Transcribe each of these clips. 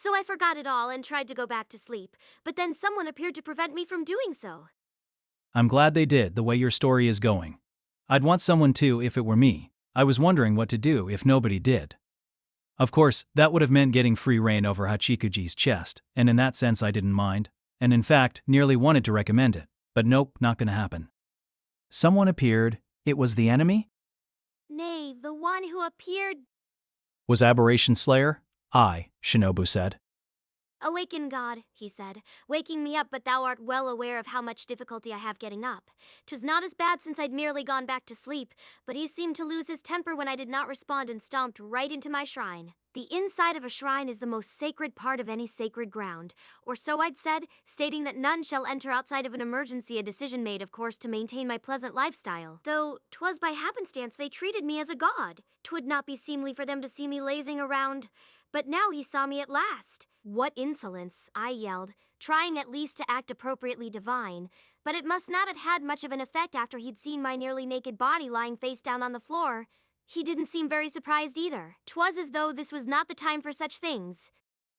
So I forgot it all and tried to go back to sleep, but then someone appeared to prevent me from doing so. I'm glad they did, the way your story is going. I'd want someone too if it were me. I was wondering what to do if nobody did. Of course, that would have meant getting free reign over Hachikuji's chest, and in that sense I didn't mind, and in fact, nearly wanted to recommend it. But nope, not gonna happen. Someone appeared. It was the enemy? Nay, the one who appeared. Was Aberration Slayer? I, Shinobu said. Awaken, God, he said, waking me up, but thou art well aware of how much difficulty I have getting up. 'Twas not as bad since I'd merely gone back to sleep, but he seemed to lose his temper when I did not respond and stomped right into my shrine. The inside of a shrine is the most sacred part of any sacred ground, or so I'd said, stating that none shall enter outside of an emergency, a decision made, of course, to maintain my pleasant lifestyle. Though 'twas by happenstance they treated me as a god. 'Twould not be seemly for them to see me lazing around. But now he saw me at last. What insolence, I yelled, trying at least to act appropriately divine. But it must not have had much of an effect after he'd seen my nearly naked body lying face down on the floor. He didn't seem very surprised either. 'Twas as though this was not the time for such things.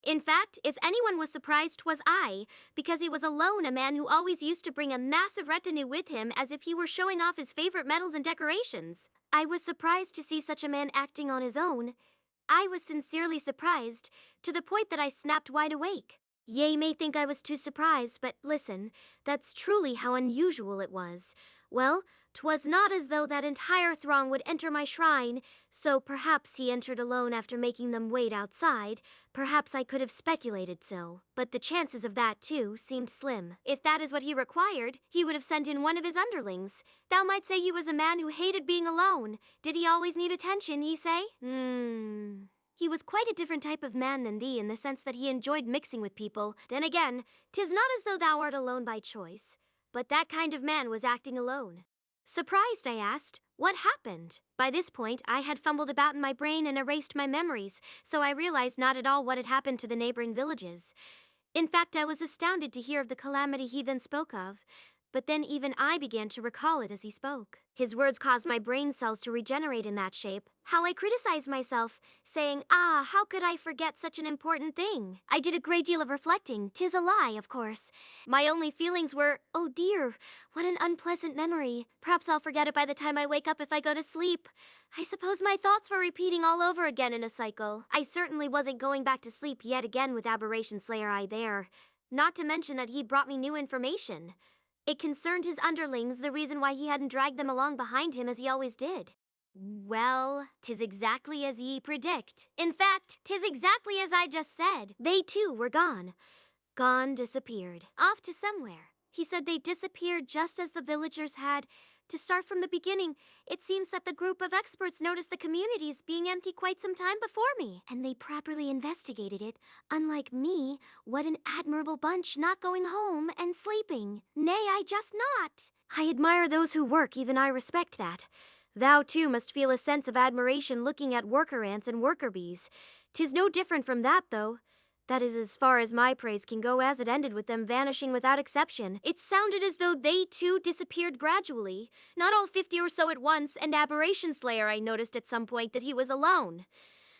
In fact, if anyone was surprised, 'twas I, because he was alone, a man who always used to bring a massive retinue with him as if he were showing off his favorite medals and decorations. I was surprised to see such a man acting on his own. I was sincerely surprised, to the point that I snapped wide awake. Ye may think I was too surprised, but listen, that's truly how unusual it was. Well, 'twas not as though that entire throng would enter my shrine, so perhaps he entered alone after making them wait outside. Perhaps I could have speculated so, but the chances of that, too, seemed slim. If that is what he required, he would have sent in one of his underlings. Thou might say he was a man who hated being alone. Did he always need attention, ye say? He was quite a different type of man than thee in the sense that he enjoyed mixing with people. Then again, 'tis not as though thou art alone by choice, but that kind of man was acting alone. Surprised, I asked, what happened? By this point, I had fumbled about in my brain and erased my memories, so I realized not at all what had happened to the neighboring villages. In fact, I was astounded to hear of the calamity he then spoke of. But then even I began to recall it as he spoke. His words caused my brain cells to regenerate in that shape. How I criticized myself, saying, how could I forget such an important thing? I did a great deal of reflecting. 'Tis a lie, of course. My only feelings were, oh dear, what an unpleasant memory. Perhaps I'll forget it by the time I wake up if I go to sleep. I suppose my thoughts were repeating all over again in a cycle. I certainly wasn't going back to sleep yet again with Aberration Slayer I there. Not to mention that he brought me new information. It concerned his underlings, the reason why he hadn't dragged them along behind him as he always did. Well, 'tis exactly as ye predict. In fact, 'tis exactly as I just said. They too were gone. Gone, disappeared. Off to somewhere. He said they disappeared just as the villagers had. To start from the beginning, it seems that the group of experts noticed the communities being empty quite some time before me, and they properly investigated it. Unlike me, what an admirable bunch, not going home and sleeping. Nay, I just not. I admire those who work, even I respect that. Thou too must feel a sense of admiration looking at worker ants and worker bees. 'Tis no different from that, though. That is as far as my praise can go, as it ended with them vanishing without exception. It sounded as though they too disappeared gradually. Not all 50 or so at once, and Aberration Slayer, I noticed at some point that he was alone.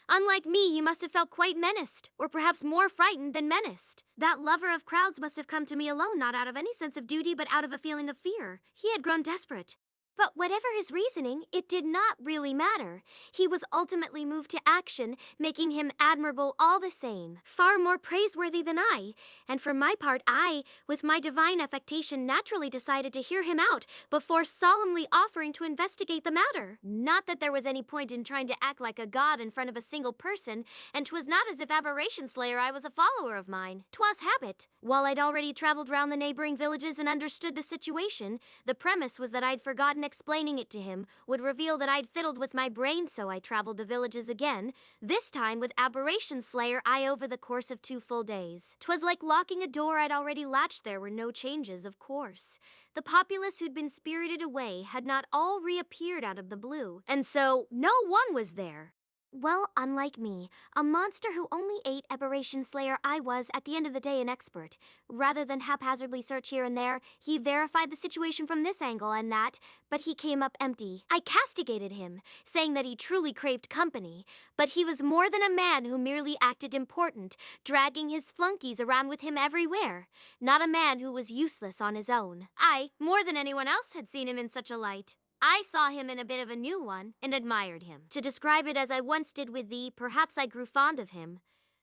Unlike me, he must have felt quite menaced, or perhaps more frightened than menaced. That lover of crowds must have come to me alone, not out of any sense of duty, but out of a feeling of fear. He had grown desperate. But whatever his reasoning, it did not really matter. He was ultimately moved to action, making him admirable all the same, far more praiseworthy than I. And for my part, I, with my divine affectation, naturally decided to hear him out before solemnly offering to investigate the matter. Not that there was any point in trying to act like a god in front of a single person, and 'twas not as if Aberration Slayer I was a follower of mine. 'Twas habit. While I'd already traveled round the neighboring villages and understood the situation, the premise was that I'd forgotten explaining it to him would reveal that I'd fiddled with my brain, so I traveled the villages again, this time with Aberration Slayer I over the course of 2 full days. 'Twas like locking a door I'd already latched. There were no changes, of course. The populace who'd been spirited away had not all reappeared out of the blue, and so no one was there. Well, unlike me, a monster who only ate Aberration Slayer, I was, at the end of the day, an expert. Rather than haphazardly search here and there, he verified the situation from this angle and that, but he came up empty. I castigated him, saying that he truly craved company, but he was more than a man who merely acted important, dragging his flunkies around with him everywhere. Not a man who was useless on his own. I, more than anyone else, had seen him in such a light. I saw him in a bit of a new one, and admired him. To describe it as I once did with thee, perhaps I grew fond of him.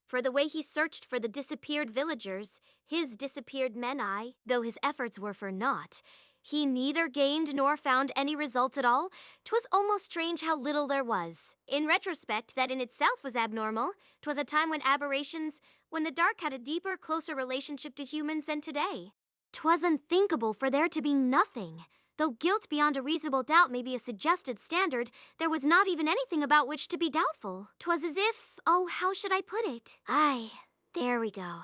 For the way he searched for the disappeared villagers, his disappeared men though his efforts were for naught. He neither gained nor found any results at all. 'Twas almost strange how little there was. In retrospect, that in itself was abnormal. 'Twas a time when the dark had a deeper, closer relationship to humans than today. 'Twas unthinkable for there to be nothing. Though guilt beyond a reasonable doubt may be a suggested standard, there was not even anything about which to be doubtful. 'Twas as if, oh, how should I put it? Aye, there we go.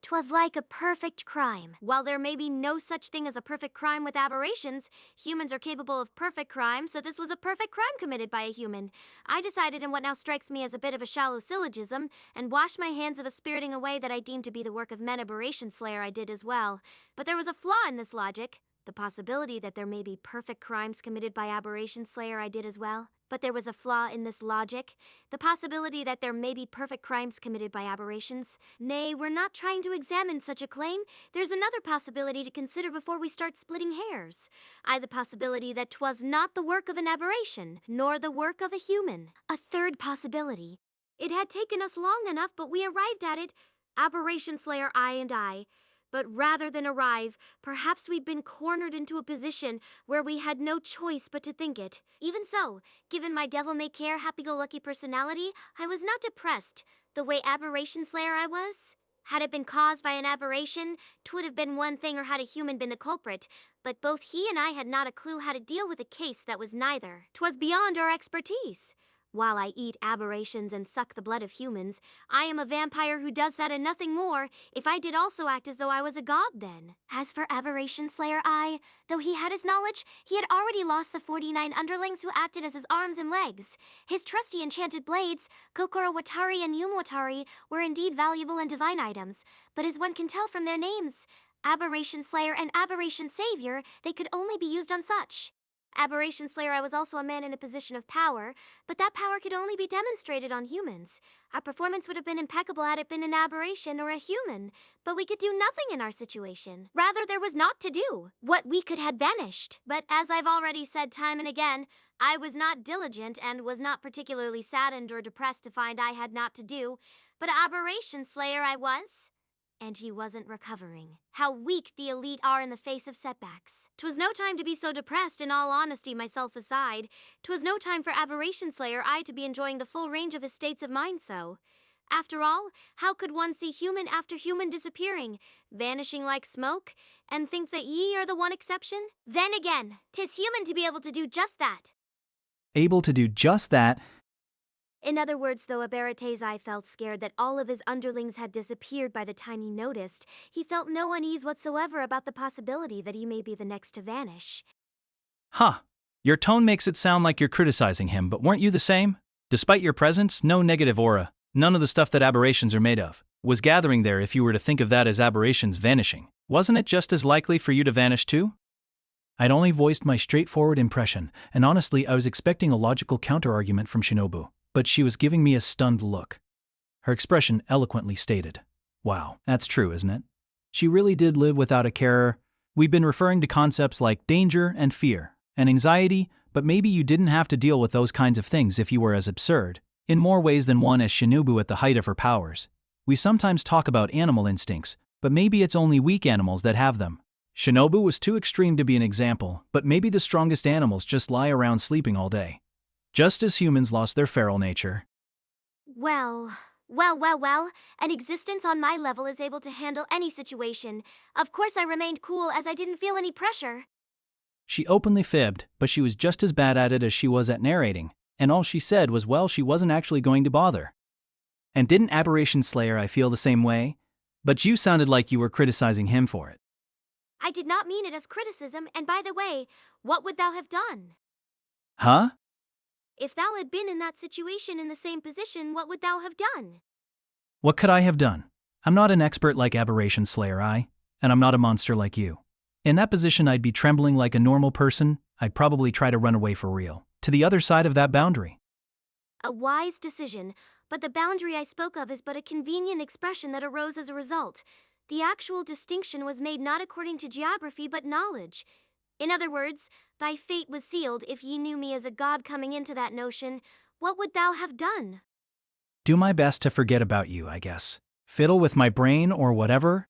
'Twas like a perfect crime. While there may be no such thing as a perfect crime with aberrations, humans are capable of perfect crime, so this was a perfect crime committed by a human. I decided in what now strikes me as a bit of a shallow syllogism, and washed my hands of the spiriting away that I deemed to be the work of men aberration slayer I did as well. But there was a flaw in this logic. The possibility that there may be perfect crimes committed by Aberration Slayer I did as well. But there was a flaw in this logic. The possibility that there may be perfect crimes committed by aberrations. Nay, we're not trying to examine such a claim. There's another possibility to consider before we start splitting hairs. The possibility that 'twas not the work of an aberration, nor the work of a human. A third possibility. It had taken us long enough, but we arrived at it. Aberration Slayer I. But rather than arrive, perhaps we'd been cornered into a position where we had no choice but to think it. Even so, given my devil-may-care, happy-go-lucky personality, I was not depressed, the way Aberration Slayer I was. Had it been caused by an aberration, 'twould have been one thing, or had a human been the culprit, but both he and I had not a clue how to deal with a case that was neither. 'Twas beyond our expertise. While I eat aberrations and suck the blood of humans, I am a vampire who does that and nothing more. If I did also act as though I was a god then. As for Aberration Slayer though he had his knowledge, he had already lost the 49 underlings who acted as his arms and legs. His trusty enchanted blades, Kokorowatari and Yumwatari, were indeed valuable and divine items, but as one can tell from their names, Aberration Slayer and Aberration Savior, they could only be used on such. Aberration Slayer I was also a man in a position of power, but that power could only be demonstrated on humans. Our performance would have been impeccable had it been an aberration or a human, but we could do nothing in our situation. Rather, there was naught to do. What we could had vanished. But as I've already said time and again, I was not diligent and was not particularly saddened or depressed to find I had naught to do, but Aberration Slayer I was. And he wasn't recovering. How weak the elite are in the face of setbacks. 'Twas no time to be so depressed, in all honesty, myself aside. 'Twas no time for Aberration Slayer I to be enjoying the full range of his states of mind so. After all, how could one see human after human disappearing, vanishing like smoke, and think that ye are the one exception? Then again, 'tis human to be able to do just that. Able to do just that? In other words, though Aberatezai felt scared that all of his underlings had disappeared by the time he noticed, he felt no unease whatsoever about the possibility that he may be the next to vanish. Huh. Your tone makes it sound like you're criticizing him, but weren't you the same? Despite your presence, no negative aura, none of the stuff that aberrations are made of, was gathering there if you were to think of that as aberrations vanishing. Wasn't it just as likely for you to vanish too? I'd only voiced my straightforward impression, and honestly I was expecting a logical counterargument from Shinobu. But she was giving me a stunned look. Her expression eloquently stated, "Wow, that's true, isn't it?" She really did live without a care. We've been referring to concepts like danger and fear, and anxiety, but maybe you didn't have to deal with those kinds of things if you were as absurd, in more ways than one as Shinobu at the height of her powers. We sometimes talk about animal instincts, but maybe it's only weak animals that have them. Shinobu was too extreme to be an example, but maybe the strongest animals just lie around sleeping all day. Just as humans lost their feral nature. Well, an existence on my level is able to handle any situation. Of course I remained cool as I didn't feel any pressure. She openly fibbed, but she was just as bad at it as she was at narrating, and all she said was, well, she wasn't actually going to bother. And didn't Aberration Slayer I feel the same way? But you sounded like you were criticizing him for it. I did not mean it as criticism, and by the way, what would thou have done? Huh? If thou had been in that situation in the same position, what would thou have done? What could I have done? I'm not an expert like Aberration Slayer, and I'm not a monster like you. In that position, I'd be trembling like a normal person. I'd probably try to run away for real, to the other side of that boundary. A wise decision, but the boundary I spoke of is but a convenient expression that arose as a result. The actual distinction was made not according to geography but knowledge. In other words, thy fate was sealed if ye knew me as a god coming into that notion. What would thou have done? Do my best to forget about you, I guess. Fiddle with my brain or whatever.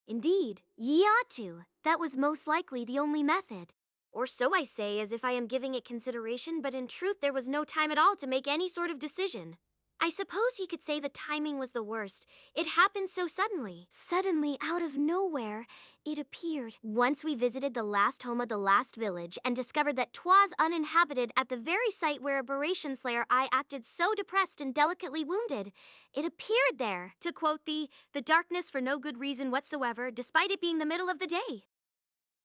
Indeed, ye ought to. That was most likely the only method. Or so I say, as if I am giving it consideration, but in truth there was no time at all to make any sort of decision. I suppose ye could say the timing was the worst. It happened so suddenly. Suddenly, out of nowhere, it appeared. Once we visited the last home of the last village and discovered that 'twas uninhabited at the very site where Aberration Slayer I acted so depressed and delicately wounded. It appeared there, to quote thee, the darkness for no good reason whatsoever, despite it being the middle of the day.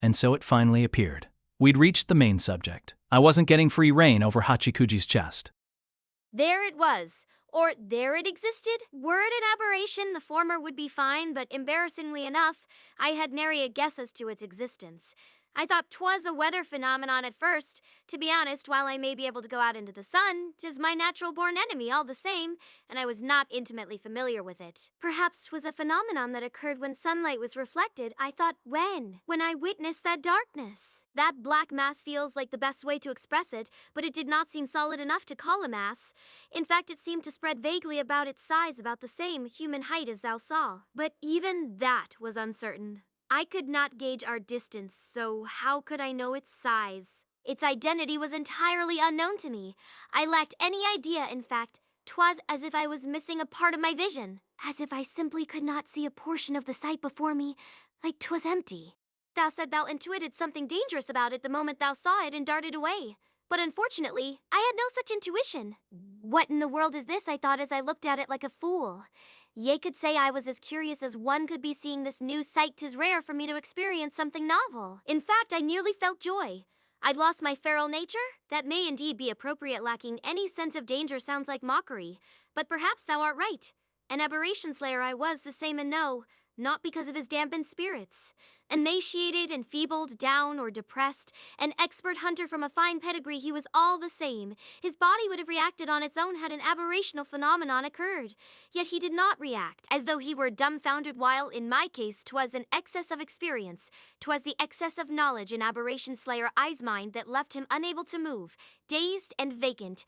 And so it finally appeared. We'd reached the main subject. I wasn't getting free reign over Hachikuji's chest. There it was. Or there it existed. Were it an aberration, the former would be fine, but embarrassingly enough, I had nary a guess as to its existence. I thought 'twas a weather phenomenon at first. To be honest, while I may be able to go out into the sun, 'tis my natural-born enemy all the same, and I was not intimately familiar with it. Perhaps 'twas a phenomenon that occurred when sunlight was reflected. I thought, when I witnessed that darkness. That black mass feels like the best way to express it, but it did not seem solid enough to call a mass. In fact, it seemed to spread vaguely about its size, about the same human height as thou saw. But even that was uncertain. I could not gauge our distance, so how could I know its size? Its identity was entirely unknown to me. I lacked any idea, in fact. 'Twas as if I was missing a part of my vision. As if I simply could not see a portion of the sight before me, like 'twas empty. Thou said thou intuited something dangerous about it the moment thou saw it and darted away. But unfortunately, I had no such intuition. What in the world is this, I thought as I looked at it like a fool. Ye could say I was as curious as one could be seeing this new sight. 'Tis rare for me to experience something novel. In fact, I nearly felt joy. I'd lost my feral nature? That may indeed be appropriate. Lacking any sense of danger sounds like mockery. But perhaps thou art right. An aberration slayer I was, the same and no, not because of his dampened spirits. Emaciated, enfeebled, down, or depressed, an expert hunter from a fine pedigree, he was all the same. His body would have reacted on its own had an aberrational phenomenon occurred. Yet he did not react, as though he were dumbfounded, while, in my case, 'twas an excess of experience. 'Twas the excess of knowledge in Aberration Slayer I's mind that left him unable to move, dazed and vacant.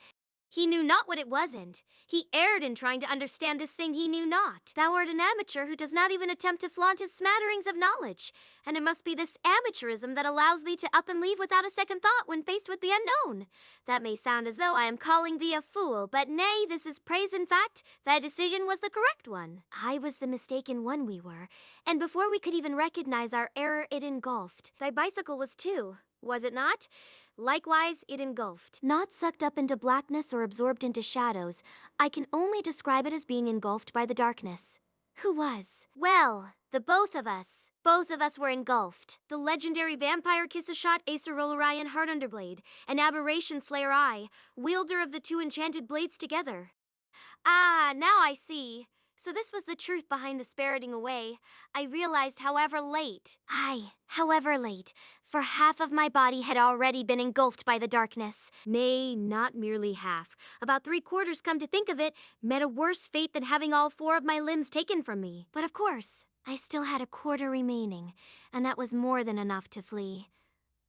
He knew not what it wasn't. He erred in trying to understand this thing he knew not. Thou art an amateur who does not even attempt to flaunt his smatterings of knowledge. And it must be this amateurism that allows thee to up and leave without a second thought when faced with the unknown. That may sound as though I am calling thee a fool, but nay, this is praise in fact. Thy decision was the correct one. I was the mistaken one, we were. And before we could even recognize our error, it engulfed. Thy bicycle was too, was it not? Likewise, it engulfed. Not sucked up into blackness or absorbed into shadows. I can only describe it as being engulfed by the darkness. Who was? Well, the both of us. Both of us were engulfed. The legendary vampire kiss-a-shot Acer Orion Heart Underblade, and Aberration Slayer I, wielder of the two enchanted blades together. Ah, now I see. So this was the truth behind the spiriting away. I realized however late. However late. For half of my body had already been engulfed by the darkness. Nay, not merely half. About 3/4, come to think of it, met a worse fate than having all 4 of my limbs taken from me. But of course, I still had 1/4 remaining, and that was more than enough to flee.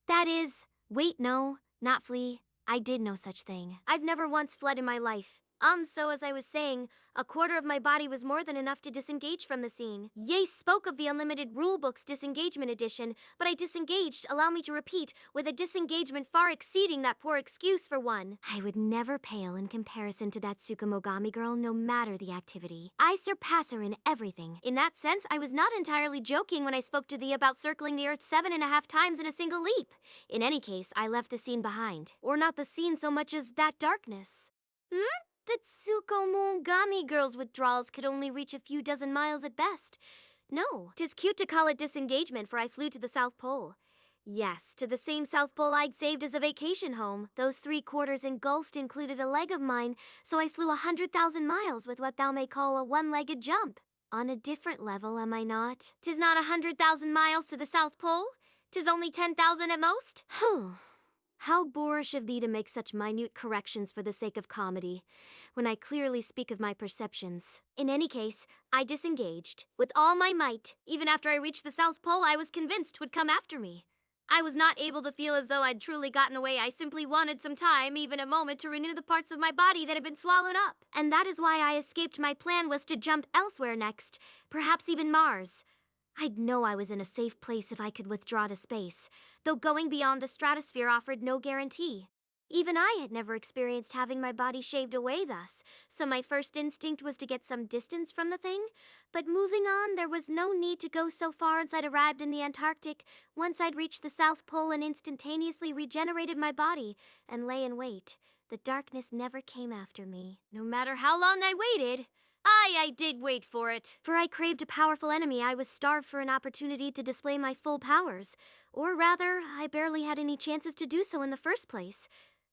That is, wait, no, not flee. I did no such thing. I've never once fled in my life. So as I was saying, 1/4 of my body was more than enough to disengage from the scene. Ye spoke of the Unlimited Rulebook's disengagement edition, but I disengaged, allow me to repeat, with a disengagement far exceeding that poor excuse for one. I would never pale in comparison to that Tsukumogami girl, no matter the activity. I surpass her in everything. In that sense, I was not entirely joking when I spoke to thee about circling the Earth 7.5 times in a single leap. In any case, I left the scene behind. Or not the scene so much as that darkness. The Tsukumogami girl's withdrawals could only reach a few dozen miles at best. No, 'tis cute to call it disengagement, for I flew to the South Pole. Yes, to the same South Pole I'd saved as a vacation home. Those 3/4 engulfed included a leg of mine, so I flew 100,000 miles with what thou may call a one-legged jump. On a different level, am I not? 'Tis not 100,000 miles to the South Pole. 'Tis only 10,000 at most. How boorish of thee to make such minute corrections for the sake of comedy, when I clearly speak of my perceptions. In any case, I disengaged. With all my might, even after I reached the South Pole, I was convinced 'twould come after me. I was not able to feel as though I'd truly gotten away. I simply wanted some time, even a moment, to renew the parts of my body that had been swallowed up. And that is why I escaped. My plan was to jump elsewhere next, perhaps even Mars. I'd know I was in a safe place if I could withdraw to space, though going beyond the stratosphere offered no guarantee. Even I had never experienced having my body shaved away thus, so my first instinct was to get some distance from the thing. But moving on, there was no need to go so far as I'd arrived in the Antarctic. Once I'd reached the South Pole and instantaneously regenerated my body and lay in wait. The darkness never came after me. No matter how long I waited, I did wait for it. For I craved a powerful enemy. I was starved for an opportunity to display my full powers. Or rather, I barely had any chances to do so in the first place.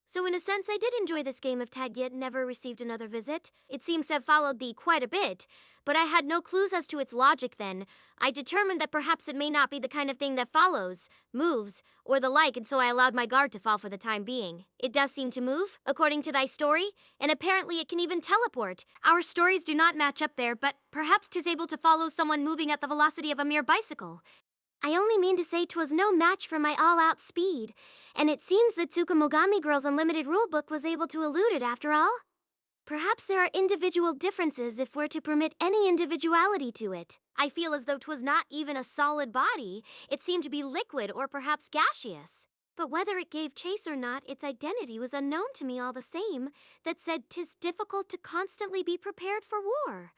So in a sense, I did enjoy this game of tag, yet never received another visit. It seems to have followed thee quite a bit, but I had no clues as to its logic then. I determined that perhaps it may not be the kind of thing that follows, moves, or the like, and so I allowed my guard to fall for the time being. It does seem to move, according to thy story, and apparently it can even teleport. Our stories do not match up there, but perhaps 'tis able to follow someone moving at the velocity of a mere bicycle. I only mean to say 'twas no match for my all-out speed, and it seems the Tsukumogami Girl's unlimited rulebook was able to elude it after all. Perhaps there are individual differences if we're to permit any individuality to it. I feel as though 'twas not even a solid body. It seemed to be liquid or perhaps gaseous. But whether it gave chase or not, its identity was unknown to me all the same. That said, 'tis difficult to constantly be prepared for war.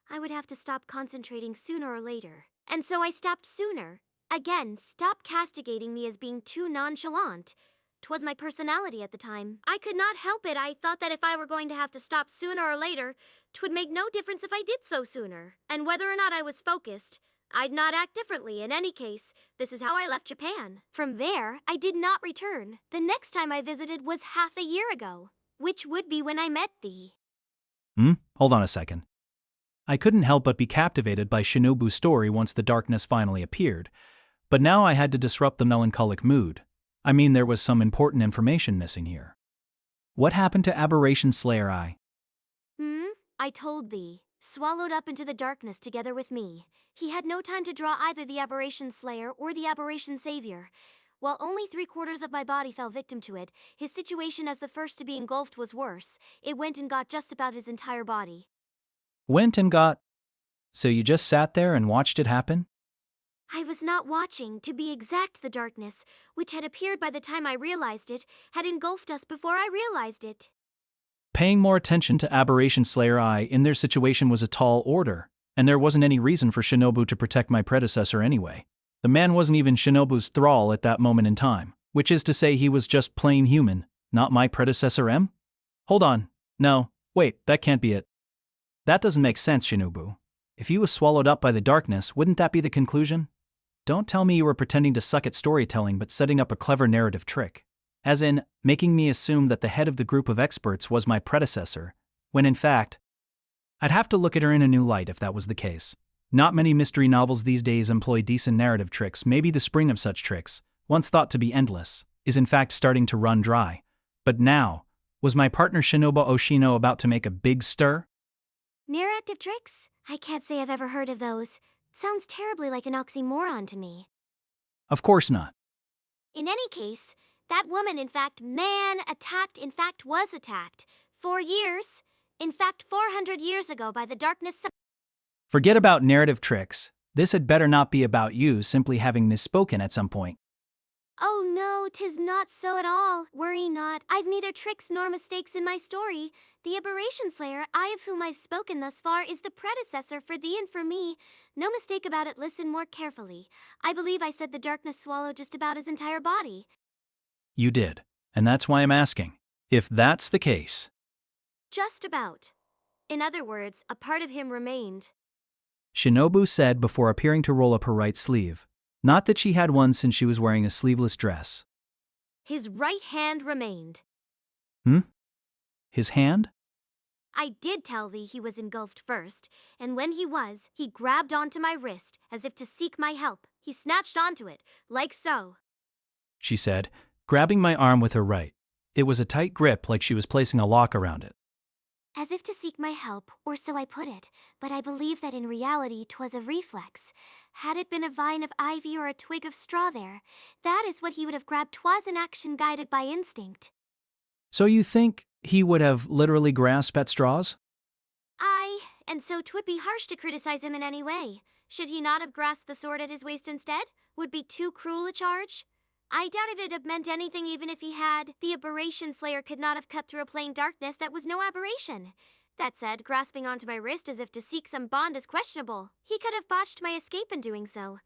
I would have to stop concentrating sooner or later. And so I stopped sooner. Again, stop castigating me as being too nonchalant. 'Twas my personality at the time. I could not help it. I thought that if I were going to have to stop sooner or later, 'twould make no difference if I did so sooner. And whether or not I was focused, I'd not act differently. In any case, this is how I left Japan. From there, I did not return. The next time I visited was half a year ago, which would be when I met thee. Hold on a second. I couldn't help but be captivated by Shinobu's story once the darkness finally appeared, but now I had to disrupt the melancholic mood. I mean, there was some important information missing here. What happened to Aberration Slayer I? I told thee. Swallowed up into the darkness together with me. He had no time to draw either the Aberration Slayer or the Aberration Savior. While only 3/4 of my body fell victim to it, his situation as the first to be engulfed was worse. It went and got just about his entire body. Went and got... So you just sat there and watched it happen? I was not watching. To be exact, the darkness, which had appeared by the time I realized it, had engulfed us before I realized it. Paying more attention to Aberration Slayer I in their situation was a tall order, and there wasn't any reason for Shinobu to protect my predecessor anyway. The man wasn't even Shinobu's thrall at that moment in time, which is to say he was just plain human, not my predecessor M? Hold on. No, wait, that can't be it. That doesn't make sense, Shinobu. If he was swallowed up by the darkness, wouldn't that be the conclusion? Don't tell me you were pretending to suck at storytelling but setting up a clever narrative trick. As in, making me assume that the head of the group of experts was my predecessor, when in fact, I'd have to look at her in a new light if that was the case. Not many mystery novels these days employ decent narrative tricks. Maybe the spring of such tricks, once thought to be endless, is in fact starting to run dry. But now, was my partner Shinobu Oshino about to make a big stir? Narrative tricks? I can't say I've ever heard of those. Sounds terribly like an oxymoron to me. Of course not. In any case, that woman, in fact, was attacked. 4 years. In fact, 400 years ago by the darkness. Forget about narrative tricks. This had better not be about you simply having misspoken at some point. Oh no, 'tis not so at all. Worry not. I've neither tricks nor mistakes in my story. The Aberration Slayer, I of whom I've spoken thus far, is the predecessor for thee and for me. No mistake about it. Listen more carefully. I believe I said the darkness swallowed just about his entire body. You did, and that's why I'm asking. If that's the case. Just about. In other words, a part of him remained. Shinobu said before appearing to roll up her right sleeve. Not that she had one since she was wearing a sleeveless dress. His right hand remained. His hand? I did tell thee he was engulfed first, and when he was, he grabbed onto my wrist, as if to seek my help. He snatched onto it, like so. She said, grabbing my arm with her right. It was a tight grip, like she was placing a lock around it. As if to seek my help, or so I put it, but I believe that in reality 'twas a reflex. Had it been a vine of ivy or a twig of straw there, that is what he would have grabbed. 'Twas an action guided by instinct. So you think he would have literally grasped at straws? Aye, and so 'twould be harsh to criticize him in any way. Should he not have grasped the sword at his waist instead? Would be too cruel a charge? I doubt if it'd have meant anything even if he had. The aberration slayer could not have cut through a plain darkness that was no aberration. That said, grasping onto my wrist as if to seek some bond is questionable. He could have botched my escape in doing so.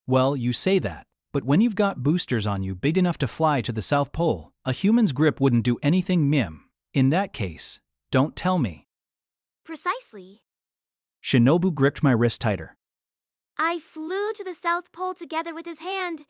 Well, you say that, but when you've got boosters on you big enough to fly to the South Pole, a human's grip wouldn't do anything. In that case, don't tell me. Precisely. Shinobu gripped my wrist tighter. I flew to the South Pole together with his hand.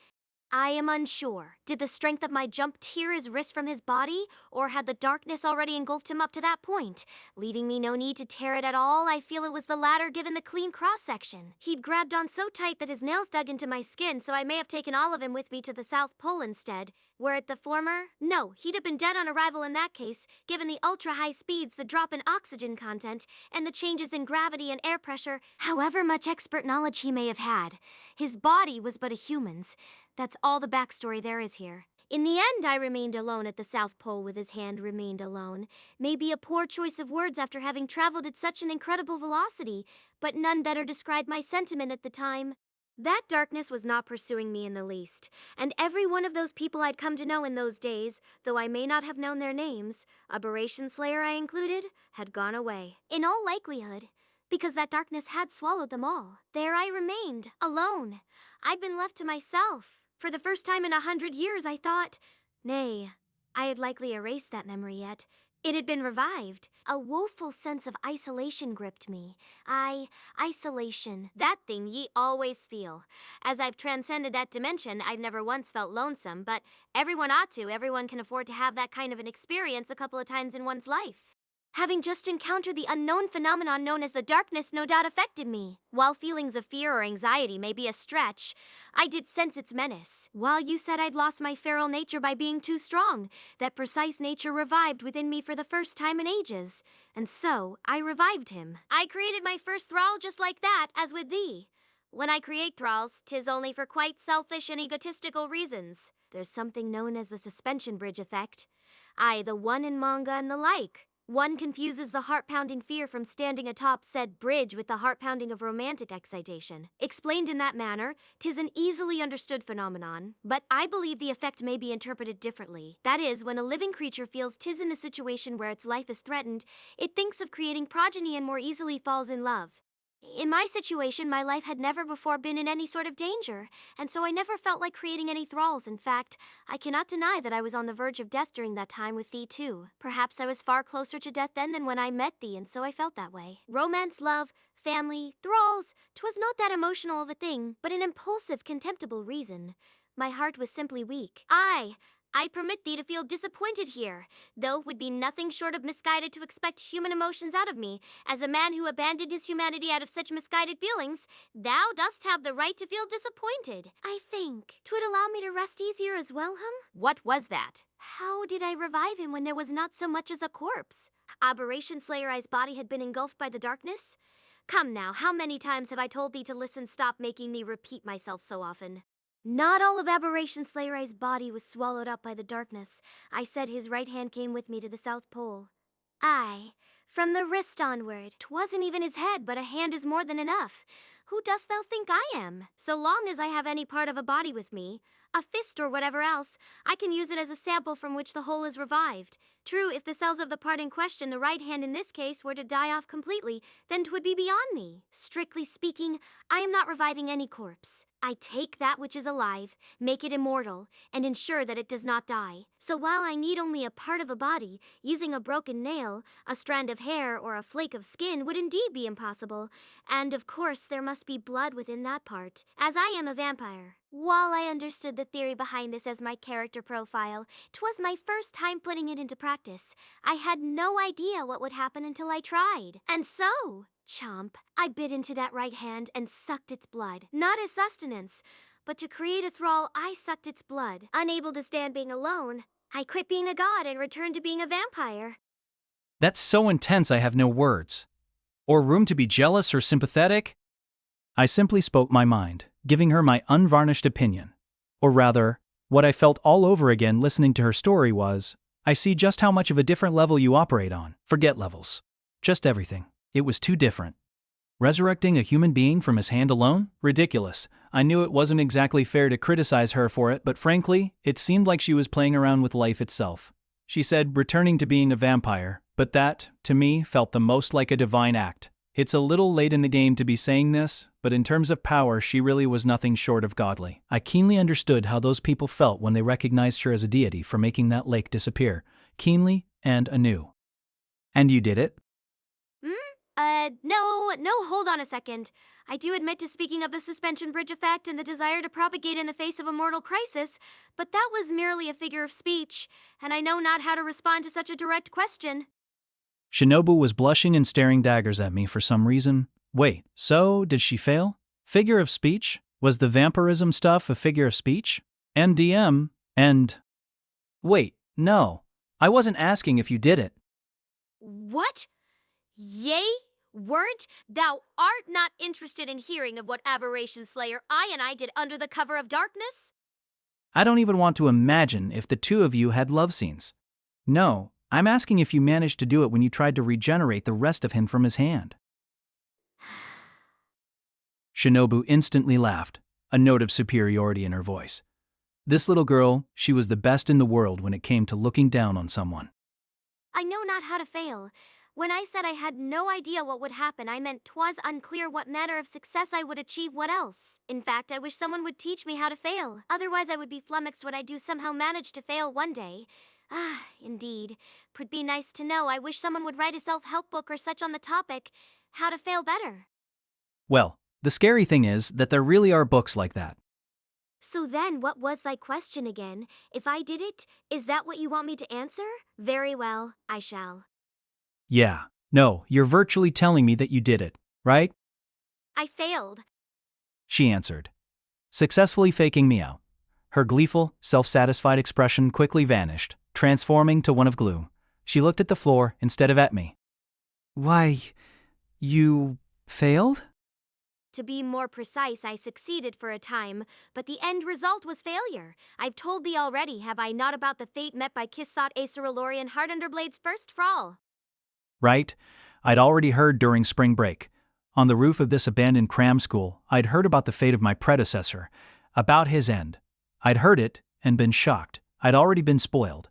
I am unsure. Did the strength of my jump tear his wrist from his body, or had the darkness already engulfed him up to that point, leaving me no need to tear it at all? I feel it was the latter given the clean cross-section. He'd grabbed on so tight that his nails dug into my skin, so I may have taken all of him with me to the South Pole instead. Were it the former? No, he'd have been dead on arrival in that case, given the ultra-high speeds, the drop in oxygen content, and the changes in gravity and air pressure. However much expert knowledge he may have had, his body was but a human's. That's all the backstory there is here. In the end, I remained alone at the South Pole with his hand remained alone. Maybe a poor choice of words after having traveled at such an incredible velocity, but none better described my sentiment at the time. That darkness was not pursuing me in the least, and every one of those people I'd come to know in those days, though I may not have known their names, Aberration Slayer I included, had gone away. In all likelihood, because that darkness had swallowed them all. There I remained, alone. I'd been left to myself. For the first time in 100 years, I thought, nay, I had likely erased that memory yet. It had been revived. A woeful sense of isolation gripped me. Isolation. That thing ye always feel. As I've transcended that dimension, I've never once felt lonesome, but everyone ought to. Everyone can afford to have that kind of an experience a couple of times in one's life. Having just encountered the unknown phenomenon known as the darkness no doubt affected me. While feelings of fear or anxiety may be a stretch, I did sense its menace. While you said I'd lost my feral nature by being too strong, that precise nature revived within me for the first time in ages. And so, I revived him. I created my first thrall just like that, as with thee. When I create thralls, 'tis only for quite selfish and egotistical reasons. There's something known as the suspension bridge effect. Aye, the one in manga and the like. One confuses the heart-pounding fear from standing atop said bridge with the heart-pounding of romantic excitation. Explained in that manner, 'tis an easily understood phenomenon, but I believe the effect may be interpreted differently. That is, when a living creature feels 'tis in a situation where its life is threatened, it thinks of creating progeny and more easily falls in love. In my situation, my life had never before been in any sort of danger, and so I never felt like creating any thralls. In fact, I cannot deny that I was on the verge of death during that time with thee too. Perhaps I was far closer to death then than when I met thee, and so I felt that way. Romance, love, family, thralls, 'twas not that emotional of a thing, but an impulsive, contemptible reason. My heart was simply weak. I permit thee to feel disappointed here, though it would be nothing short of misguided to expect human emotions out of me. As a man who abandoned his humanity out of such misguided feelings, thou dost have the right to feel disappointed. I think 'twould allow me to rest easier as well, What was that? How did I revive him when there was not so much as a corpse? Aberration Slayer's body had been engulfed by the darkness? Come now, how many times have I told thee to listen? Stop making me repeat myself so often. Not all of Aberration Slayer's body was swallowed up by the darkness. I said his right hand came with me to the South Pole. Aye, from the wrist onward. 'Twasn't even his head, but a hand is more than enough. Who dost thou think I am? So long as I have any part of a body with me, a fist or whatever else, I can use it as a sample from which the whole is revived. True, if the cells of the part in question, the right hand in this case, were to die off completely, then 'twould be beyond me. Strictly speaking, I am not reviving any corpse. I take that which is alive, make it immortal, and ensure that it does not die. So while I need only a part of a body, using a broken nail, a strand of hair, or a flake of skin would indeed be impossible. And of course, there must be blood within that part, as I am a vampire. While I understood the theory behind this as my character profile, 'twas my first time putting it into practice. I had no idea what would happen until I tried. And so, chomp, I bit into that right hand and sucked its blood. Not as sustenance, but to create a thrall, I sucked its blood. Unable to stand being alone, I quit being a god and returned to being a vampire. That's so intense I have no words. Or room to be jealous or sympathetic? I simply spoke my mind, giving her my unvarnished opinion. Or rather, what I felt all over again listening to her story was, I see just how much of a different level you operate on. Forget levels. Just everything. It was too different. Resurrecting a human being from his hand alone? Ridiculous. I knew it wasn't exactly fair to criticize her for it, but frankly, it seemed like she was playing around with life itself. She said returning to being a vampire, but that, to me, felt the most like a divine act. It's a little late in the game to be saying this, but in terms of power, she really was nothing short of godly. I keenly understood how those people felt when they recognized her as a deity for making that lake disappear, keenly and anew. And you did it? No, hold on a second. I do admit to speaking of the suspension bridge effect and the desire to propagate in the face of a mortal crisis, but that was merely a figure of speech, and I know not how to respond to such a direct question. Shinobu was blushing and staring daggers at me for some reason. Wait, so did she fail? Figure of speech? Was the vampirism stuff a figure of speech? MDM, and... Wait, no. I wasn't asking if you did it. What? Yea? Weren't? Thou art not interested in hearing of what aberration slayer I did under the cover of darkness? I don't even want to imagine if the two of you had love scenes. No, I'm asking if you managed to do it when you tried to regenerate the rest of him from his hand. Shinobu instantly laughed, a note of superiority in her voice. This little girl, she was the best in the world when it came to looking down on someone. I know not how to fail. When I said I had no idea what would happen, I meant 'twas unclear what manner of success I would achieve. What else? In fact, I wish someone would teach me how to fail. Otherwise, I would be flummoxed when I do somehow manage to fail one day. Ah, indeed. 'Twould be nice to know. I wish someone would write a self-help book or such on the topic. How to fail better. Well, the scary thing is that there really are books like that. So then, what was thy question again? If I did it, is that what you want me to answer? Very well, I shall. Yeah, no, you're virtually telling me that you did it, right? I failed. She answered, successfully faking me out. Her gleeful, self-satisfied expression quickly vanished, transforming to one of gloom. She looked at the floor instead of at me. Why, you failed? To be more precise, I succeeded for a time, but the end result was failure. I've told thee already, have I not, about the fate met by Kissot Aceralori and Heartunderblade's first thrall? Right? I'd already heard during spring break. On the roof of this abandoned cram school, I'd heard about the fate of my predecessor, about his end. I'd heard it and been shocked. I'd already been spoiled.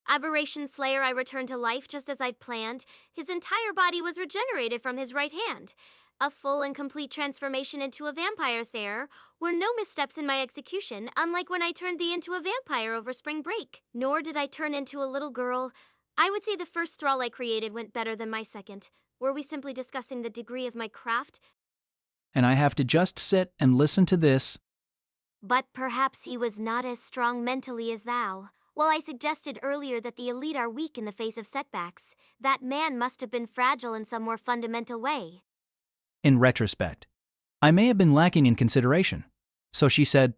Aberration Slayer, I returned to life just as I'd planned. His entire body was regenerated from his right hand. A full and complete transformation into a vampire. There were no missteps in my execution, unlike when I turned thee into a vampire over spring break. Nor did I turn into a little girl. I would say the first thrall I created went better than my second. Were we simply discussing the degree of my craft? And I have to just sit and listen to this. But perhaps he was not as strong mentally as thou. Well, I suggested earlier that the elite are weak in the face of setbacks. That man must have been fragile in some more fundamental way. In retrospect, I may have been lacking in consideration. So she said,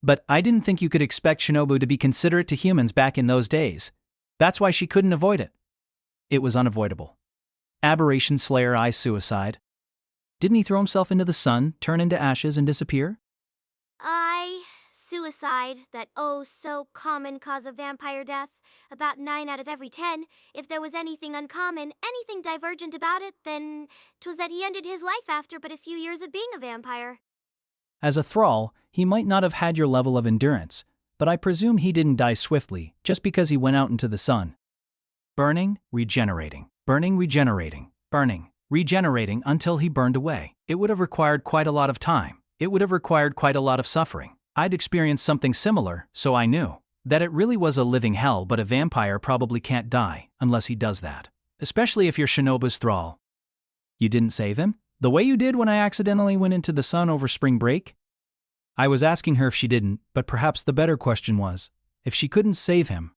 but I didn't think you could expect Shinobu to be considerate to humans back in those days. That's why she couldn't avoid it. It was unavoidable. Aberration Slayer I suicide. Didn't he throw himself into the sun, turn into ashes, and disappear? Suicide, that oh so common cause of vampire death. About 9 out of every 10. If there was anything uncommon, anything divergent about it, then 'twas that he ended his life after but a few years of being a vampire. As a thrall, he might not have had your level of endurance, but I presume he didn't die swiftly just because he went out into the sun. Burning, regenerating, burning, regenerating, burning, regenerating until he burned away. It would have required quite a lot of time. it would have required quite a lot of suffering. I'd experienced something similar, so I knew that it really was a living hell, but a vampire probably can't die unless he does that. Especially if you're Shinobu's thrall. You didn't save him? The way you did when I accidentally went into the sun over spring break? I was asking her if she didn't, but perhaps the better question was, if she couldn't save him.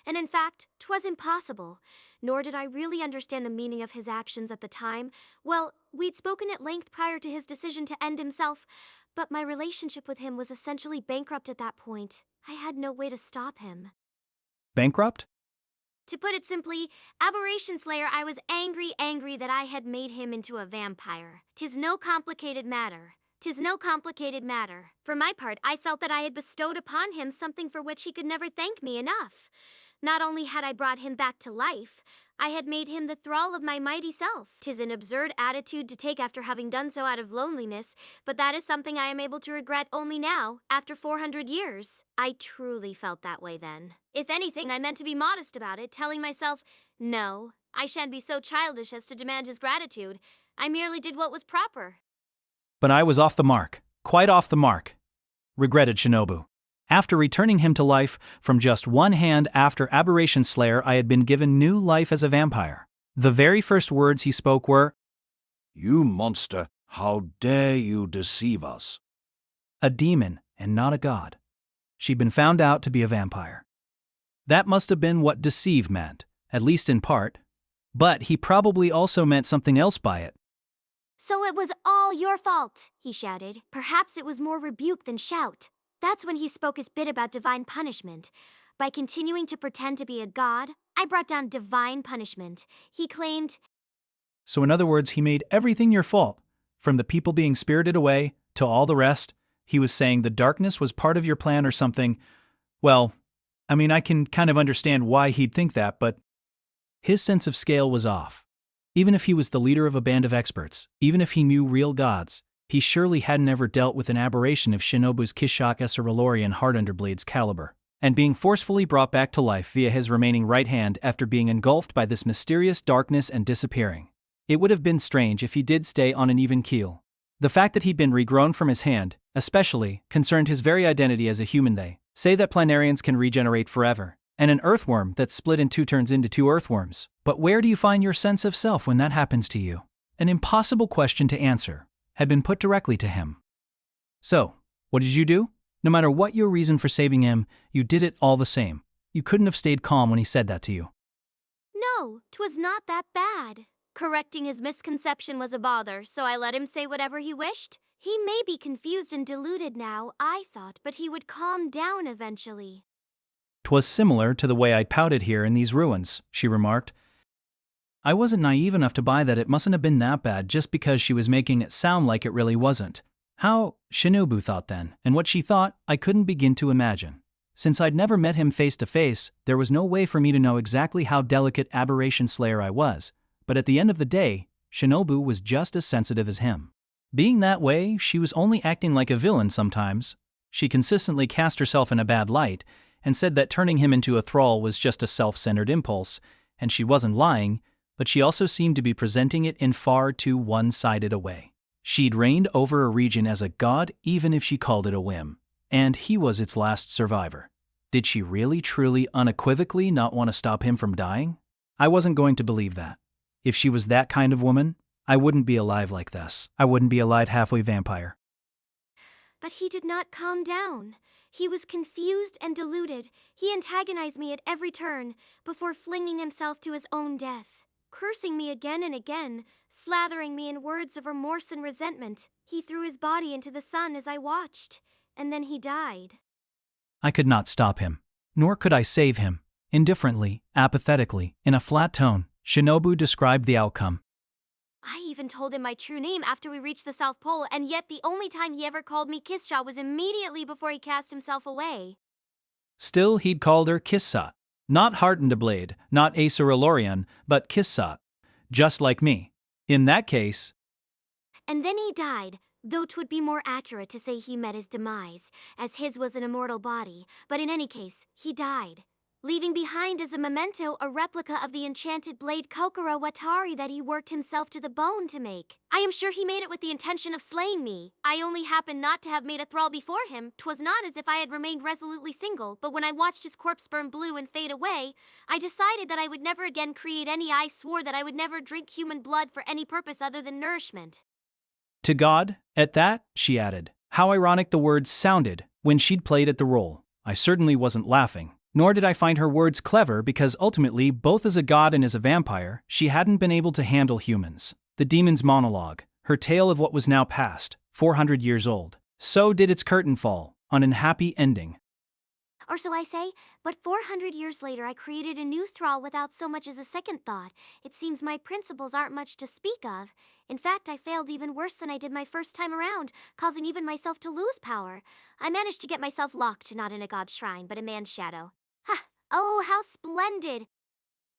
And in fact, 'twas impossible. Nor did I really understand the meaning of his actions at the time. Well, we'd spoken at length prior to his decision to end himself, but my relationship with him was essentially bankrupt at that point. I had no way to stop him. Bankrupt? To put it simply, Aberration Slayer, I was angry that I had made him into a vampire. 'Tis no complicated matter. For my part, I felt that I had bestowed upon him something for which he could never thank me enough. Not only had I brought him back to life, I had made him the thrall of my mighty self. 'Tis an absurd attitude to take after having done so out of loneliness, but that is something I am able to regret only now, after 400 years. I truly felt that way then. If anything, I meant to be modest about it, telling myself, no, I shan't be so childish as to demand his gratitude. I merely did what was proper. But I was off the mark, quite off the mark, regretted Shinobu. After returning him to life from just one hand after Aberration Slayer, I had been given new life as a vampire. The very first words he spoke were, "You monster, how dare you deceive us?" a demon and not a god. She'd been found out to be a vampire. That must have been what deceive meant, at least in part. But he probably also meant something else by it. So it was all your fault, he shouted. Perhaps it was more rebuke than shout. That's when he spoke his bit about divine punishment. By continuing to pretend to be a god, I brought down divine punishment. He claimed... So in other words, he made everything your fault. From the people being spirited away, to all the rest. He was saying the darkness was part of your plan or something. Well, I mean, I can kind of understand why he'd think that, but his sense of scale was off. Even if he was the leader of a band of experts, even if he knew real gods, he surely hadn't ever dealt with an aberration of Shinobu's Kishak Esarolorian Heartunderblade's caliber, and being forcefully brought back to life via his remaining right hand after being engulfed by this mysterious darkness and disappearing. It would have been strange if he did stay on an even keel. The fact that he'd been regrown from his hand, especially, concerned his very identity as a human. They say that planarians can regenerate forever, and an earthworm that's split in two turns into two earthworms. But where do you find your sense of self when that happens to you? An impossible question to answer had been put directly to him. So, what did you do? No matter what your reason for saving him, you did it all the same. You couldn't have stayed calm when he said that to you. No, 'twas not that bad. Correcting his misconception was a bother, so I let him say whatever he wished. He may be confused and deluded now, I thought, but he would calm down eventually. 'Twas similar to the way I pouted here in these ruins, she remarked. I wasn't naive enough to buy that it mustn't have been that bad just because she was making it sound like it really wasn't. How Shinobu thought then, and what she thought, I couldn't begin to imagine. Since I'd never met him face to face, there was no way for me to know exactly how delicate Aberration Slayer I was, but at the end of the day, Shinobu was just as sensitive as him. Being that way, she was only acting like a villain sometimes. She consistently cast herself in a bad light, and said that turning him into a thrall was just a self-centered impulse, and she wasn't lying, but she also seemed to be presenting it in far too one-sided a way. She'd reigned over a region as a god even if she called it a whim, and he was its last survivor. Did she really, truly, unequivocally not want to stop him from dying? I wasn't going to believe that. If she was that kind of woman, I wouldn't be alive like this. I wouldn't be a light halfway vampire. But he did not calm down. He was confused and deluded. He antagonized me at every turn, before flinging himself to his own death. Cursing me again and again, slathering me in words of remorse and resentment. He threw his body into the sun as I watched, and then he died. I could not stop him, nor could I save him. Indifferently, apathetically, in a flat tone, Shinobu described the outcome. I even told him my true name after we reached the South Pole, and yet the only time he ever called me Kissha was immediately before he cast himself away. Still, he'd called her Kissa. Not Heartunderblade, not Acerolorian, but Kissa. Just like me. In that case... And then he died, though 'twould be more accurate to say he met his demise, as his was an immortal body, but in any case, he died. leaving behind as a memento a replica of the enchanted blade Kokoro Watari that he worked himself to the bone to make. I am sure he made it with the intention of slaying me. I only happened not to have made a thrall before him. 'Twas not as if I had remained resolutely single, but when I watched his corpse burn blue and fade away, I decided that I would never again create any. I swore that I would never drink human blood for any purpose other than nourishment. To God, at that, she added. How ironic the words sounded when she'd played at the role. I certainly wasn't laughing. Nor did I find her words clever because ultimately, both as a god and as a vampire, she hadn't been able to handle humans. The demon's monologue, her tale of what was now past, 400 years old. So did its curtain fall, on an happy ending. Or so I say, but 400 years later I created a new thrall without so much as a second thought. It seems my principles aren't much to speak of. In fact, I failed even worse than I did my first time around, causing even myself to lose power. I managed to get myself locked, not in a god's shrine, but a man's shadow. Ha! Oh, how splendid!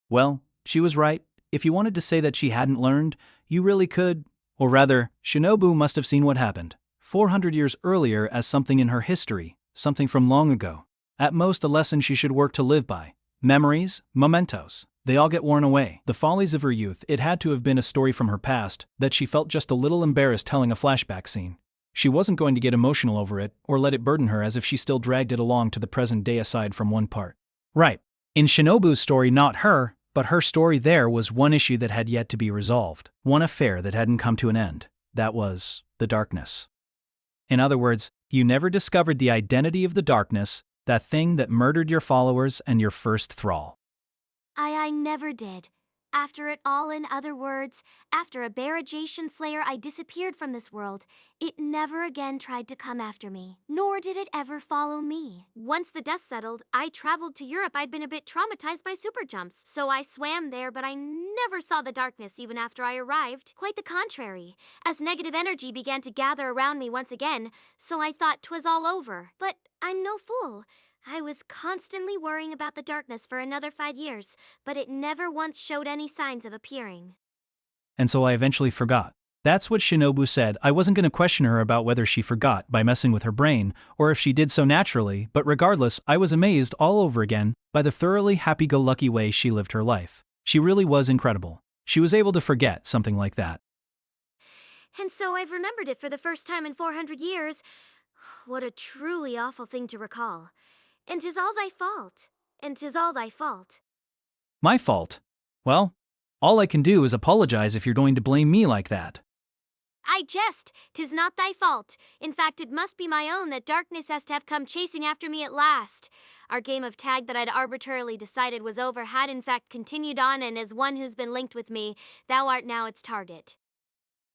Well, she was right. If you wanted to say that she hadn't learned, you really could. Or rather, Shinobu must have seen what happened 400 years earlier as something in her history, something from long ago. At most a lesson she should work to live by. Memories, mementos, they all get worn away. The follies of her youth, it had to have been a story from her past that she felt just a little embarrassed telling a flashback scene. She wasn't going to get emotional over it or let it burden her as if she still dragged it along to the present day aside from one part. Right. In Shinobu's story, not her, but her story there was one issue that had yet to be resolved. One affair that hadn't come to an end. That was the darkness. In other words, you never discovered the identity of the darkness, that thing that murdered your followers and your first thrall. I never did. After it all, in other words, after a Barajation Slayer, I disappeared from this world. It never again tried to come after me, nor did it ever follow me. Once the dust settled, I traveled to Europe. I'd been a bit traumatized by super jumps, so I swam there, but I never saw the darkness even after I arrived. Quite the contrary, as negative energy began to gather around me once again, so I thought 'twas all over. But I'm no fool. I was constantly worrying about the darkness for another 5 years, but it never once showed any signs of appearing. And so I eventually forgot. That's what Shinobu said. I wasn't going to question her about whether she forgot by messing with her brain, or if she did so naturally, but regardless, I was amazed all over again by the thoroughly happy-go-lucky way she lived her life. She really was incredible. She was able to forget something like that. And so I've remembered it for the first time in 400 years. What a truly awful thing to recall. And 'tis all thy fault. And 'tis all thy fault. My fault? Well, all I can do is apologize if you're going to blame me like that. I jest. 'Tis not thy fault. In fact, it must be my own that darkness has to have come chasing after me at last. Our game of tag that I'd arbitrarily decided was over had in fact continued on, and as one who's been linked with me, thou art now its target.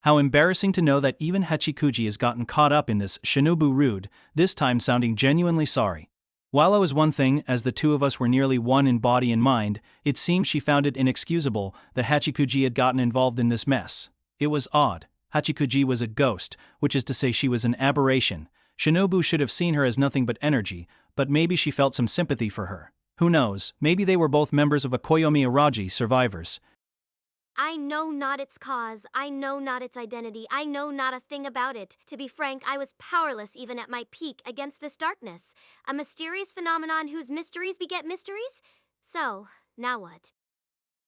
How embarrassing to know that even Hachikuji has gotten caught up in this. Shinobu rude, this time sounding genuinely sorry. While I was one thing, as the two of us were nearly one in body and mind, it seemed she found it inexcusable that Hachikuji had gotten involved in this mess. It was odd. Hachikuji was a ghost, which is to say she was an aberration. Shinobu should have seen her as nothing but energy, but maybe she felt some sympathy for her. Who knows, maybe they were both members of a Koyomi Araji survivors. I know not its cause, I know not its identity, I know not a thing about it. To be frank, I was powerless even at my peak against this darkness. A mysterious phenomenon whose mysteries beget mysteries? So, now what?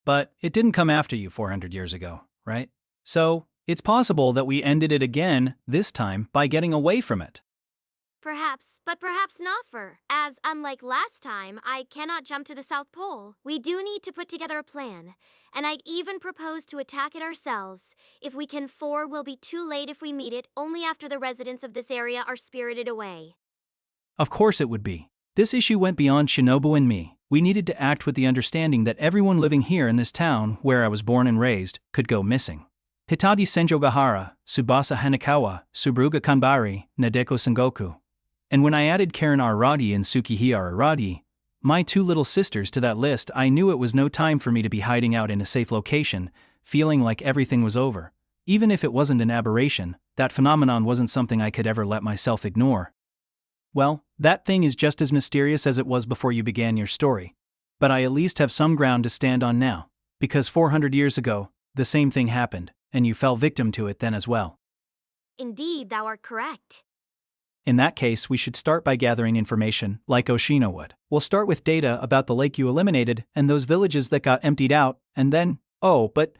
But it didn't come after you 400 years ago, right? So, it's possible that we ended it again, this time, by getting away from it. Perhaps, but perhaps not, for, as unlike last time, I cannot jump to the South Pole. We do need to put together a plan, and I'd even propose to attack it ourselves. If we can, will be too late if we meet it, only after the residents of this area are spirited away. Of course it would be. This issue went beyond Shinobu and me. We needed to act with the understanding that everyone living here in this town, where I was born and raised, could go missing. Hitadi Senjogahara, Tsubasa Hanakawa, Suruga Kanbari, Nadeko Sengoku. And when I added Karen Araragi and Tsukihi Araragi, my two little sisters, to that list, I knew it was no time for me to be hiding out in a safe location, feeling like everything was over. Even if it wasn't an aberration, that phenomenon wasn't something I could ever let myself ignore. Well, that thing is just as mysterious as it was before you began your story. But I at least have some ground to stand on now, because 400 years ago, the same thing happened, and you fell victim to it then as well. Indeed, thou art correct. In that case, we should start by gathering information, like Oshino would. We'll start with data about the lake you eliminated and those villages that got emptied out, and then, but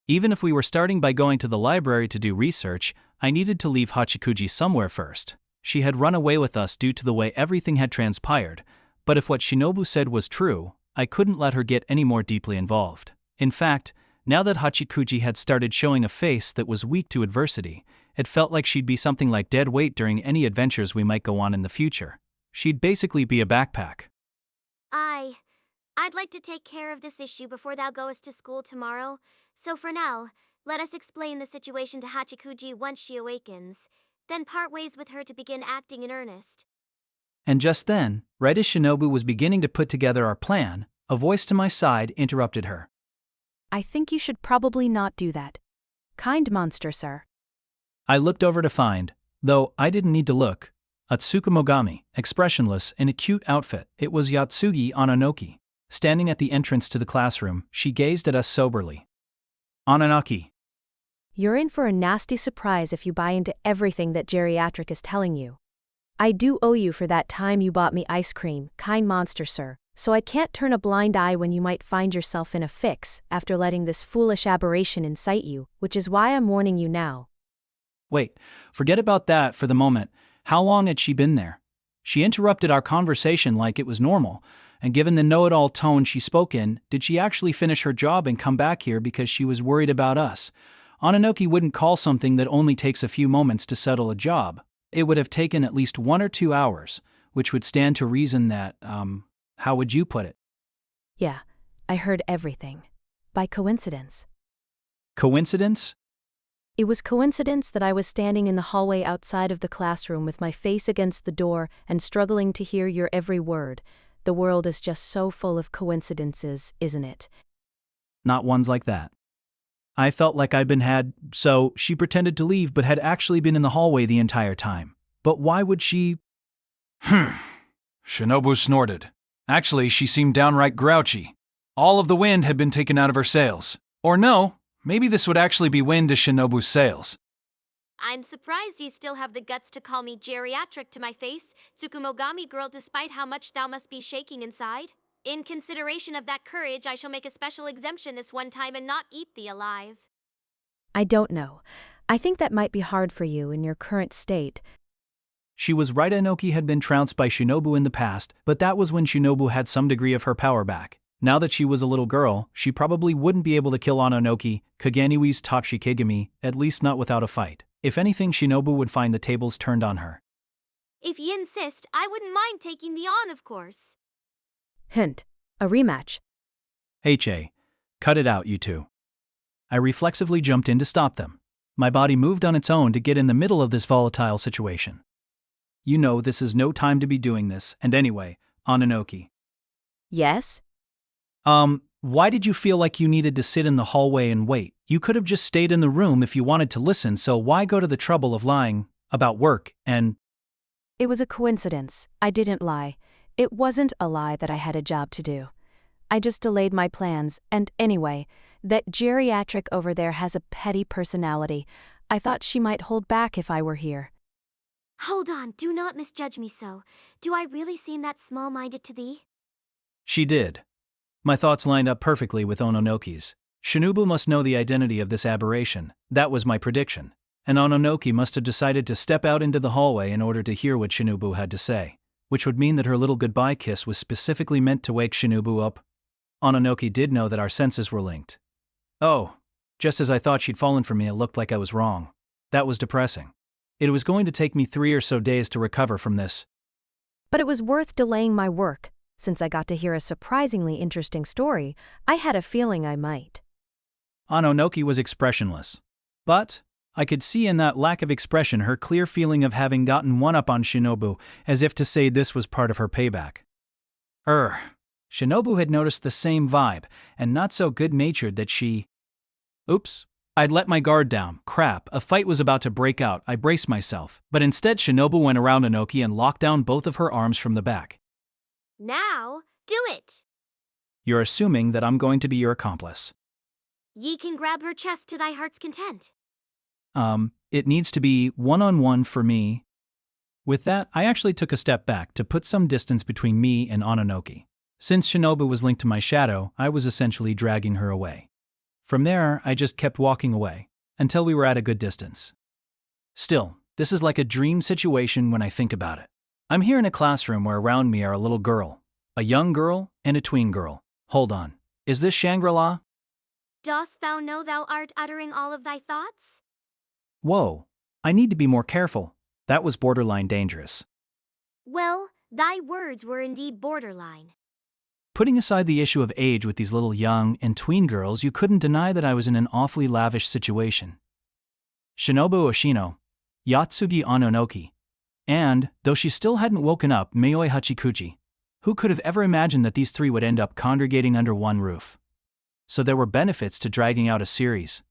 even if we were starting by going to the library to do research, I needed to leave Hachikuji somewhere first. She had run away with us due to the way everything had transpired, but if what Shinobu said was true, I couldn't let her get any more deeply involved. In fact, now that Hachikuji had started showing a face that was weak to adversity, it felt like she'd be something like dead weight during any adventures we might go on in the future. She'd basically be a backpack. I'd like to take care of this issue before thou goest to school tomorrow, so for now, let us explain the situation to Hachikuji once she awakens, then part ways with her to begin acting in earnest. And just then, right as Shinobu was beginning to put together our plan, a voice to my side interrupted her. I think you should probably not do that. Kind monster, sir. I looked over to find, though I didn't need to look, a Tsukumogami, expressionless in a cute outfit. It was Yatsugi Oninoki. Standing at the entrance to the classroom, she gazed at us soberly. Ononaki. You're in for a nasty surprise if you buy into everything that geriatric is telling you. I do owe you for that time you bought me ice cream, kind monster, sir, so I can't turn a blind eye when you might find yourself in a fix after letting this foolish aberration incite you, which is why I'm warning you now. Wait, forget about that for the moment. How long had she been there? She interrupted our conversation like it was normal, and given the know-it-all tone she spoke in, did she actually finish her job and come back here because she was worried about us? Oninoki wouldn't call something that only takes a few moments to settle a job. It would have taken at least 1 or 2 hours, which would stand to reason that, how would you put it? Yeah, I heard everything. By coincidence. Coincidence? It was coincidence that I was standing in the hallway outside of the classroom with my face against the door and struggling to hear your every word. The world is just so full of coincidences, isn't it? Not ones like that. I felt like I'd been had, so she pretended to leave but had actually been in the hallway the entire time. But why would she? Shinobu snorted. Actually, she seemed downright grouchy. All of the wind had been taken out of her sails. Or no, maybe this would actually be wind to Shinobu's sails. I'm surprised you still have the guts to call me geriatric to my face, Tsukumogami girl, despite how much thou must be shaking inside. In consideration of that courage, I shall make a special exemption this one time and not eat thee alive. I don't know. I think that might be hard for you in your current state. She was right. Inoki had been trounced by Shinobu in the past, but that was when Shinobu had some degree of her power back. Now that she was a little girl, she probably wouldn't be able to kill Ononoki, Kaganiwi's top Shikigami, at least not without a fight. If anything, Shinobu would find the tables turned on her. If ye insist, I wouldn't mind taking thee on, of course. Hint. A rematch. H.A. Cut it out, you two. I reflexively jumped in to stop them. My body moved on its own to get in the middle of this volatile situation. You know this is no time to be doing this, and anyway, Ononoki. Yes? Why did you feel like you needed to sit in the hallway and wait? You could have just stayed in the room if you wanted to listen, so why go to the trouble of lying about work and… It was a coincidence. I didn't lie. It wasn't a lie that I had a job to do. I just delayed my plans, and anyway, that geriatric over there has a petty personality. I thought she might hold back if I were here. Hold on, do not misjudge me so. Do I really seem that small-minded to thee? She did. My thoughts lined up perfectly with Ononoki's. Shinobu must know the identity of this aberration. That was my prediction. And Ononoki must have decided to step out into the hallway in order to hear what Shinobu had to say, which would mean that her little goodbye kiss was specifically meant to wake Shinobu up. Ononoki did know that our senses were linked. Oh, just as I thought she'd fallen for me, it looked like I was wrong. That was depressing. It was going to take me 3 or so days to recover from this. But it was worth delaying my work. Since I got to hear a surprisingly interesting story, I had a feeling I might. Ononoki was expressionless. But I could see in that lack of expression her clear feeling of having gotten one up on Shinobu, as if to say this was part of her payback. Shinobu had noticed the same vibe, and not so good-natured that she… Oops. I'd let my guard down. Crap, a fight was about to break out. I braced myself. But instead Shinobu went around Ononoki and locked down both of her arms from the back. Now, do it! You're assuming that I'm going to be your accomplice. Ye can grab her chest to thy heart's content. It needs to be one-on-one for me. With that, I actually took a step back to put some distance between me and Ononoki. Since Shinobu was linked to my shadow, I was essentially dragging her away. From there, I just kept walking away, until we were at a good distance. Still, this is like a dream situation when I think about it. I'm here in a classroom where around me are a little girl, a young girl, and a tween girl. Hold on. Is this Shangri-La? Dost thou know thou art uttering all of thy thoughts? Whoa. I need to be more careful. That was borderline dangerous. Well, thy words were indeed borderline. Putting aside the issue of age with these little young and tween girls, you couldn't deny that I was in an awfully lavish situation. Shinobu Oshino, Yatsugi Ononoki, and, though she still hadn't woken up, Mayoi Hachikuji. Who could have ever imagined that these three would end up congregating under one roof? So there were benefits to dragging out a series.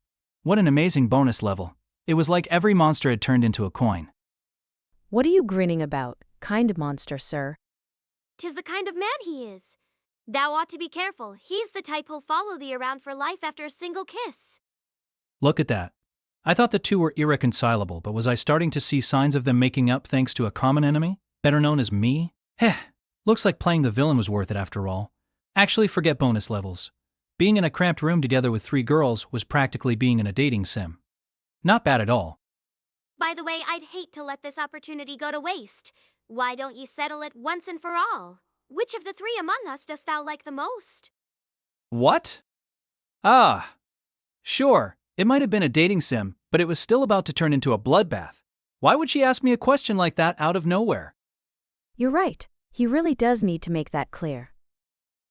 What an amazing bonus level. It was like every monster had turned into a coin. What are you grinning about, kind monster, sir? 'Tis the kind of man he is. Thou ought to be careful. He's the type who'll follow thee around for life after a single kiss. Look at that. I thought the two were irreconcilable, but was I starting to see signs of them making up thanks to a common enemy, better known as me? Heh, looks like playing the villain was worth it after all. Actually, forget bonus levels. Being in a cramped room together with three girls was practically being in a dating sim. Not bad at all. By the way, I'd hate to let this opportunity go to waste. Why don't ye settle it once and for all? Which of the three among us dost thou like the most? What? Ah. Sure, it might have been a dating sim, but it was still about to turn into a bloodbath. Why would she ask me a question like that out of nowhere? You're right. He really does need to make that clear.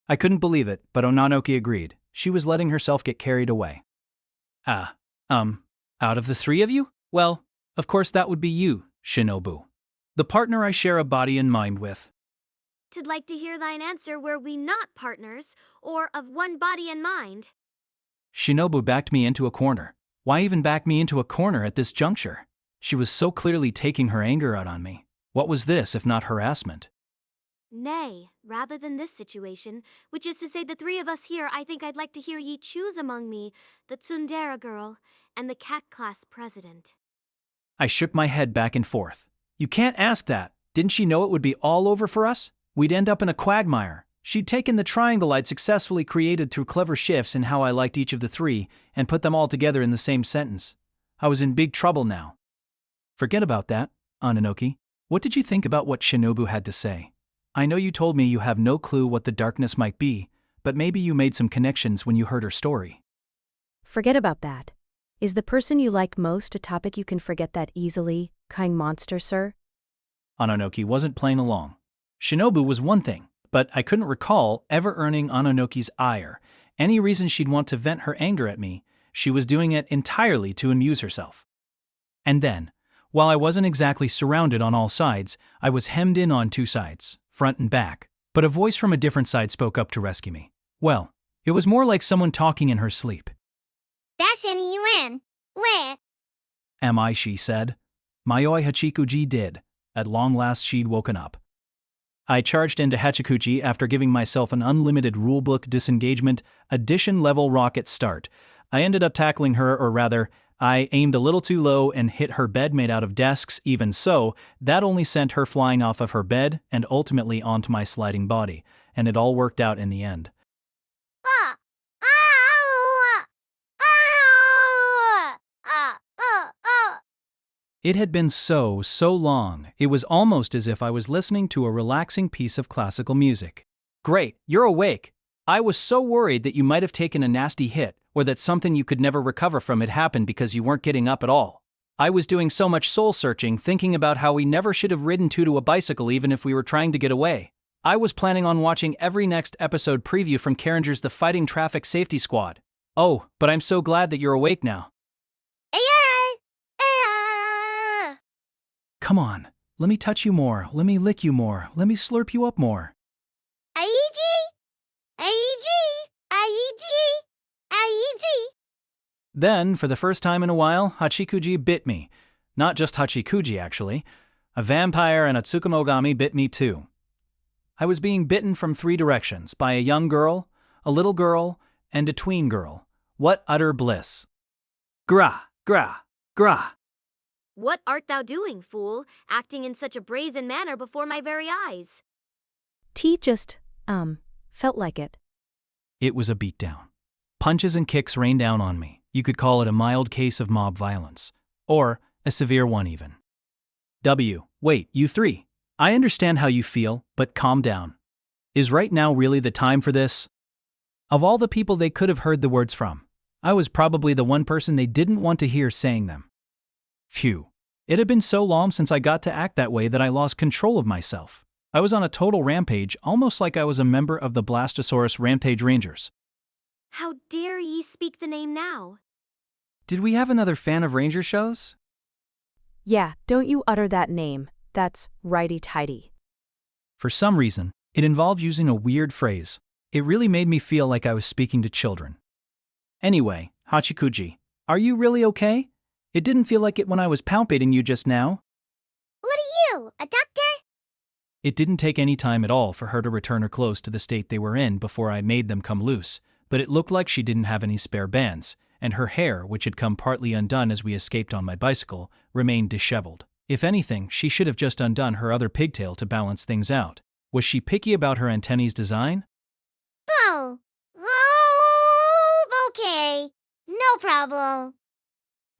I couldn't believe it, but Ononoki agreed. She was letting herself get carried away. Out of the three of you? Well, of course that would be you, Shinobu. The partner I share a body and mind with. T'd like to hear thine answer were we not partners, or of one body and mind. Shinobu backed me into a corner. Why even back me into a corner at this juncture? She was so clearly taking her anger out on me. What was this if not harassment? Nay, rather than this situation, which is to say the three of us here, I think I'd like to hear ye choose among me, the tsundere girl, and the cat class president. I shook my head back and forth. You can't ask that. Didn't she know it would be all over for us? We'd end up in a quagmire. She'd taken the triangle I'd successfully created through clever shifts in how I liked each of the three and put them all together in the same sentence. I was in big trouble now. Forget about that, Ononoki. What did you think about what Shinobu had to say? I know you told me you have no clue what the darkness might be, but maybe you made some connections when you heard her story. Forget about that. Is the person you like most a topic you can forget that easily, kind monster, sir? Ononoki wasn't playing along. Shinobu was one thing, but I couldn't recall ever earning Ononoki's ire. Any reason she'd want to vent her anger at me, she was doing it entirely to amuse herself. And then, while I wasn't exactly surrounded on all sides, I was hemmed in on two sides, front and back, but a voice from a different side spoke up to rescue me. Well, it was more like someone talking in her sleep. Dashin Yuan. Where? Am I, she said. Mayoi Hachikuji did. At long last she'd woken up. I charged into Hachikuji after giving myself an unlimited rulebook disengagement, addition level rocket start. I ended up tackling her, or rather, I aimed a little too low and hit her bed made out of desks. Even so, that only sent her flying off of her bed and ultimately onto my sliding body, and it all worked out in the end. Ah! Ah! Ah! Ah! Ah! It had been so long, it was almost as if I was listening to a relaxing piece of classical music. Great, you're awake. I was so worried that you might have taken a nasty hit, or that something you could never recover from had happened because you weren't getting up at all. I was doing so much soul-searching, thinking about how we never should have ridden two to a bicycle even if we were trying to get away. I was planning on watching every next episode preview from Carringer's The Fighting Traffic Safety Squad. Oh, but I'm so glad that you're awake now. Come on, let me touch you more, let me lick you more, let me slurp you up more. Then, for the first time in a while, Hachikuji bit me. Not just Hachikuji, actually. A vampire and a Tsukumogami bit me too. I was being bitten from three directions, by a young girl, a little girl, and a tween girl. What utter bliss. Gra, gra, gra. What art thou doing, fool, acting in such a brazen manner before my very eyes? T just, felt like it. It was a beatdown. Punches and kicks rained down on me. You could call it a mild case of mob violence. Or a severe one even. Wait, you three. I understand how you feel, but calm down. Is right now really the time for this? Of all the people they could have heard the words from, I was probably the one person they didn't want to hear saying them. Phew. It had been so long since I got to act that way that I lost control of myself. I was on a total rampage, almost like I was a member of the Blastosaurus Rampage Rangers. How dare ye speak the name now? Did we have another fan of Ranger shows? Yeah, don't you utter that name. That's righty-tighty. For some reason, it involved using a weird phrase. It really made me feel like I was speaking to children. Anyway, Hachikuji, are you really okay? It didn't feel like it when I was palpating you just now. What are you, a doctor? It didn't take any time at all for her to return her clothes to the state they were in before I made them come loose, but it looked like she didn't have any spare bands, and her hair, which had come partly undone as we escaped on my bicycle, remained disheveled. If anything, she should have just undone her other pigtail to balance things out. Was she picky about her antennae's design? Oh. Okay. No problem.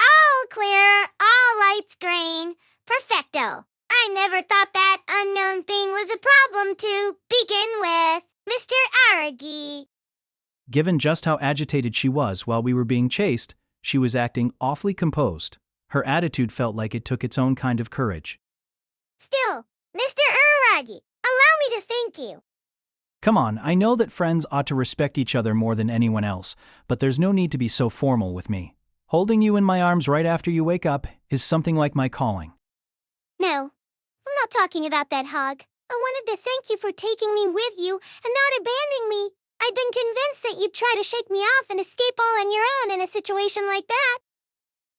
All clear, all lights green. Perfecto. I never thought that unknown thing was a problem to begin with, Mr. Araragi. Given just how agitated she was while we were being chased, she was acting awfully composed. Her attitude felt like it took its own kind of courage. Still, Mr. Araragi, allow me to thank you. Come on, I know that friends ought to respect each other more than anyone else, but there's no need to be so formal with me. Holding you in my arms right after you wake up is something like my calling. No, I'm not talking about that hug. I wanted to thank you for taking me with you and not abandoning me. I'd been convinced that you'd try to shake me off and escape all on your own in a situation like that.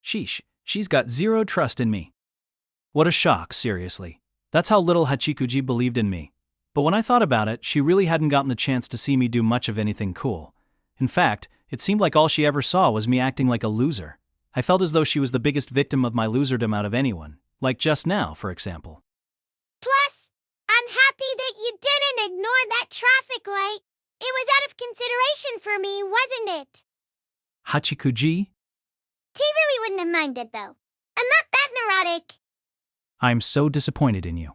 Sheesh, she's got zero trust in me. What a shock, seriously. That's how little Hachikuji believed in me. But when I thought about it, she really hadn't gotten the chance to see me do much of anything cool. In fact, it seemed like all she ever saw was me acting like a loser. I felt as though she was the biggest victim of my loserdom out of anyone, like just now, for example. Plus, I'm happy that you didn't ignore that traffic light. It was out of consideration for me, wasn't it? Hachikuji? T really wouldn't have minded, though. I'm not that neurotic. I'm so disappointed in you.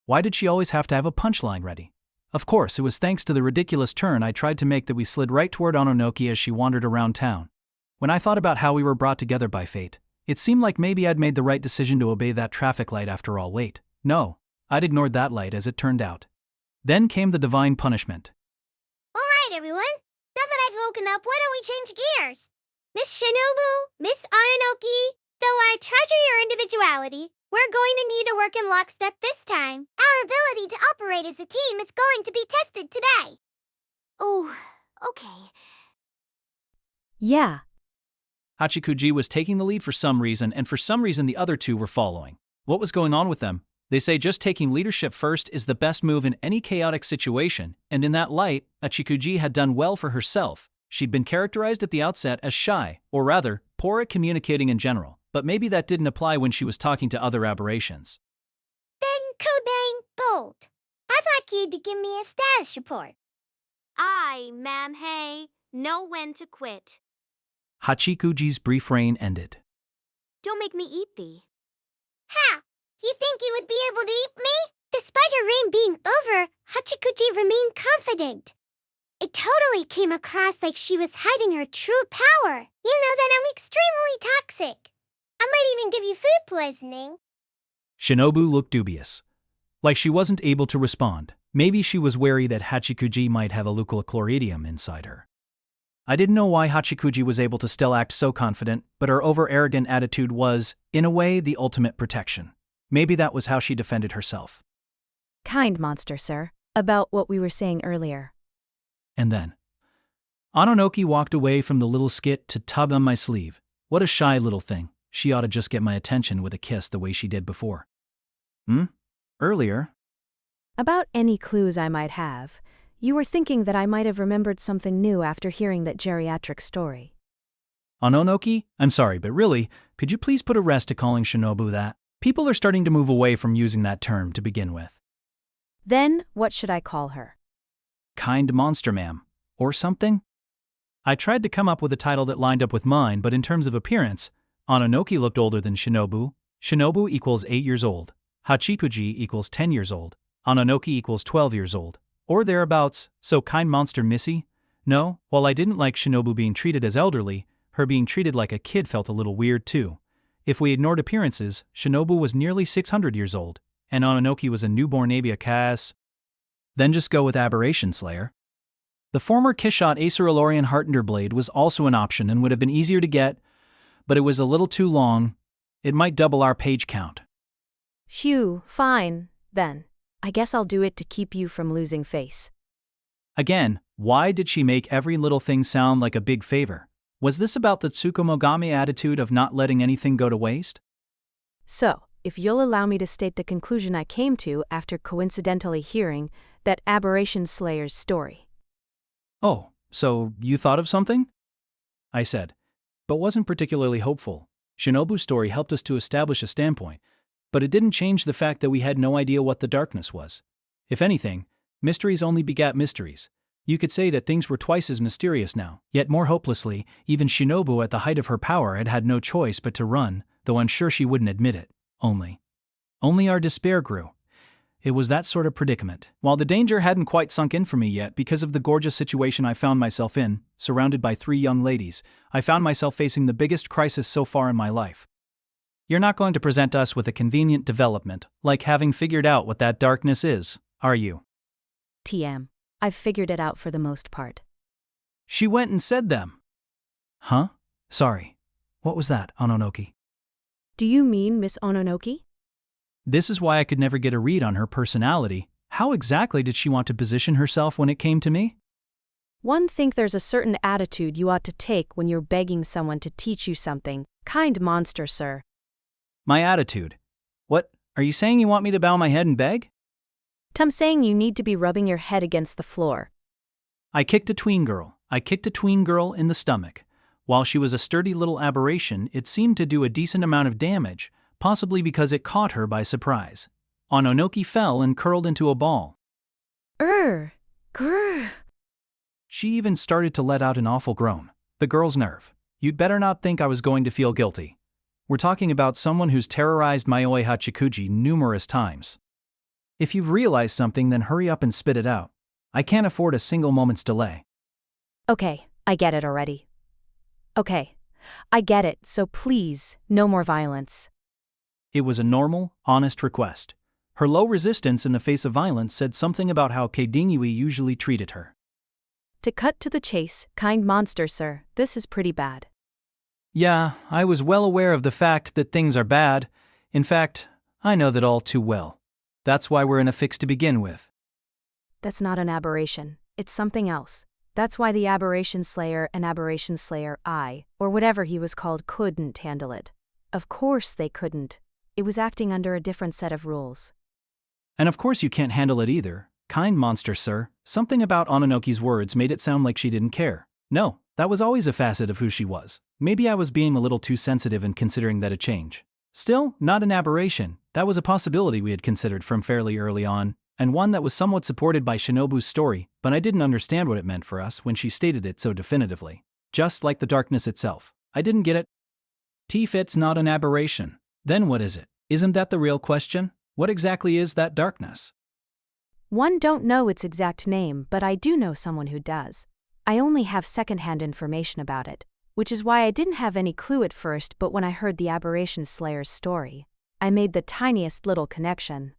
Why did she always have to have a punchline ready? Of course, it was thanks to the ridiculous turn I tried to make that we slid right toward Ononoki as she wandered around town. When I thought about how we were brought together by fate, it seemed like maybe I'd made the right decision to obey that traffic light after all. Wait, no, I'd ignored that light as it turned out. Then came the divine punishment. All right, everyone. Now that I've woken up, why don't we change gears? Miss Shinobu, Miss Ononoki, though I treasure your individuality, we're going to need to work in lockstep this time. Our ability to operate as a team is going to be tested today. Oh, okay. Yeah. Hachikuji was taking the lead for some reason, and for some reason the other two were following. What was going on with them? They say just taking leadership first is the best move in any chaotic situation, and in that light, Hachikuji had done well for herself. She'd been characterized at the outset as shy, or rather, poor at communicating in general, but maybe that didn't apply when she was talking to other aberrations. Then Codename Gold. I'd like you to give me a status report. Aye, ma'am, hey, know when to quit. Hachikuji's brief reign ended. Don't make me eat thee. Ha! You think you would be able to eat me? Despite her reign being over, Hachikuji remained confident. It totally came across like she was hiding her true power. You know that I'm extremely toxic. I might even give you food poisoning. Shinobu looked dubious. Like she wasn't able to respond. Maybe she was wary that Hachikuji might have a leucochloridium inside her. I didn't know why Hachikuji was able to still act so confident, but her over-arrogant attitude was, in a way, the ultimate protection. Maybe that was how she defended herself. Kind monster, sir. About what we were saying earlier. And then Ononoki walked away from the little skit to tug on my sleeve. What a shy little thing. She ought to just get my attention with a kiss the way she did before. Earlier? About any clues I might have, you were thinking that I might have remembered something new after hearing that geriatric story. Ononoki? I'm sorry, but really, could you please put a rest to calling Shinobu that? People are starting to move away from using that term to begin with. Then, what should I call her? Kind monster, ma'am. Or something? I tried to come up with a title that lined up with mine, but in terms of appearance, Ononoki looked older than Shinobu. Shinobu equals 8 years old. Hachikuji equals 10 years old. Ononoki equals 12 years old. Or thereabouts, so kind monster Missy? No, while I didn't like Shinobu being treated as elderly, her being treated like a kid felt a little weird too. If we ignored appearances, Shinobu was nearly 600 years old, and Ononoki was a newborn Abiakas. Then just go with Aberration Slayer. The former Kishot Acer Elorian Heartender blade was also an option and would have been easier to get, but it was a little too long. It might double our page count. Phew, fine, then. I guess I'll do it to keep you from losing face. Again, why did she make every little thing sound like a big favor? Was this about the Tsukumogami attitude of not letting anything go to waste? So, if you'll allow me to state the conclusion I came to after coincidentally hearing that Aberration Slayer's story. Oh, so you thought of something? I said, but wasn't particularly hopeful. Shinobu's story helped us to establish a standpoint, but it didn't change the fact that we had no idea what the darkness was. If anything, mysteries only begat mysteries. You could say that things were twice as mysterious now, yet more hopelessly, even Shinobu at the height of her power had no choice but to run, though I'm sure she wouldn't admit it. Only our despair grew. It was that sort of predicament. While the danger hadn't quite sunk in for me yet because of the gorgeous situation I found myself in, surrounded by 3 young ladies, I found myself facing the biggest crisis so far in my life. You're not going to present us with a convenient development, like having figured out what that darkness is, are you? TM. I've figured it out for the most part. She went and said them. Huh? Sorry. What was that, Ononoki? Do you mean Miss Ononoki? This is why I could never get a read on her personality. How exactly did she want to position herself when it came to me? One think there's a certain attitude you ought to take when you're begging someone to teach you something. Kind monster, sir. My attitude. What, are you saying you want me to bow my head and beg? I'm saying you need to be rubbing your head against the floor. I kicked a tween girl in the stomach. While she was a sturdy little aberration, it seemed to do a decent amount of damage, possibly because it caught her by surprise. Ononoki fell and curled into a ball. Grr. She even started to let out an awful groan. The girl's nerve. You'd better not think I was going to feel guilty. We're talking about someone who's terrorized Maoi Hachikuji numerous times. If you've realized something, then hurry up and spit it out. I can't afford a single moment's delay. Okay, I get it already. Okay, I get it, so please, no more violence. It was a normal, honest request. Her low resistance in the face of violence said something about how Keidingyui usually treated her. To cut to the chase, kind monster, sir, this is pretty bad. Yeah, I was well aware of the fact that things are bad. In fact, I know that all too well. That's why we're in a fix to begin with. That's not an aberration. It's something else. That's why the Aberration Slayer and Aberration Slayer I, or whatever he was called, couldn't handle it. Of course they couldn't. It was acting under a different set of rules. And of course you can't handle it either. Kind monster, sir. Something about Ononoki's words made it sound like she didn't care. No, that was always a facet of who she was. Maybe I was being a little too sensitive in considering that a change. Still, not an aberration. That was a possibility we had considered from fairly early on, and one that was somewhat supported by Shinobu's story, but I didn't understand what it meant for us when she stated it so definitively. Just like the darkness itself. I didn't get it. T-Fit's not an aberration. Then what is it? Isn't that the real question? What exactly is that darkness? One don't know its exact name, but I do know someone who does. I only have second-hand information about it, which is why I didn't have any clue at first, but when I heard the Aberration Slayer's story, I made the tiniest little connection.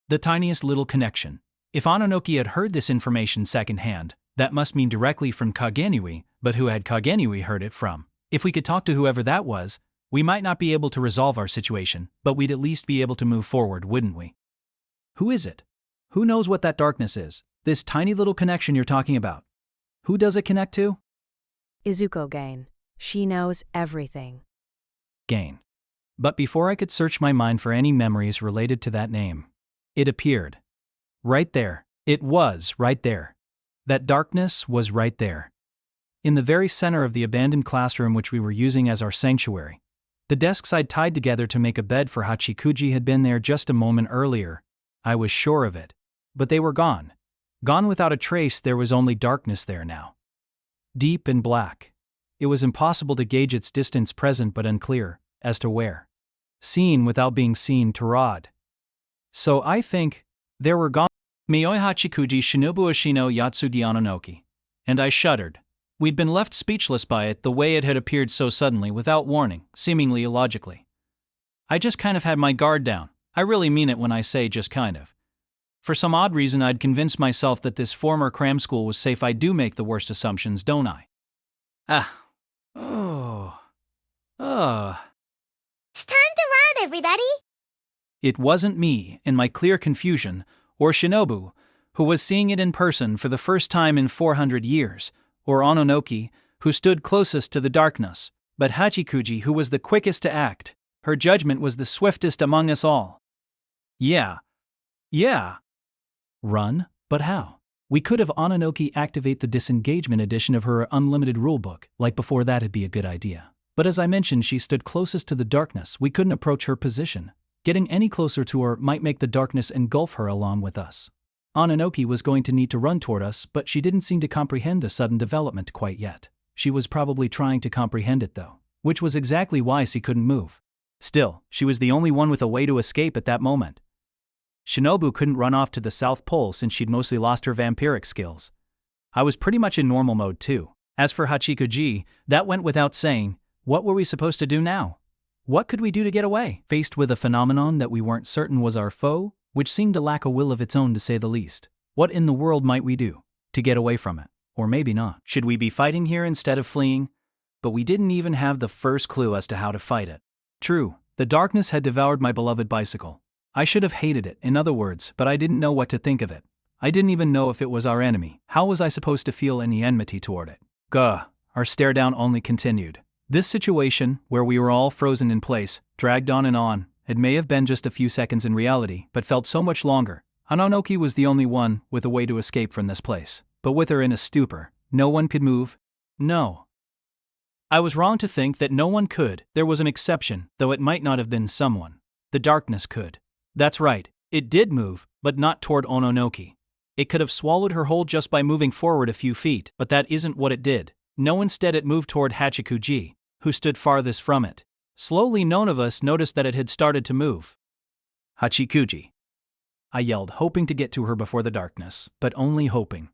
The tiniest little connection. If Ononoki had heard this information second-hand, that must mean directly from Kagenui, but who had Kagenui heard it from? If we could talk to whoever that was, we might not be able to resolve our situation, but we'd at least be able to move forward, wouldn't we? Who is it? Who knows what that darkness is? This tiny little connection you're talking about. Who does it connect to? Izuko Gain. She knows everything. Gain. But before I could search my mind for any memories related to that name, it appeared. Right there. It was right there. That darkness was right there. in the very center of the abandoned classroom which we were using as our sanctuary. The desks I'd tied together to make a bed for Hachikuji had been there just a moment earlier. I was sure of it. But they were gone. Gone without a trace. There was only darkness there now. Deep and black. It was impossible to gauge its distance, present but unclear, as to where. Seen without being seen, to Rod. So I think, they were gone. Mioi Hachikuji Shinobu Ashino Yatsugi Ononoki. And I shuddered. We'd been left speechless by it, the way it had appeared so suddenly, without warning, seemingly illogically. I just kind of had my guard down. I really mean it when I say just kind of. For some odd reason I'd convinced myself that this former cram school was safe. I do make the worst assumptions, don't I? It's time to run, everybody! It wasn't me, in my clear confusion, or Shinobu, who was seeing it in person for the first time in 400 years, or Ononoki, who stood closest to the darkness, but Hachikuji, who was the quickest to act. Her judgment was the swiftest among us all. Yeah. Run? But how? We could have Ononoki activate the disengagement edition of her unlimited rulebook, like before. That'd be a good idea. But as I mentioned, she stood closest to the darkness. We couldn't approach her position. Getting any closer to her might make the darkness engulf her along with us. Ononoki was going to need to run toward us, but she didn't seem to comprehend the sudden development quite yet. She was probably trying to comprehend it though, which was exactly why she couldn't move. Still, she was the only one with a way to escape at that moment. Shinobu couldn't run off to the South Pole since she'd mostly lost her vampiric skills. I was pretty much in normal mode too. As for Hachikuji, that went without saying. What were we supposed to do now? What could we do to get away? Faced with a phenomenon that we weren't certain was our foe, which seemed to lack a will of its own to say the least. What in the world might we do to get away from it? Or maybe not. Should we be fighting here instead of fleeing? But we didn't even have the first clue as to how to fight it. True, the darkness had devoured my beloved bicycle. I should have hated it, in other words, but I didn't know what to think of it. I didn't even know if it was our enemy. How was I supposed to feel any enmity toward it? Gah, our stare down only continued. This situation, where we were all frozen in place, dragged on and on. It may have been just a few seconds in reality, but felt so much longer. Ononoki was the only one with a way to escape from this place. But with her in a stupor, no one could move? No. I was wrong to think that no one could. There was an exception, though it might not have been someone. The darkness could. That's right, it did move, but not toward Ononoki. It could have swallowed her whole just by moving forward a few feet, but that isn't what it did. No, instead it moved toward Hachikuji, who stood farthest from it. Slowly, none of us noticed that it had started to move. Hachikuji. I yelled, hoping to get to her before the darkness, but only hoping.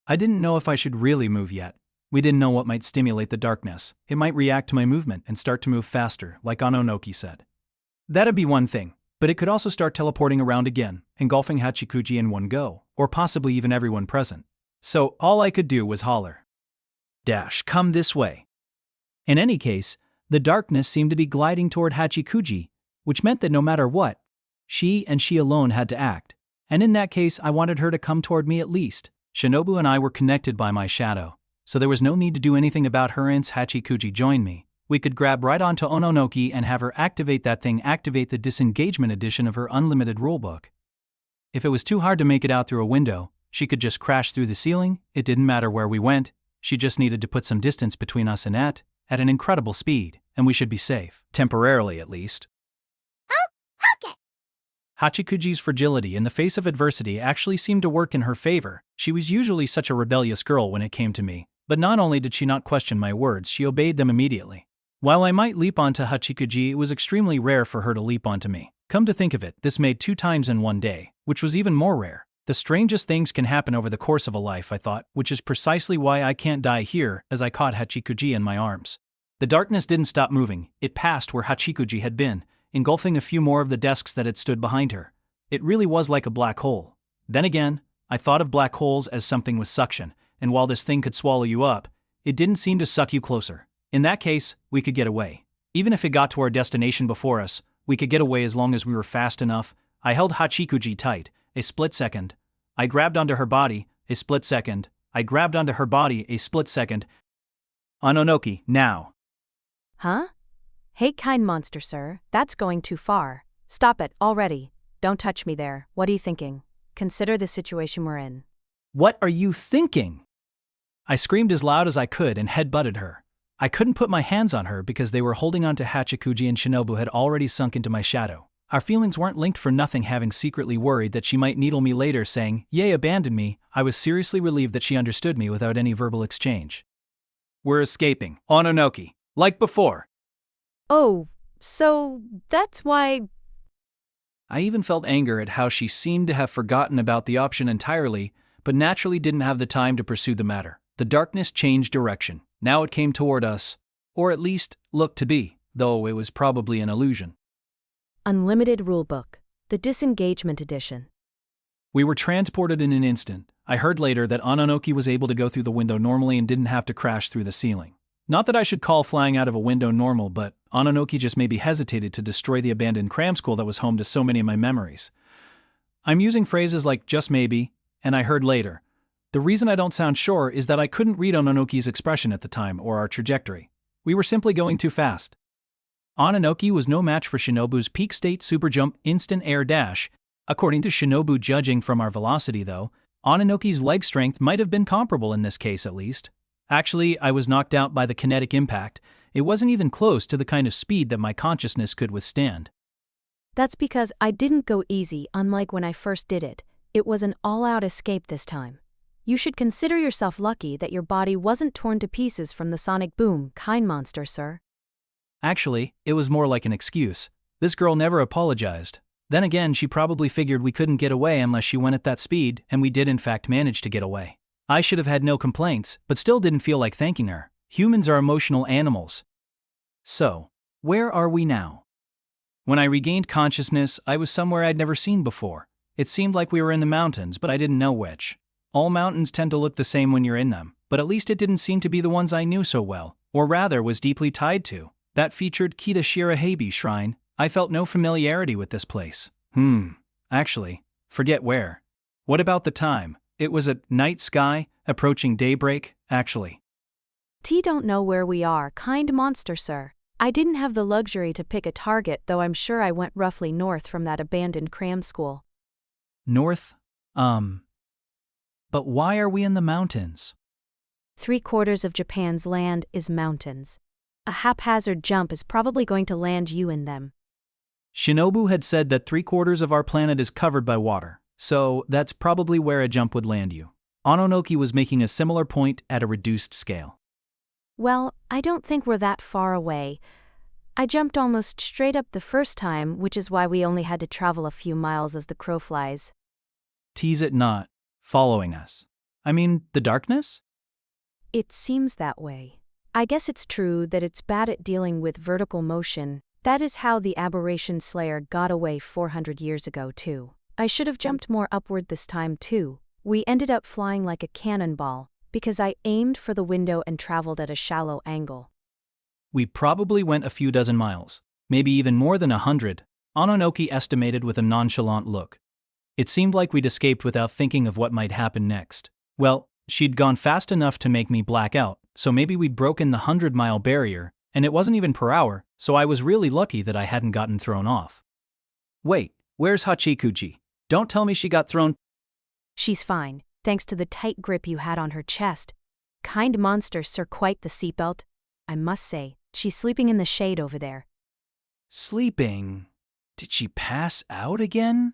I didn't know if I should really move yet. We didn't know what might stimulate the darkness. It might react to my movement and start to move faster, like Ononoki said. That'd be one thing, but it could also start teleporting around again, engulfing Hachikuji in one go, or possibly even everyone present. So all I could do was holler. Dash, come this way. In any case, the darkness seemed to be gliding toward Hachikuji, which meant that no matter what, she and she alone had to act. And in that case, I wanted her to come toward me at least. Shinobu and I were connected by my shadow, so there was no need to do anything about her. Once Hachikuji joined me, we could grab right onto Ononoki and have her activate that thing, activate the disengagement edition of her unlimited rulebook. If it was too hard to make it out through a window, she could just crash through the ceiling. It didn't matter where we went. She just needed to put some distance between us and it, at an incredible speed, and we should be safe, temporarily at least. Oh, okay. Hachikuji's fragility in the face of adversity actually seemed to work in her favor. She was usually such a rebellious girl when it came to me, but not only did she not question my words, she obeyed them immediately. While I might leap onto Hachikuji, it was extremely rare for her to leap onto me. Come to think of it, this made 2 times in one day, which was even more rare. The strangest things can happen over the course of a life, I thought, which is precisely why I can't die here, as I caught Hachikuji in my arms. The darkness didn't stop moving. It passed where Hachikuji had been, engulfing a few more of the desks that had stood behind her. It really was like a black hole. Then again, I thought of black holes as something with suction, and while this thing could swallow you up, it didn't seem to suck you closer. In that case, we could get away. Even if it got to our destination before us, we could get away as long as we were fast enough. I held Hachikuji tight. A split second. I grabbed onto her body. A split second. I grabbed onto her body. A split second. Ononoki, now. Huh? Hey, kind monster, sir, that's going too far. Stop it, already. Don't touch me there. What are you thinking? Consider the situation we're in. What are you thinking? I screamed as loud as I could and headbutted her. I couldn't put my hands on her because they were holding on to Hachikuji and Shinobu had already sunk into my shadow. Our feelings weren't linked for nothing, having secretly worried that she might needle me later saying, "Yay, abandon me." I was seriously relieved that she understood me without any verbal exchange. We're escaping. Ononoki. Like before. Oh, so that's why. I even felt anger at how she seemed to have forgotten about the option entirely, but naturally didn't have the time to pursue the matter. The darkness changed direction. Now it came toward us, or at least looked to be, though it was probably an illusion. Unlimited Rulebook, the Disengagement Edition. We were transported in an instant. I heard later that Ononoki was able to go through the window normally and didn't have to crash through the ceiling. Not that I should call flying out of a window normal, but Ononoki just maybe hesitated to destroy the abandoned cram school that was home to so many of my memories. I'm using phrases like just maybe, and I heard later. The reason I don't sound sure is that I couldn't read Ononoki's expression at the time or our trajectory. We were simply going too fast. Ononoki was no match for Shinobu's peak state super jump instant air dash. According to Shinobu, judging from our velocity though, Ononoki's leg strength might have been comparable in this case at least. Actually, I was knocked out by the kinetic impact. It wasn't even close to the kind of speed that my consciousness could withstand. That's because I didn't go easy, unlike when I first did it. It was an all-out escape this time. You should consider yourself lucky that your body wasn't torn to pieces from the sonic boom, kind monster, sir. Actually, it was more like an excuse. This girl never apologized. Then again, she probably figured we couldn't get away unless she went at that speed, and we did in fact manage to get away. I should have had no complaints, but still didn't feel like thanking her. Humans are emotional animals. So, where are we now? When I regained consciousness, I was somewhere I'd never seen before. It seemed like we were in the mountains, but I didn't know which. All mountains tend to look the same when you're in them, but at least it didn't seem to be the ones I knew so well, or rather was deeply tied to. That featured Kitashira Heibi Shrine. I felt no familiarity with this place. Actually, forget where. What about the time? It was at night sky, approaching daybreak, actually. T don't know where we are, kind monster, sir. I didn't have the luxury to pick a target, though I'm sure I went roughly north from that abandoned cram school. North? But why are we in the mountains? 3/4 of Japan's land is mountains. A haphazard jump is probably going to land you in them. Shinobu had said that 3/4 of our planet is covered by water, so that's probably where a jump would land you. Ononoki was making a similar point at a reduced scale. Well, I don't think we're that far away. I jumped almost straight up the first time, which is why we only had to travel a few miles as the crow flies. Tease it not. Following us. I mean, the darkness? It seems that way. I guess it's true that it's bad at dealing with vertical motion. That is how the Aberration Slayer got away 400 years ago, too. I should have jumped more upward this time, too. We ended up flying like a cannonball, because I aimed for the window and traveled at a shallow angle. We probably went a few dozen miles, maybe even more than 100, Ononoki estimated with a nonchalant look. It seemed like we'd escaped without thinking of what might happen next. Well, she'd gone fast enough to make me black out, so maybe we'd broken the 100-mile barrier, and it wasn't even per hour, so I was really lucky that I hadn't gotten thrown off. Wait, where's Hachikuji? Don't tell me she got thrown. She's fine, thanks to the tight grip you had on her chest. Kind monster, sir, quite the seatbelt. I must say, she's sleeping in the shade over there. Sleeping? Did she pass out again?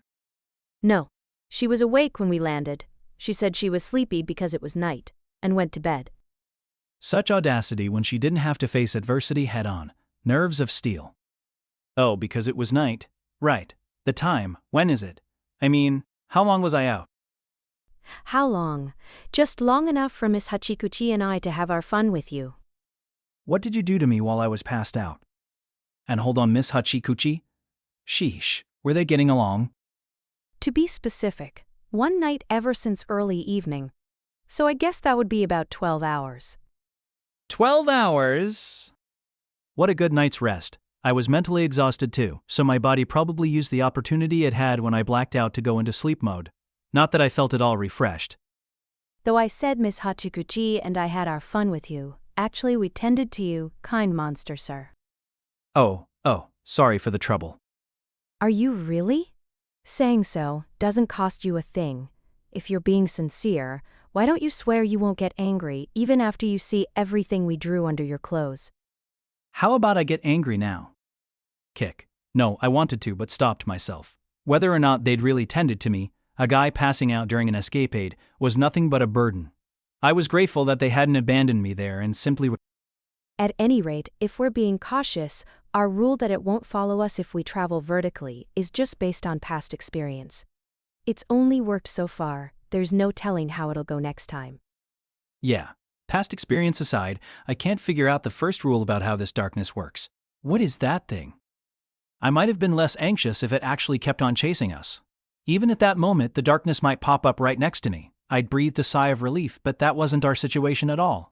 No, she was awake when we landed. She said she was sleepy because it was night, and went to bed. Such audacity when she didn't have to face adversity head-on. Nerves of steel. Oh, because it was night. Right. The time, when is it? I mean, how long was I out? How long? Just long enough for Miss Hachikuchi and I to have our fun with you. What did you do to me while I was passed out? And hold on, Miss Hachikuchi? Sheesh, were they getting along? To be specific, one night ever since early evening. So I guess that would be about 12 hours. 12 hours? What a good night's rest. I was mentally exhausted too, so my body probably used the opportunity it had when I blacked out to go into sleep mode. Not that I felt at all refreshed. Though I said Miss Hachikuchi and I had our fun with you, actually we tended to you, kind monster, sir. Oh, sorry for the trouble. Are you really? Saying so doesn't cost you a thing. If you're being sincere, Why don't you swear you won't get angry even after you see everything we drew under your clothes? How about I get angry now? Kick. No, I wanted to, but stopped myself. Whether or not they'd really tended to me, a guy passing out during an escapade was nothing but a burden. I was grateful that they hadn't abandoned me there and simply. At any rate, if we're being cautious, our rule that it won't follow us if we travel vertically is just based on past experience. It's only worked so far, there's no telling how it'll go next time. Yeah, past experience aside, I can't figure out the first rule about how this darkness works. What is that thing? I might have been less anxious if it actually kept on chasing us. Even at that moment, the darkness might pop up right next to me. I'd breathed a sigh of relief, but that wasn't our situation at all.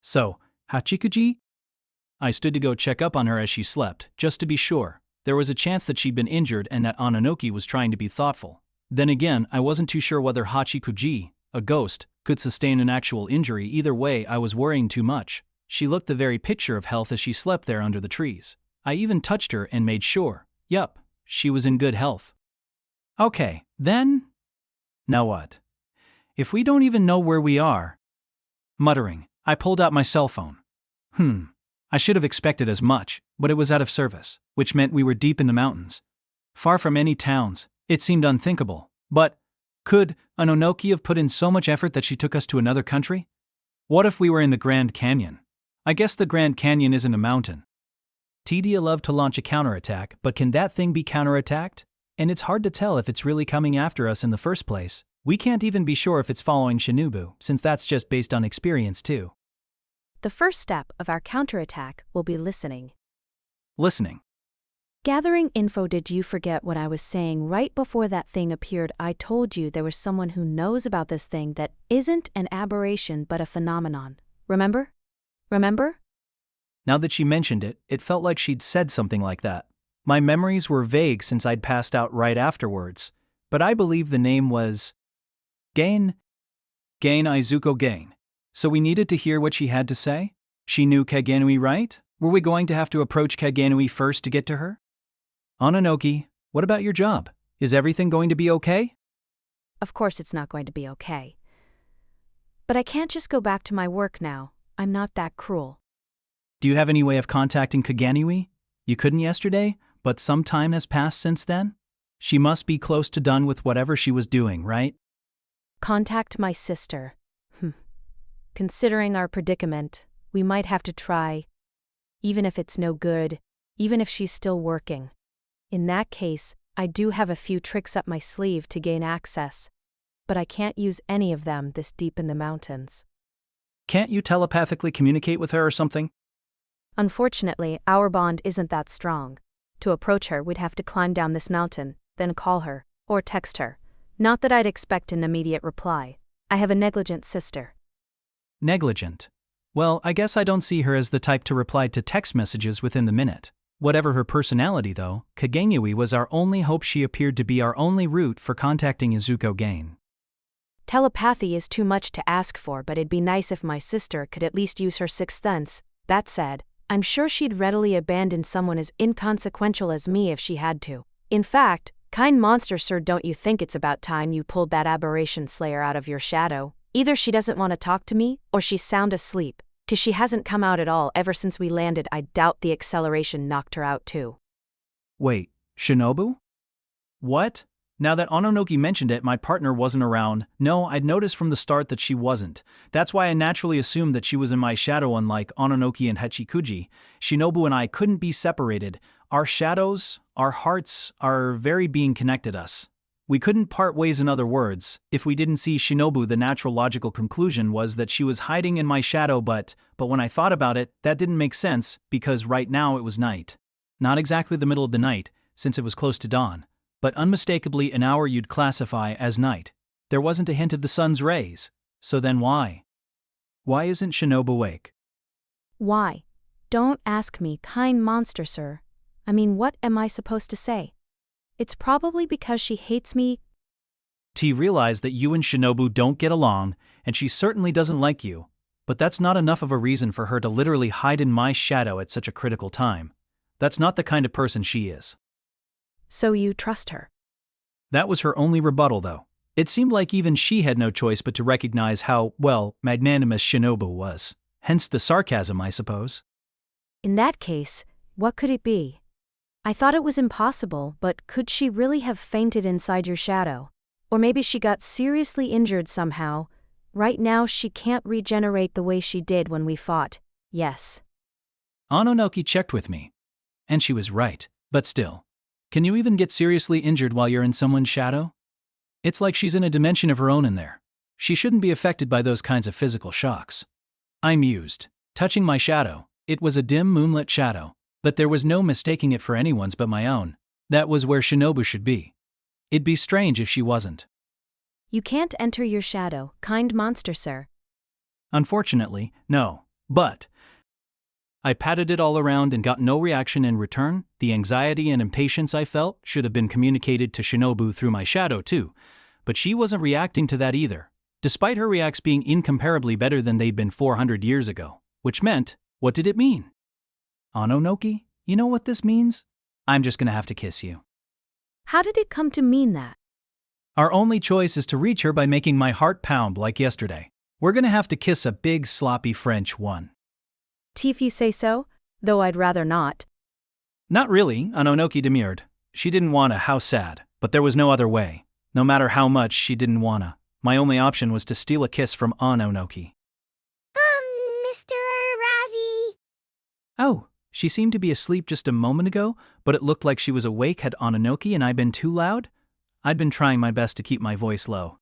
So, Hachikuji? I stood to go check up on her as she slept, just to be sure. There was a chance that she'd been injured and that Oninoki was trying to be thoughtful. Then again, I wasn't too sure whether Hachikuji, a ghost, could sustain an actual injury. Either way, I was worrying too much. She looked the very picture of health as she slept there under the trees. I even touched her and made sure. Yup, she was in good health. Okay, then? Now what? If we don't even know where we are. Muttering, I pulled out my cell phone. I should have expected as much, but it was out of service, which meant we were deep in the mountains. Far from any towns. It seemed unthinkable. But could Ononoki have put in so much effort that she took us to another country? What if we were in the Grand Canyon? I guess the Grand Canyon isn't a mountain. TD loved to launch a counterattack, but can that thing be counterattacked? And it's hard to tell if it's really coming after us in the first place. We can't even be sure if it's following Shinobu, since that's just based on experience too. The first step of our counterattack will be listening. Listening. Gathering info. Did you forget what I was saying right before that thing appeared? I told you there was someone who knows about this thing that isn't an aberration but a phenomenon. Remember? Now that she mentioned it, it felt like she'd said something like that. My memories were vague since I'd passed out right afterwards, but I believe the name was Gain Izuko Gain. So we needed to hear what she had to say? She knew Kagenui, right? Were we going to have to approach Kagenui first to get to her? Ononoki, what about your job? Is everything going to be okay? Of course it's not going to be okay. But I can't just go back to my work now. I'm not that cruel. Do you have any way of contacting Kagenui? You couldn't yesterday, but some time has passed since then? She must be close to done with whatever she was doing, right? Contact my sister. Considering our predicament, we might have to try. Even if it's no good, even if she's still working. In that case, I do have a few tricks up my sleeve to gain access. But I can't use any of them this deep in the mountains. Can't you telepathically communicate with her or something? Unfortunately, our bond isn't that strong. To approach her, we'd have to climb down this mountain, then call her, or text her. Not that I'd expect an immediate reply. I have a negligent sister. Negligent? Well, I guess I don't see her as the type to reply to text messages within the minute. Whatever her personality though, Kagenui was our only hope. She appeared to be our only route for contacting Izuko Gain. Telepathy is too much to ask for, but it'd be nice if my sister could at least use her sixth sense. That said, I'm sure she'd readily abandon someone as inconsequential as me if she had to. In fact, kind monster sir, don't you think it's about time you pulled that aberration slayer out of your shadow? Either she doesn't want to talk to me, or she's sound asleep. 'Cause she hasn't come out at all ever since we landed. I doubt the acceleration knocked her out too. Wait, Shinobu? What? Now that Ononoki mentioned it, my partner wasn't around. No, I'd noticed from the start that she wasn't. That's why I naturally assumed that she was in my shadow. Unlike Ononoki and Hachikuji, Shinobu and I couldn't be separated. Our shadows, our hearts, our very being connected us. We couldn't part ways. In other words, if we didn't see Shinobu, the natural logical conclusion was that she was hiding in my shadow, but when I thought about it, that didn't make sense, because right now it was night. Not exactly the middle of the night, since it was close to dawn, but unmistakably an hour you'd classify as night. There wasn't a hint of the sun's rays. So then why? Why isn't Shinobu awake? Why? Don't ask me, kind monster sir. I mean, what am I supposed to say? It's probably because she hates me. T realized that you and Shinobu don't get along, and she certainly doesn't like you. But that's not enough of a reason for her to literally hide in my shadow at such a critical time. That's not the kind of person she is. So you trust her? That was her only rebuttal though. It seemed like even she had no choice but to recognize how, well, magnanimous Shinobu was. Hence the sarcasm, I suppose. In that case, what could it be? I thought it was impossible, but could she really have fainted inside your shadow? Or maybe she got seriously injured somehow. Right now she can't regenerate the way she did when we fought. Yes. Ononoki checked with me. And she was right, but still. Can you even get seriously injured while you're in someone's shadow? It's like she's in a dimension of her own in there. She shouldn't be affected by those kinds of physical shocks. I mused, touching my shadow. It was a dim moonlit shadow, but there was no mistaking it for anyone's but my own. That was where Shinobu should be. It'd be strange if she wasn't. You can't enter your shadow, kind monster, sir. Unfortunately, no. But I patted it all around and got no reaction in return. The anxiety and impatience I felt should have been communicated to Shinobu through my shadow too, but she wasn't reacting to that either, despite her reacts being incomparably better than they'd been 400 years ago. Which meant, what did it mean? Ononoki, you know what this means? I'm just gonna have to kiss you. How did it come to mean that? Our only choice is to reach her by making my heart pound like yesterday. We're gonna have to kiss a big sloppy French one. If you say so, though I'd rather not. Not really, Ononoki demurred. She didn't wanna, how sad, but there was no other way. No matter how much she didn't wanna. My only option was to steal a kiss from Ononoki. Mr. Araragi. Oh, she seemed to be asleep just a moment ago, but it looked like she was awake. Had Ononoki and I been too loud? I'd been trying my best to keep my voice low.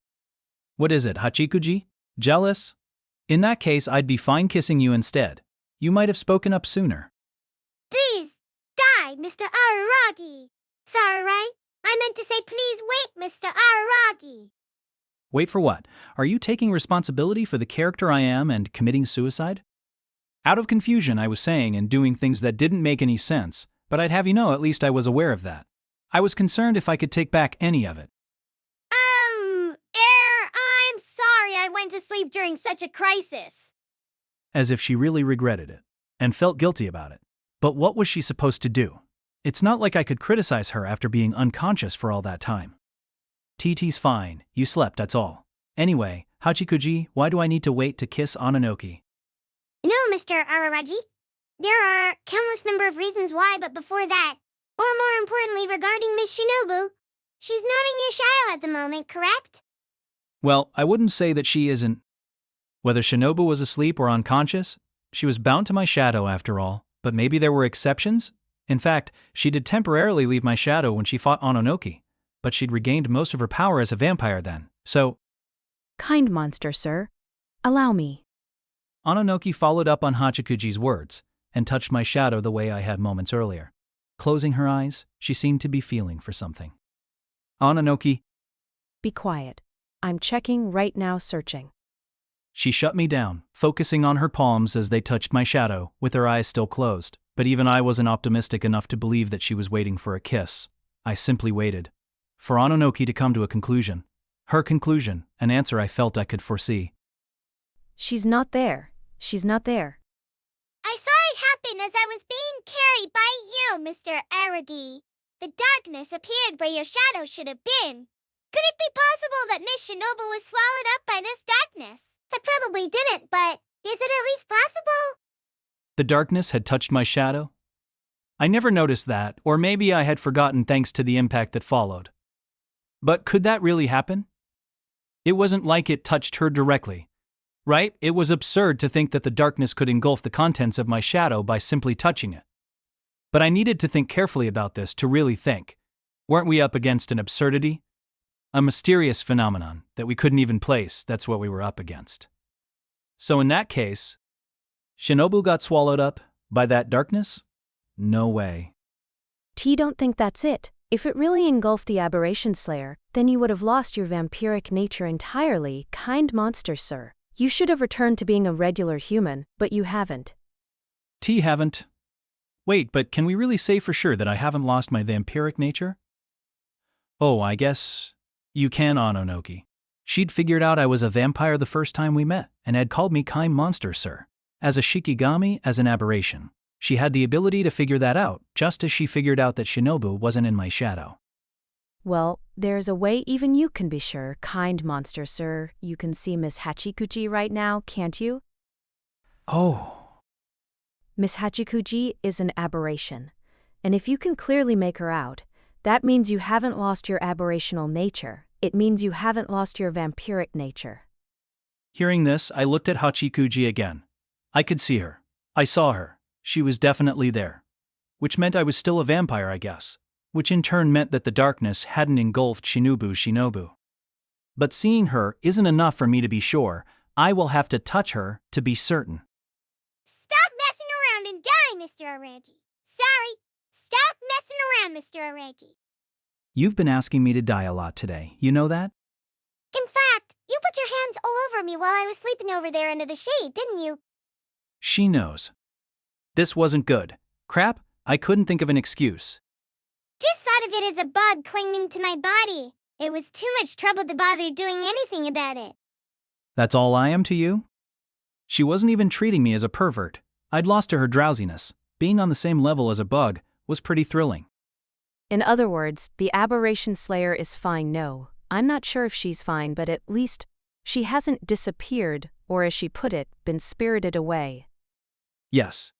What is it, Hachikuji? Jealous? In that case, I'd be fine kissing you instead. You might have spoken up sooner. Please, die, Mr. Araragi. Sorry, right? I meant to say please wait, Mr. Araragi. Wait for what? Are you taking responsibility for the character I am and committing suicide? Out of confusion, I was saying and doing things that didn't make any sense, but I'd have you know at least I was aware of that. I was concerned if I could take back any of it. I'm sorry I went to sleep during such a crisis. As if she really regretted it, and felt guilty about it. But what was she supposed to do? It's not like I could criticize her after being unconscious for all that time. TT's fine, you slept, that's all. Anyway, Hachikuji, why do I need to wait to kiss Ononoki? No, Mr. Araragi. There are countless number of reasons why, but before that, or more importantly regarding Miss Shinobu, she's not in your shadow at the moment, correct? Well, I wouldn't say that she isn't. Whether Shinobu was asleep or unconscious, she was bound to my shadow after all, but maybe there were exceptions? In fact, she did temporarily leave my shadow when she fought Ononoki, but she'd regained most of her power as a vampire then, so… Kind monster, sir. Allow me. Ononoki followed up on Hachikuji's words, and touched my shadow the way I had moments earlier. Closing her eyes, she seemed to be feeling for something. Ononoki… Be quiet. I'm checking right now, searching. She shut me down, focusing on her palms as they touched my shadow, with her eyes still closed. But even I wasn't optimistic enough to believe that she was waiting for a kiss. I simply waited. For Ononoki to come to a conclusion. Her conclusion, an answer I felt I could foresee. She's not there. She's not there. I saw it happen as I was being carried by you, Mr. Araragi. The darkness appeared where your shadow should have been. Could it be possible that Miss Shinobu was swallowed up by this darkness? I probably didn't, but is it at least possible? The darkness had touched my shadow? I never noticed that, or maybe I had forgotten thanks to the impact that followed. But could that really happen? It wasn't like it touched her directly, right? It was absurd to think that the darkness could engulf the contents of my shadow by simply touching it. But I needed to think carefully about this to really think. Weren't we up against an absurdity? A mysterious phenomenon that we couldn't even place, that's what we were up against. So in that case, Shinobu got swallowed up by that darkness? No way. Don't think that's it. If it really engulfed the aberration slayer, then you would have lost your vampiric nature entirely, kind monster, sir. You should have returned to being a regular human, but you haven't. Haven't. Wait, but can we really say for sure that I haven't lost my vampiric nature? Oh, I guess you can, Ononoki. She'd figured out I was a vampire the first time we met, and had called me kind monster, sir. As a shikigami, as an aberration. She had the ability to figure that out, just as she figured out that Shinobu wasn't in my shadow. Well, there's a way even you can be sure, kind monster sir. You can see Miss Hachikuji right now, can't you? Oh. Miss Hachikuji is an aberration. And if you can clearly make her out, that means you haven't lost your aberrational nature. It means you haven't lost your vampiric nature. Hearing this, I looked at Hachikuji again. I could see her. I saw her. She was definitely there. Which meant I was still a vampire, I guess. Which in turn meant that the darkness hadn't engulfed Shinobu. But seeing her isn't enough for me to be sure. I will have to touch her to be certain. Stop messing around and die, Mr. Araragi. Sorry. Stop messing around, Mr. Araragi. You've been asking me to die a lot today, you know that? In fact, you put your hands all over me while I was sleeping over there under the shade, didn't you? She knows. This wasn't good. Crap, I couldn't think of an excuse. Just thought of it as a bug clinging to my body. It was too much trouble to bother doing anything about it. That's all I am to you? She wasn't even treating me as a pervert. I'd lost to her drowsiness. Being on the same level as a bug was pretty thrilling. In other words, the aberration slayer is fine. No, I'm not sure if she's fine, but at least she hasn't disappeared, or as she put it, been spirited away. Yes.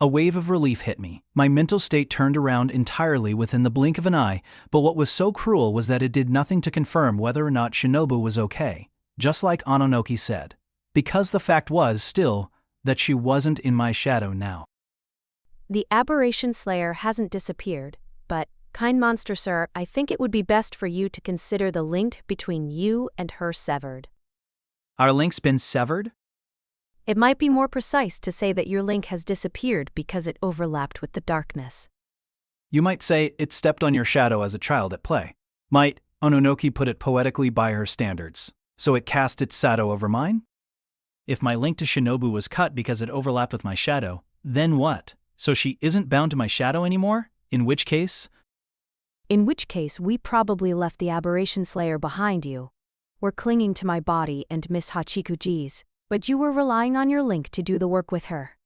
A wave of relief hit me. My mental state turned around entirely within the blink of an eye, but what was so cruel was that it did nothing to confirm whether or not Shinobu was okay, just like Ononoki said. Because the fact was, still, that she wasn't in my shadow now. The aberration slayer hasn't disappeared, but, kind monster sir, I think it would be best for you to consider the link between you and her severed. Our link's been severed? It might be more precise to say that your link has disappeared because it overlapped with the darkness. You might say it stepped on your shadow as a child at play. Might Ononoki put it poetically by her standards, so it cast its shadow over mine? If my link to Shinobu was cut because it overlapped with my shadow, then what? So she isn't bound to my shadow anymore? In which case, we probably left the aberration slayer behind you. We're clinging to my body and Miss Hachikuji's, but you were relying on your link to do the work with her.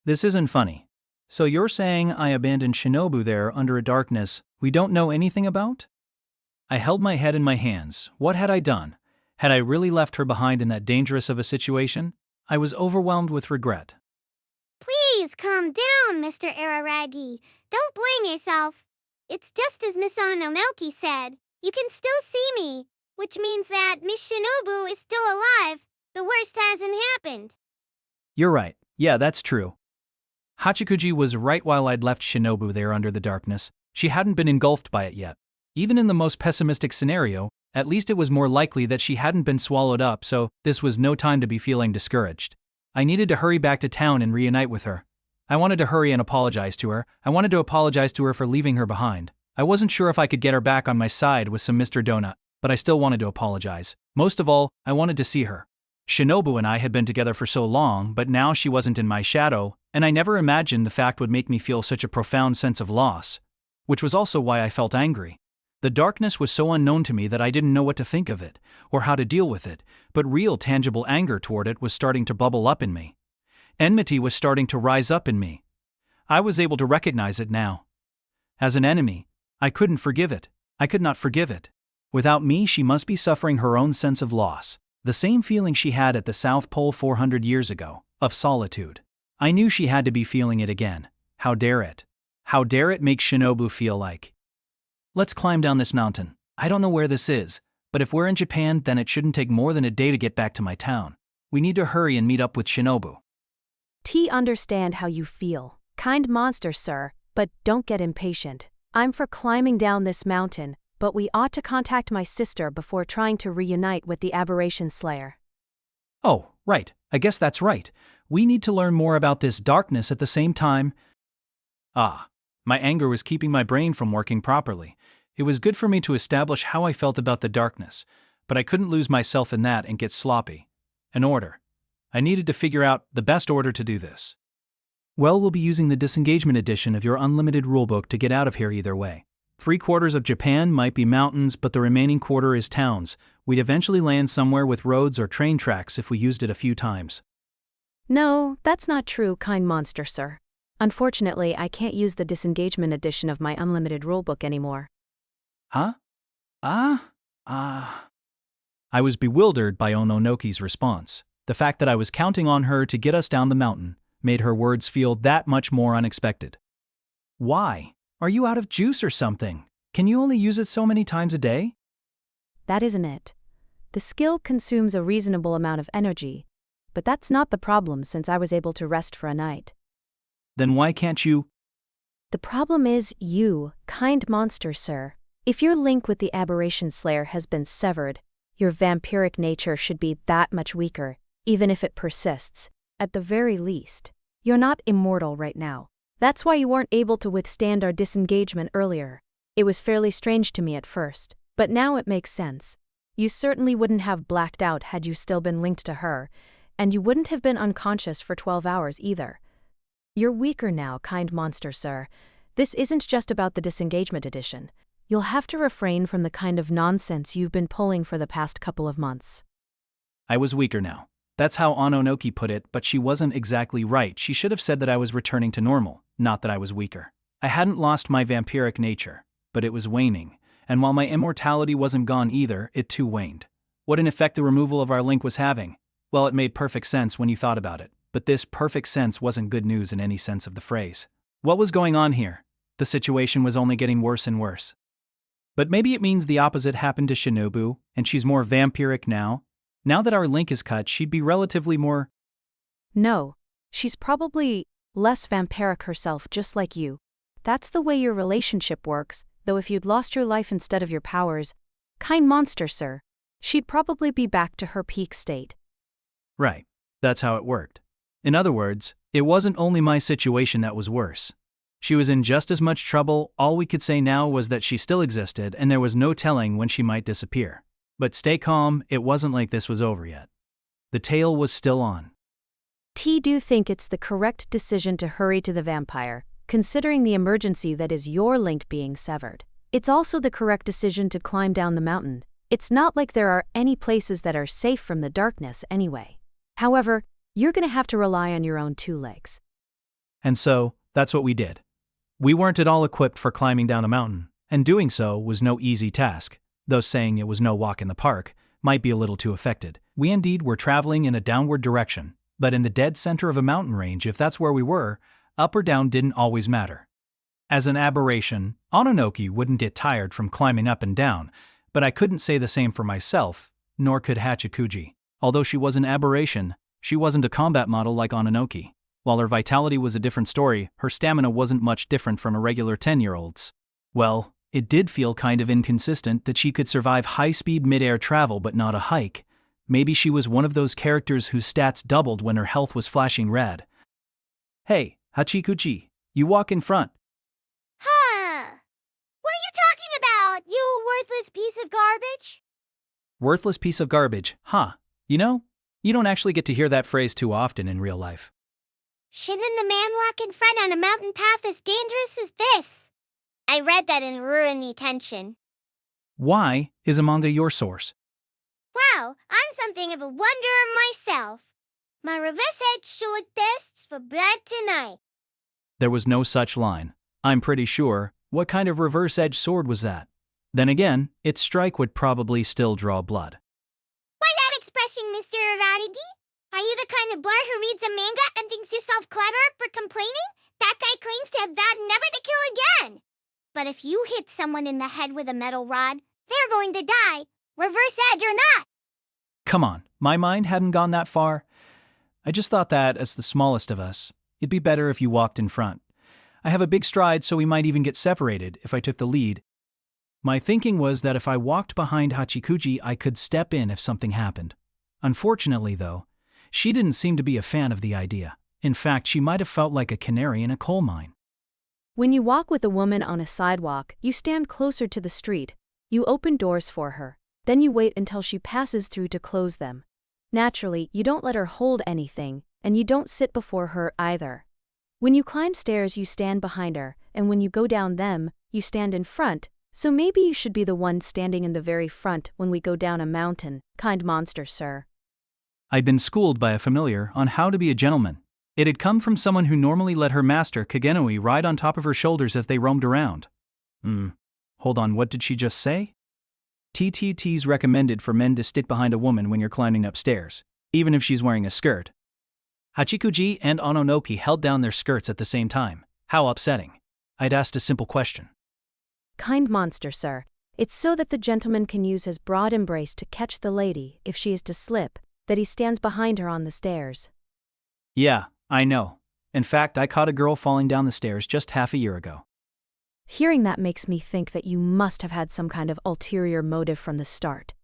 this isn't funny. So you're saying I abandoned Shinobu there under a darkness we don't know anything about? I held my head in my hands. What had I done? Had I really left her behind in that dangerous of a situation? I was overwhelmed with regret. Please calm down, Mr. Araragi. Don't blame yourself. It's just as Miss Ononoki said. You can still see me, which means that Miss Shinobu is still alive. The worst hasn't happened. You're right. Yeah, that's true. Hachikuji was right while I'd left Shinobu there under the darkness. She hadn't been engulfed by it yet. Even in the most pessimistic scenario, at least it was more likely that she hadn't been swallowed up, so this was no time to be feeling discouraged. I needed to hurry back to town and reunite with her. I wanted to hurry and apologize to her. I wanted to apologize to her for leaving her behind. I wasn't sure if I could get her back on my side with some Mr. Donut, but I still wanted to apologize. Most of all, I wanted to see her. Shinobu and I had been together for so long, but now she wasn't in my shadow, and I never imagined the fact would make me feel such a profound sense of loss, which was also why I felt angry. The darkness was so unknown to me that I didn't know what to think of it, or how to deal with it, but real tangible anger toward it was starting to bubble up in me. Enmity was starting to rise up in me. I was able to recognize it now. As an enemy, I couldn't forgive it. I could not forgive it. Without me, she must be suffering her own sense of loss, the same feeling she had at the South Pole 400 years ago, of solitude. I knew she had to be feeling it again. How dare it? How dare it make Shinobu feel like? Let's climb down this mountain. I don't know where this is, but if we're in Japan, then it shouldn't take more than a day to get back to my town. We need to hurry and meet up with Shinobu. Understand how you feel, kind monster sir, but don't get impatient. I'm for climbing down this mountain, but we ought to contact my sister before trying to reunite with the aberration slayer. Oh, right. I guess that's right. We need to learn more about this darkness at the same time. My anger was keeping my brain from working properly. It was good for me to establish how I felt about the darkness, but I couldn't lose myself in that and get sloppy. An order. I needed to figure out the best order to do this. Well, we'll be using the disengagement edition of your unlimited rulebook to get out of here either way. 3/4 of Japan might be mountains, but the remaining quarter is towns. We'd eventually land somewhere with roads or train tracks if we used it a few times. No, that's not true, kind monster sir. Unfortunately, I can't use the disengagement edition of my unlimited rulebook anymore. Huh? Ah? Ah. I was bewildered by Ononoki's response. The fact that I was counting on her to get us down the mountain made her words feel that much more unexpected. Why? Are you out of juice or something? Can you only use it so many times a day? That isn't it. The skill consumes a reasonable amount of energy, but that's not the problem since I was able to rest for a night. Then why can't you? The problem is you, kind monster, sir. If your link with the Aberration Slayer has been severed, your vampiric nature should be that much weaker, even if it persists. At the very least, you're not immortal right now. That's why you weren't able to withstand our disengagement earlier. It was fairly strange to me at first, but now it makes sense. You certainly wouldn't have blacked out had you still been linked to her, and you wouldn't have been unconscious for 12 hours either. You're weaker now, kind monster, sir. This isn't just about the disengagement edition. You'll have to refrain from the kind of nonsense you've been pulling for the past couple of months. I was weaker now. That's how Ononoki put it, but she wasn't exactly right. She should have said that I was returning to normal, not that I was weaker. I hadn't lost my vampiric nature, but it was waning, and while my immortality wasn't gone either, it too waned. What an effect the removal of our link was having. Well, it made perfect sense when you thought about it, but this perfect sense wasn't good news in any sense of the phrase. What was going on here? The situation was only getting worse and worse. But maybe it means the opposite happened to Shinobu, and she's more vampiric now. Now that our link is cut, she'd be relatively more. No, she's probably less vampiric herself, just like you. That's the way your relationship works, though if you'd lost your life instead of your powers, kind monster, sir, she'd probably be back to her peak state. Right, that's how it worked. In other words, it wasn't only my situation that was worse. She was in just as much trouble. All we could say now was that she still existed and there was no telling when she might disappear. But stay calm, it wasn't like this was over yet. The tale was still on. Do think it's the correct decision to hurry to the vampire, considering the emergency that is your link being severed. It's also the correct decision to climb down the mountain. It's not like there are any places that are safe from the darkness anyway. However, you're going to have to rely on your own two legs. And so, that's what we did. We weren't at all equipped for climbing down a mountain, and doing so was no easy task, though saying it was no walk in the park might be a little too affected. We indeed were traveling in a downward direction, but in the dead center of a mountain range, if that's where we were, up or down didn't always matter. As an aberration, Ononoki wouldn't get tired from climbing up and down, but I couldn't say the same for myself, nor could Hachikuji. Although she was an aberration, she wasn't a combat model like Ononoki. While her vitality was a different story, her stamina wasn't much different from a regular 10-year-old's. Well, it did feel kind of inconsistent that she could survive high-speed mid-air travel but not a hike. Maybe she was one of those characters whose stats doubled when her health was flashing red. Hey, Hachikuji, you walk in front. Huh. What are you talking about, you worthless piece of garbage? Worthless piece of garbage, huh? You know, you don't actually get to hear that phrase too often in real life. Shouldn't the man walk in front on a mountain path as dangerous as this? I read that in Rurouni Tenshin. Why is a manga your source? Wow, I'm something of a wanderer myself. My reverse edge select tests for bread tonight. There was no such line. I'm pretty sure. What kind of reverse edge sword was that? Then again, its strike would probably still draw blood. Why that expression, Mr. Araragi? Are you the kind of blur who reads a manga and thinks yourself clever for complaining? That guy claims to have vowed never to kill again. But if you hit someone in the head with a metal rod, they're going to die, reverse edge or not. Come on, my mind hadn't gone that far. I just thought that, as the smallest of us, it'd be better if you walked in front. I have a big stride, so we might even get separated if I took the lead. My thinking was that if I walked behind Hachikuji, I could step in if something happened. Unfortunately, though, she didn't seem to be a fan of the idea. In fact, she might have felt like a canary in a coal mine. When you walk with a woman on a sidewalk, you stand closer to the street. You open doors for her. Then you wait until she passes through to close them. Naturally, you don't let her hold anything, and you don't sit before her either. When you climb stairs, you stand behind her, and when you go down them, you stand in front, so maybe you should be the one standing in the very front when we go down a mountain, kind monster, sir. I'd been schooled by a familiar on how to be a gentleman. It had come from someone who normally let her master Kagenoi ride on top of her shoulders as they roamed around. Hold on, what did she just say? TTT's recommended for men to stick behind a woman when you're climbing upstairs, even if she's wearing a skirt. Hachikuji and Ononoki held down their skirts at the same time. How upsetting. I'd asked a simple question. Kind monster, sir. It's so that the gentleman can use his broad embrace to catch the lady, if she is to slip, that he stands behind her on the stairs. Yeah, I know. In fact, I caught a girl falling down the stairs just half a year ago. Hearing that makes me think that you must have had some kind of ulterior motive from the start.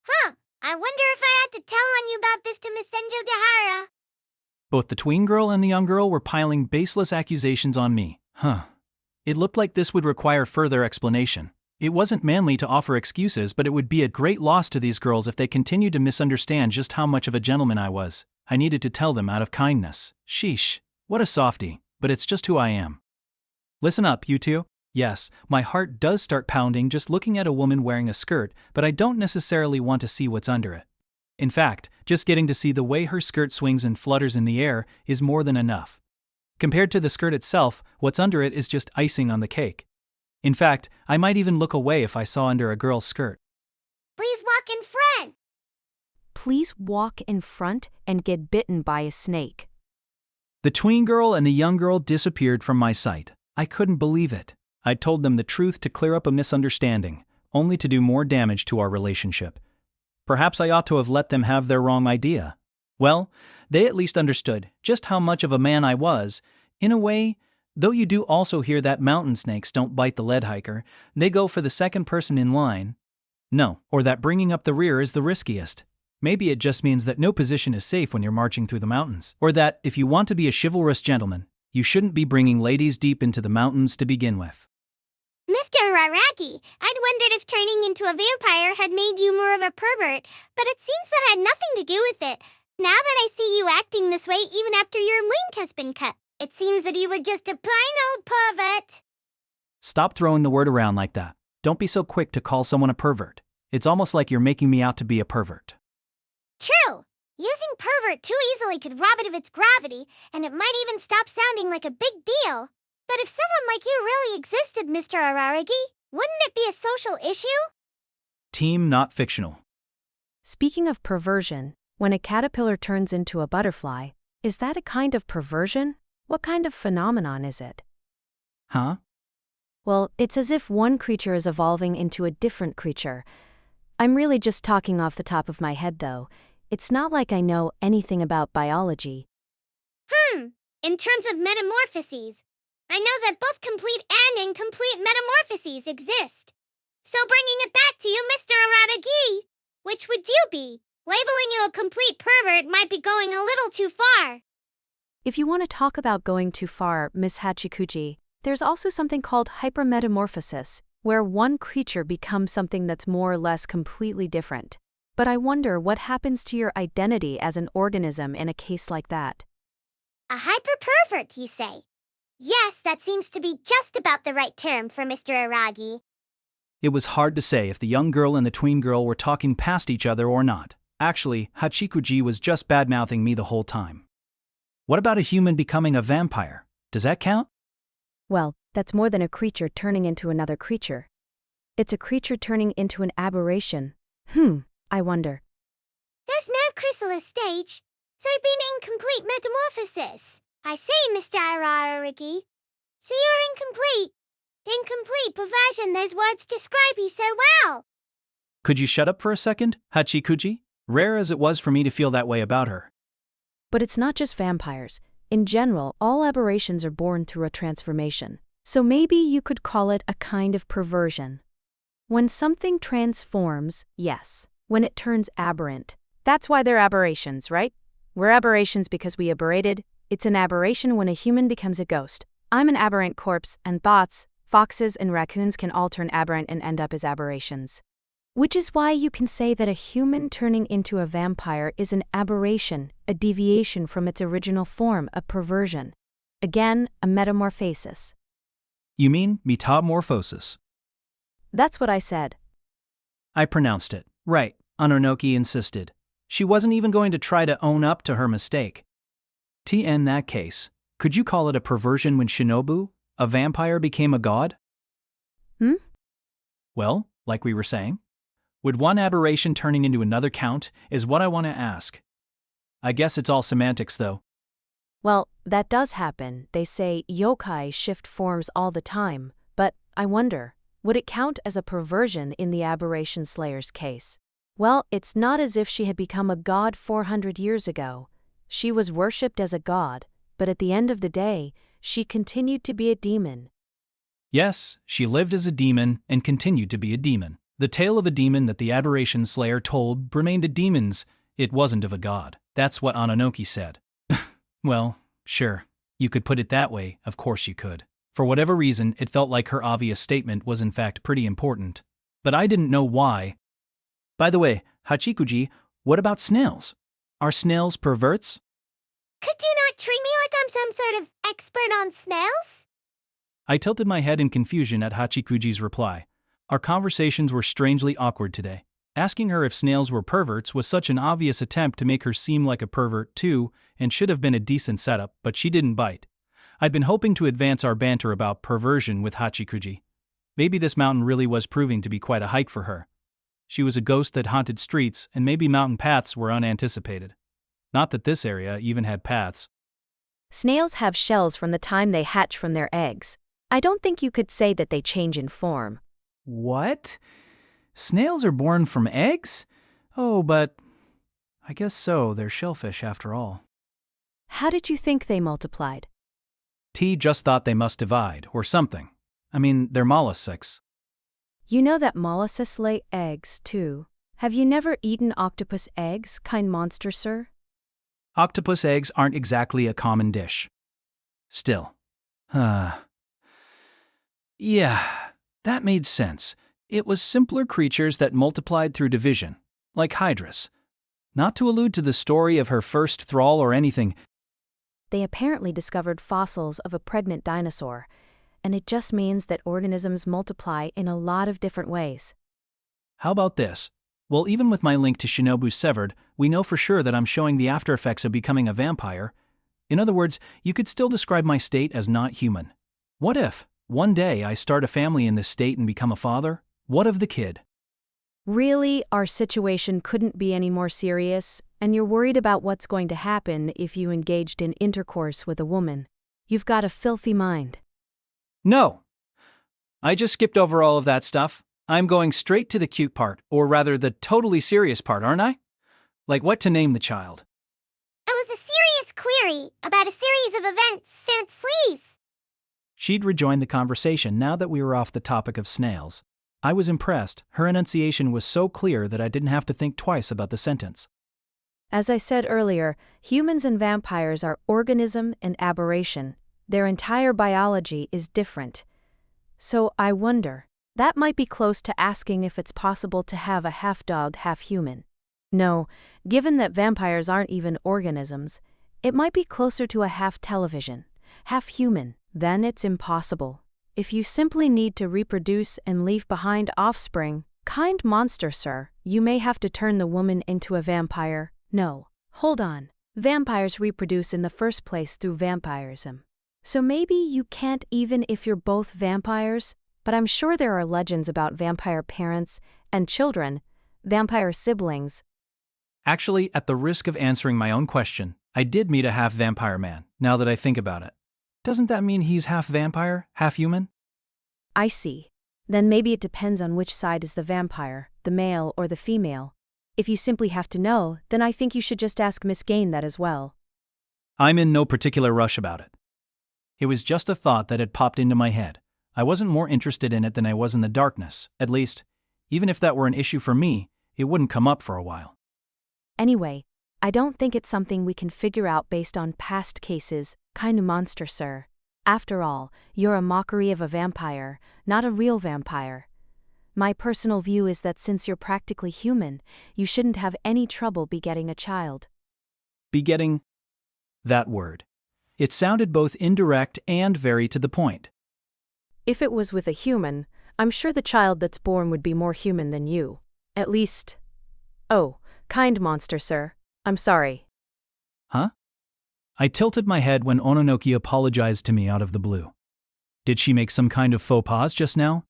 Huh, I wonder if I had to tell on you about this to Miss Senjo Gahara. Both the tween girl and the young girl were piling baseless accusations on me. It looked like this would require further explanation. It wasn't manly to offer excuses, but it would be a great loss to these girls if they continued to misunderstand just how much of a gentleman I was. I needed to tell them out of kindness. Sheesh, what a softie, but it's just who I am. Listen up, you two. Yes, my heart does start pounding just looking at a woman wearing a skirt, but I don't necessarily want to see what's under it. In fact, just getting to see the way her skirt swings and flutters in the air is more than enough. Compared to the skirt itself, what's under it is just icing on the cake. In fact, I might even look away if I saw under a girl's skirt. Please walk in front. Please walk in front and get bitten by a snake. The tween girl and the young girl disappeared from my sight. I couldn't believe it. I told them the truth to clear up a misunderstanding, only to do more damage to our relationship. Perhaps I ought to have let them have their wrong idea. Well, they at least understood just how much of a man I was. In a way, though you do also hear that mountain snakes don't bite the lead hiker, they go for the second person in line. No, or that bringing up the rear is the riskiest. Maybe it just means that no position is safe when you're marching through the mountains. Or that, if you want to be a chivalrous gentleman, you shouldn't be bringing ladies deep into the mountains to begin with. Mr. Araragi, I'd wondered if turning into a vampire had made you more of a pervert, but it seems that had nothing to do with it. Now that I see you acting this way even after your link has been cut, it seems that you were just a plain old pervert. Stop throwing the word around like that. Don't be so quick to call someone a pervert. It's almost like you're making me out to be a pervert. True. Using pervert too easily could rob it of its gravity, and it might even stop sounding like a big deal. But if someone like you really existed, Mr. Araragi, wouldn't it be a social issue? Team not fictional. Speaking of perversion, when a caterpillar turns into a butterfly, is that a kind of perversion? What kind of phenomenon is it? Huh? Well, it's as if one creature is evolving into a different creature. I'm really just talking off the top of my head, though. It's not like I know anything about biology. In terms of metamorphoses, I know that both complete and incomplete metamorphoses exist. So bringing it back to you, Mr. Araragi, which would you be? Labeling you a complete pervert might be going a little too far. If you want to talk about going too far, Miss Hachikuji, there's also something called hypermetamorphosis, where one creature becomes something that's more or less completely different. But I wonder what happens to your identity as an organism in a case like that. A hyper-pervert, you say? Yes, that seems to be just about the right term for Mr. Araragi. It was hard to say if the young girl and the tween girl were talking past each other or not. Actually, Hachikuji was just bad-mouthing me the whole time. What about a human becoming a vampire? Does that count? Well, that's more than a creature turning into another creature. It's a creature turning into an aberration. I wonder. There's no chrysalis stage, so it'd be an incomplete metamorphosis. I say, Mr. Araragi. So you're incomplete. Incomplete perversion, those words describe you so well. Could you shut up for a second, Hachikuji? Rare as it was for me to feel that way about her. But it's not just vampires. In general, all aberrations are born through a transformation. So maybe you could call it a kind of perversion. When something transforms, yes. When it turns aberrant. That's why they're aberrations, right? We're aberrations because we aberrated. It's an aberration when a human becomes a ghost. I'm an aberrant corpse, and thoughts, foxes and raccoons can all turn aberrant and end up as aberrations. Which is why you can say that a human turning into a vampire is an aberration, a deviation from its original form, a perversion. Again, a metamorphosis. You mean metamorphosis? That's what I said. I pronounced it. Right, Ononoki insisted. She wasn't even going to try to own up to her mistake. In that case, could you call it a perversion when Shinobu, a vampire, became a god? Well, like we were saying? Would one aberration turning into another count, is what I want to ask. I guess it's all semantics, though. Well, that does happen. They say yokai shift forms all the time, but I wonder, would it count as a perversion in the aberration slayer's case? Well, it's not as if she had become a god 400 years ago. She was worshipped as a god, but at the end of the day, she continued to be a demon. Yes, she lived as a demon and continued to be a demon. The tale of a demon that the aberration slayer told remained a demon's. It wasn't of a god. That's what Ononoki said. Well, sure. You could put it that way, of course you could. For whatever reason, it felt like her obvious statement was in fact pretty important. But I didn't know why. By the way, Hachikuji, what about snails? Are snails perverts? Could you not treat me like I'm some sort of expert on snails? I tilted my head in confusion at Hachikuji's reply. Our conversations were strangely awkward today. Asking her if snails were perverts was such an obvious attempt to make her seem like a pervert too, and should have been a decent setup, but she didn't bite. I'd been hoping to advance our banter about perversion with Hachikuji. Maybe this mountain really was proving to be quite a hike for her. She was a ghost that haunted streets, and maybe mountain paths were unanticipated. Not that this area even had paths. Snails have shells from the time they hatch from their eggs. I don't think you could say that they change in form. What? Snails are born from eggs? Oh, but I guess so, they're shellfish after all. How did you think they multiplied? T just thought they must divide, or something. I mean, they're mollusks. You know that mollusks lay eggs, too. Have you never eaten octopus eggs, kind monster, sir? Octopus eggs aren't exactly a common dish. Still. Yeah, that made sense. It was simpler creatures that multiplied through division, like hydras. Not to allude to the story of her first thrall or anything. They apparently discovered fossils of a pregnant dinosaur, and it just means that organisms multiply in a lot of different ways. How about this? Well, even with my link to Shinobu severed, we know for sure that I'm showing the after effects of becoming a vampire. In other words, you could still describe my state as not human. What if, one day, I start a family in this state and become a father? What of the kid? Really, our situation couldn't be any more serious, and you're worried about what's going to happen if you engaged in intercourse with a woman. You've got a filthy mind. No. I just skipped over all of that stuff. I'm going straight to the cute part, or rather the totally serious part, aren't I? Like what to name the child. It was a serious query about a series of events since sleaze. She'd rejoined the conversation now that we were off the topic of snails. I was impressed. Her enunciation was so clear that I didn't have to think twice about the sentence. As I said earlier, humans and vampires are organism and aberration. Their entire biology is different. So I wonder, that might be close to asking if it's possible to have a half-dog, half-human. No, given that vampires aren't even organisms, it might be closer to a half-television, half-human. Then it's impossible. If you simply need to reproduce and leave behind offspring, kind monster, sir, you may have to turn the woman into a vampire. No, hold on. Vampires reproduce in the first place through vampirism. So maybe you can't even if you're both vampires, but I'm sure there are legends about vampire parents and children, vampire siblings. Actually, at the risk of answering my own question, I did meet a half-vampire man, now that I think about it. Doesn't that mean he's half vampire, half human? I see. Then maybe it depends on which side is the vampire, the male or the female. If you simply have to know, then I think you should just ask Miss Gain that as well. I'm in no particular rush about it. It was just a thought that had popped into my head. I wasn't more interested in it than I was in the darkness. At least, even if that were an issue for me, it wouldn't come up for a while. Anyway, I don't think it's something we can figure out based on past cases, kind monster, sir. After all, you're a mockery of a vampire, not a real vampire. My personal view is that since you're practically human, you shouldn't have any trouble begetting a child. Begetting? That word. It sounded both indirect and very to the point. If it was with a human, I'm sure the child that's born would be more human than you. At least... Oh, kind monster, sir. I'm sorry. Huh? I tilted my head when Ononoki apologized to me out of the blue. Did she make some kind of faux pas just now?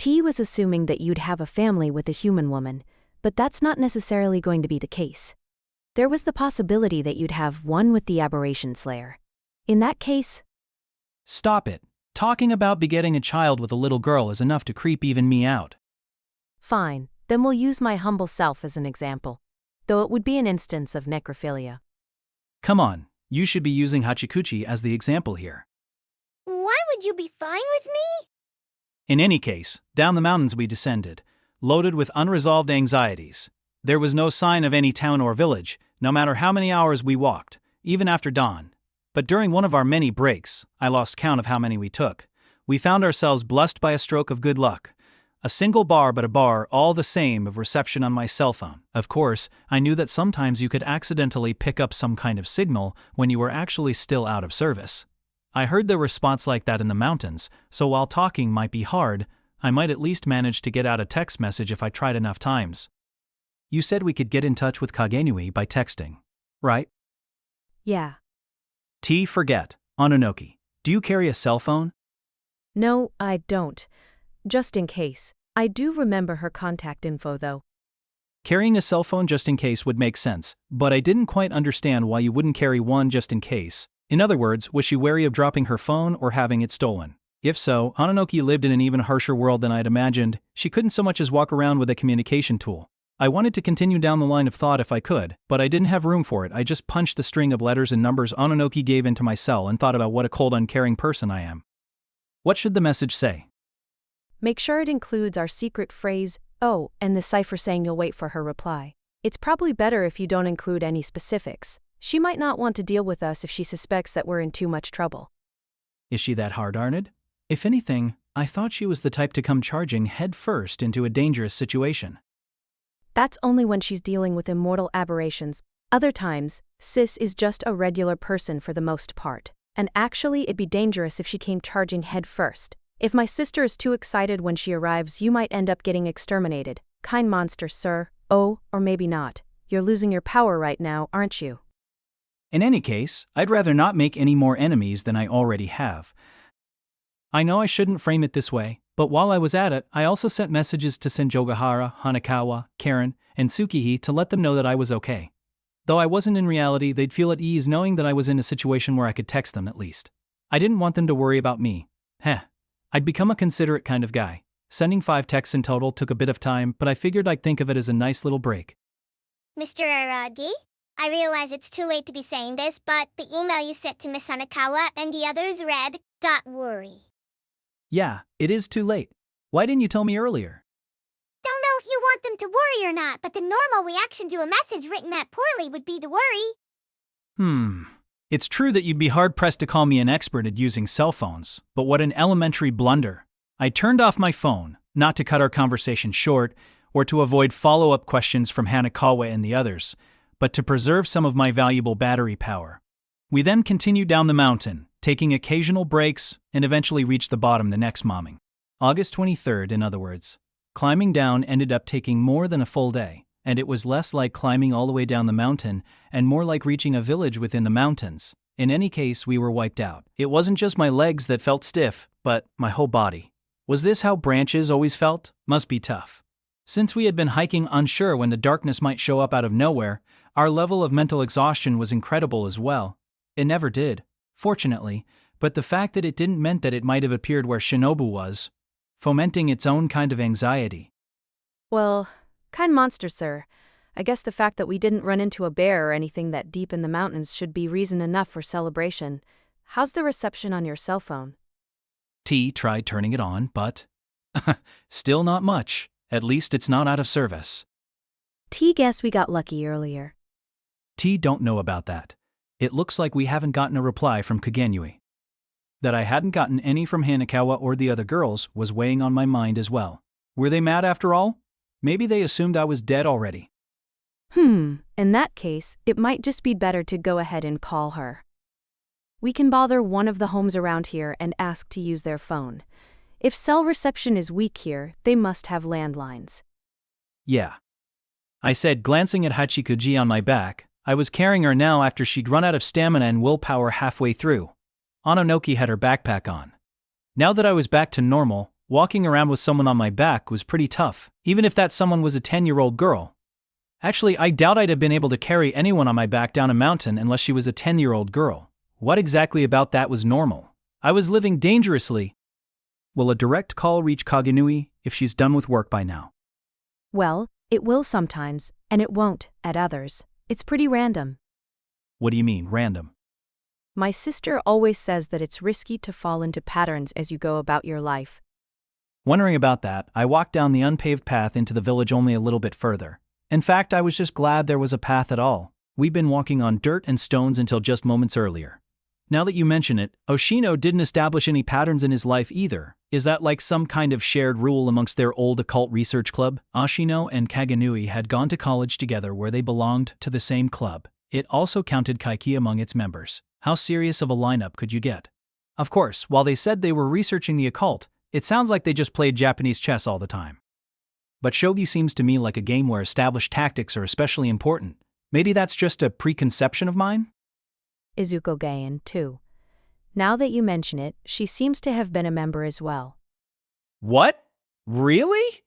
T was assuming that you'd have a family with a human woman, but that's not necessarily going to be the case. There was the possibility that you'd have one with the aberration slayer. In that case, Stop it. Talking about begetting a child with a little girl is enough to creep even me out. fine, then we'll use my humble self as an example, though it would be an instance of necrophilia. Come on, you should be using Hachikuchi as the example here. Why would you be fine with me? In any case, down the mountains we descended, loaded with unresolved anxieties. There was no sign of any town or village, no matter how many hours we walked, even after dawn. But during one of our many breaks, I lost count of how many we took, we found ourselves blessed by a stroke of good luck. A single bar, but a bar all the same of reception on my cell phone. Of course, I knew that sometimes you could accidentally pick up some kind of signal when you were actually still out of service. I heard there were spots like that in the mountains, so while talking might be hard, I might at least manage to get out a text message if I tried enough times. You said we could get in touch with Kagenui by texting, right? Yeah. T, forget. Ononoki, do you carry a cell phone? No, I don't. Just in case. I do remember her contact info, though. Carrying a cell phone just in case would make sense, but I didn't quite understand why you wouldn't carry one just in case. In other words, was she wary of dropping her phone or having it stolen? If so, Ononoki lived in an even harsher world than I'd imagined. She couldn't so much as walk around with a communication tool. I wanted to continue down the line of thought if I could, but I didn't have room for it. I just punched the string of letters and numbers Ononoki gave into my cell and thought about what a cold, uncaring person I am. What should the message say? Make sure it includes our secret phrase, "Oh," and the cipher saying you'll wait for her reply. It's probably better if you don't include any specifics. She might not want to deal with us if she suspects that we're in too much trouble. Is she that hard-hearted? If anything, I thought she was the type to come charging head first into a dangerous situation. That's only when she's dealing with immortal aberrations. Other times, Sis is just a regular person for the most part. And actually, it'd be dangerous if she came charging head first. If my sister is too excited when she arrives, you might end up getting exterminated. Kind monster, sir. Oh, or maybe not. You're losing your power right now, aren't you? In any case, I'd rather not make any more enemies than I already have. I know I shouldn't frame it this way, but while I was at it, I also sent messages to Senjogahara, Hanakawa, Karen, and Tsukihi to let them know that I was okay. Though I wasn't in reality, they'd feel at ease knowing that I was in a situation where I could text them at least. I didn't want them to worry about me. I'd become a considerate kind of guy. Sending 5 texts in total took a bit of time, but I figured I'd think of it as a nice little break. Mr. Araragi, I realize it's too late to be saying this, but the email you sent to Miss Hanakawa and the others read, "Don't worry." Yeah, it is too late. Why didn't you tell me earlier? Don't know if you want them to worry or not, but the normal reaction to a message written that poorly would be to worry. It's true that you'd be hard-pressed to call me an expert at using cell phones, but what an elementary blunder. I turned off my phone, not to cut our conversation short, or to avoid follow-up questions from Hanakawa and the others, but to preserve some of my valuable battery power. We then continued down the mountain, taking occasional breaks, and eventually reached the bottom the next morning. August 23rd, in other words. Climbing down ended up taking more than a full day, and it was less like climbing all the way down the mountain and more like reaching a village within the mountains. In any case, we were wiped out. It wasn't just my legs that felt stiff, but my whole body. Was this how branches always felt? Must be tough. Since we had been hiking unsure when the darkness might show up out of nowhere, our level of mental exhaustion was incredible as well. It never did, fortunately, but the fact that it didn't meant that it might have appeared where Shinobu was, fomenting its own kind of anxiety. Well, kind monster, sir. I guess the fact that we didn't run into a bear or anything that deep in the mountains should be reason enough for celebration. How's the reception on your cell phone? T tried turning it on, but still not much. At least it's not out of service. T guess we got lucky earlier. T don't know about that. It looks like we haven't gotten a reply from Kagenui. That I hadn't gotten any from Hanakawa or the other girls was weighing on my mind as well. Were they mad after all? Maybe they assumed I was dead already. In that case, it might just be better to go ahead and call her. We can bother one of the homes around here and ask to use their phone. If cell reception is weak here, they must have landlines. Yeah. I said, glancing at Hachikuji on my back. I was carrying her now after she'd run out of stamina and willpower halfway through. Ononoki had her backpack on. Now that I was back to normal, Walking around with someone on my back was pretty tough, even if that someone was a 10-year-old girl. Actually, I doubt I'd have been able to carry anyone on my back down a mountain unless she was a 10-year-old girl. What exactly about that was normal? I was living dangerously. Will a direct call reach Kagenui if she's done with work by now? Well, it will sometimes, and it won't at others. It's pretty random. What do you mean, random? My sister always says that it's risky to fall into patterns as you go about your life. Wondering about that, I walked down the unpaved path into the village only a little bit further. In fact, I was just glad there was a path at all. We'd been walking on dirt and stones until just moments earlier. Now that you mention it, Oshino didn't establish any patterns in his life either. Is that like some kind of shared rule amongst their old occult research club? Oshino and Kagenui had gone to college together where they belonged to the same club. It also counted Kaiki among its members. How serious of a lineup could you get? Of course, while they said they were researching the occult, it sounds like they just played Japanese chess all the time. But shogi seems to me like a game where established tactics are especially important. Maybe that's just a preconception of mine? Izuko Gaien, too. Now that you mention it, she seems to have been a member as well. What? Really?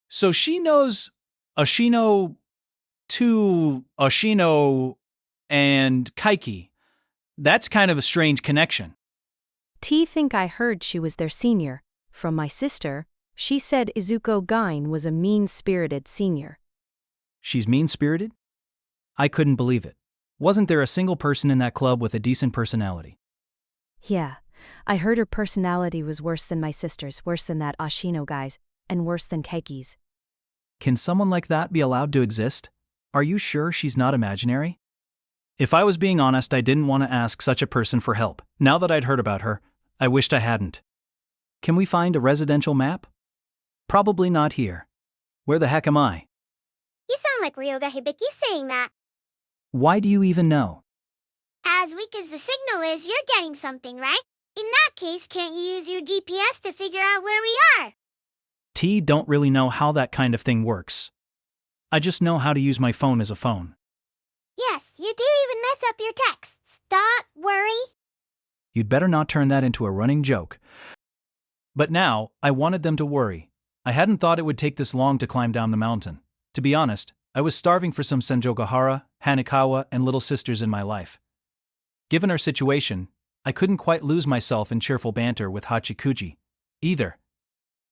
So she knows Oshino and Kaiki. That's kind of a strange connection. Think I heard she was their senior. From my sister, she said Izuko Gaien was a mean-spirited senior. She's mean-spirited? I couldn't believe it. Wasn't there a single person in that club with a decent personality? Yeah, I heard her personality was worse than my sister's, worse than that Oshino guy's, and worse than Keiki's. Can someone like that be allowed to exist? Are you sure she's not imaginary? If I was being honest, I didn't want to ask such a person for help. Now that I'd heard about her, I wished I hadn't. Can we find a residential map? Probably not here. Where the heck am I? You sound like Ryoga Hibiki saying that. Why do you even know? As weak as the signal is, you're getting something, right? In that case, can't you use your GPS to figure out where we are? Don't really know how that kind of thing works. I just know how to use my phone as a phone. Yes, you do even mess up your texts. Don't worry. You'd better not turn that into a running joke. But now, I wanted them to worry. I hadn't thought it would take this long to climb down the mountain. To be honest, I was starving for some Senjogahara, Hanekawa, and little sisters in my life. Given our situation, I couldn't quite lose myself in cheerful banter with Hachikuji, either.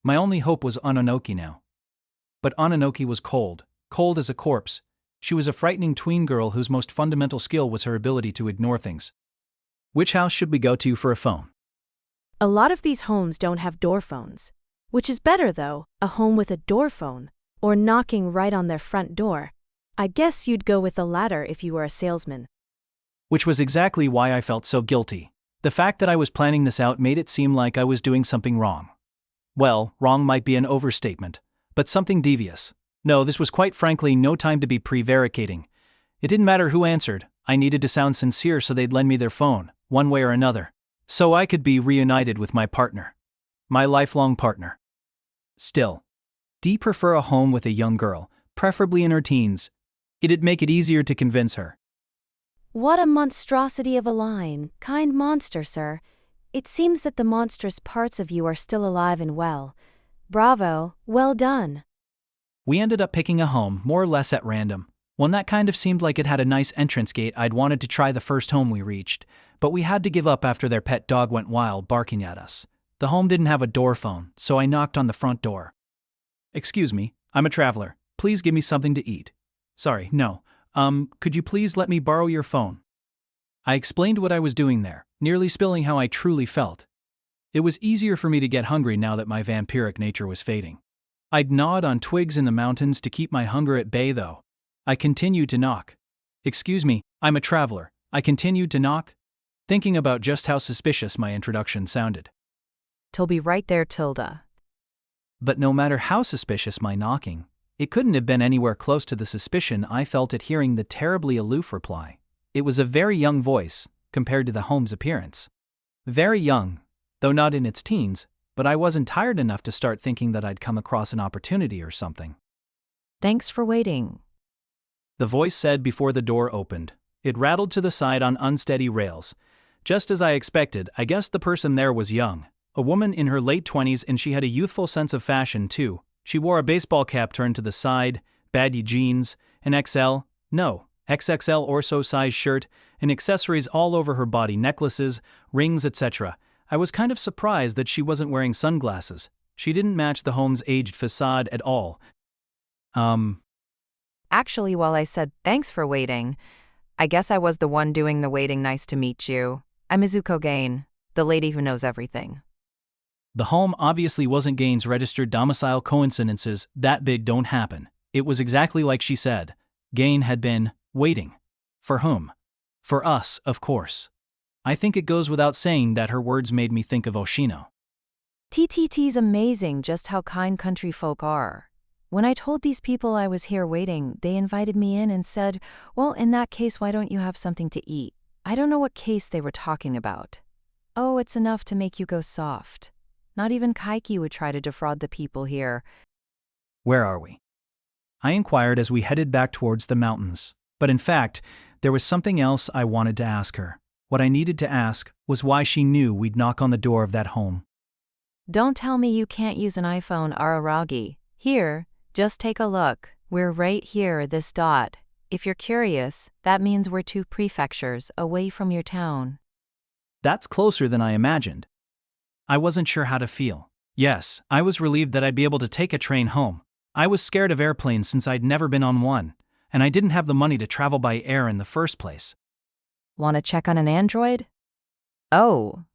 My only hope was Ononoki now. But Ononoki was cold as a corpse. She was a frightening tween girl whose most fundamental skill was her ability to ignore things. Which house should we go to for a phone? A lot of these homes don't have door phones. Which is better, though, a home with a door phone, or knocking right on their front door. I guess you'd go with the latter if you were a salesman. Which was exactly why I felt so guilty. The fact that I was planning this out made it seem like I was doing something wrong. Well, wrong might be an overstatement, but something devious. No, this was quite frankly no time to be prevaricating. It didn't matter who answered, I needed to sound sincere so they'd lend me their phone, one way or another, so I could be reunited with my partner. My lifelong partner. Still, prefer a home with a young girl, preferably in her teens. It'd make it easier to convince her. What a monstrosity of a line, kind monster, sir. It seems that the monstrous parts of you are still alive and well. Bravo, well done. We ended up picking a home, more or less at random. One that kind of seemed like it had a nice entrance gate. I'd wanted to try the first home we reached, but we had to give up after their pet dog went wild barking at us. The home didn't have a door phone, so I knocked on the front door. Excuse me, I'm a traveler. Please give me something to eat. Sorry, no. Could you please let me borrow your phone? I explained what I was doing there, nearly spilling how I truly felt. It was easier for me to get hungry now that my vampiric nature was fading. I'd gnawed on twigs in the mountains to keep my hunger at bay though. I continued to knock. Excuse me, I'm a traveler. I continued to knock, thinking about just how suspicious my introduction sounded. "'Till be right there, Tilda." But no matter how suspicious my knocking, it couldn't have been anywhere close to the suspicion I felt at hearing the terribly aloof reply. It was a very young voice, compared to the home's appearance. Very young, though not in its teens, but I wasn't tired enough to start thinking that I'd come across an opportunity or something. "Thanks for waiting." The voice said before the door opened. It rattled to the side on unsteady rails. Just as I expected, I guessed the person there was young. A woman in her late 20s, and she had a youthful sense of fashion, too. She wore a baseball cap turned to the side, baggy jeans, an XXL or so size shirt, and accessories all over her body, necklaces, rings, etc. I was kind of surprised that she wasn't wearing sunglasses. She didn't match the home's aged facade at all. Actually, while I said thanks for waiting, I guess I was the one doing the waiting. Nice to meet you. I'm Izuko Gain, the lady who knows everything. The home obviously wasn't Gain's registered domicile. Coincidences that big don't happen. It was exactly like she said. Gain had been waiting. For whom? For us, of course. I think it goes without saying that her words made me think of Oshino. TTT's amazing just how kind country folk are. When I told these people I was here waiting, they invited me in and said, well, in that case, why don't you have something to eat? I don't know what case they were talking about. Oh, it's enough to make you go soft. Not even Kaiki would try to defraud the people here. Where are we? I inquired as we headed back towards the mountains. But in fact, there was something else I wanted to ask her. What I needed to ask was why she knew we'd knock on the door of that home. Don't tell me you can't use an iPhone, Araragi. Here, just take a look. We're right here, this dot. If you're curious, that means we're 2 prefectures away from your town. That's closer than I imagined. I wasn't sure how to feel. Yes, I was relieved that I'd be able to take a train home. I was scared of airplanes since I'd never been on one, and I didn't have the money to travel by air in the first place. Want to check on an Android? Oh.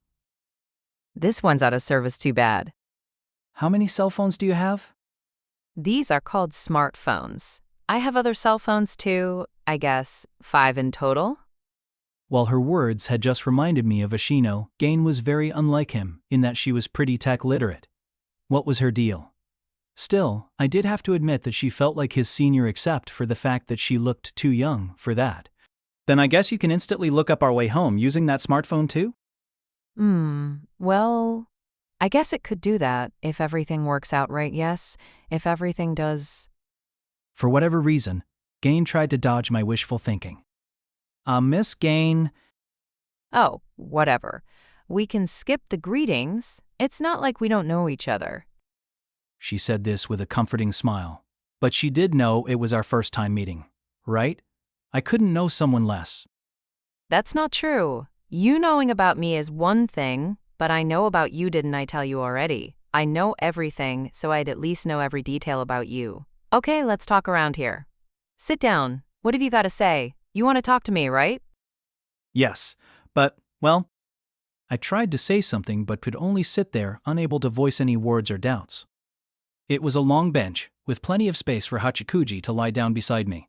This one's out of service, too bad. How many cell phones do you have? These are called smartphones. I have other cell phones too, I guess 5 in total. While her words had just reminded me of Oshino, Gain was very unlike him in that she was pretty tech literate. What was her deal? Still, I did have to admit that she felt like his senior except for the fact that she looked too young for that. Then I guess you can instantly look up our way home using that smartphone too? Well, I guess it could do that if everything works out right, yes? If everything does. For whatever reason, Gain tried to dodge my wishful thinking. Miss Gain. Oh, whatever. We can skip the greetings. It's not like we don't know each other. She said this with a comforting smile. But she did know it was our first time meeting, right? I couldn't know someone less. That's not true. You knowing about me is one thing, but I know about you. Didn't I tell you already? I know everything, so I'd at least know every detail about you. Okay, let's talk around here. Sit down. What have you got to say? You want to talk to me, right? Yes, but, well, I tried to say something but could only sit there, unable to voice any words or doubts. It was a long bench, with plenty of space for Hachikuji to lie down beside me.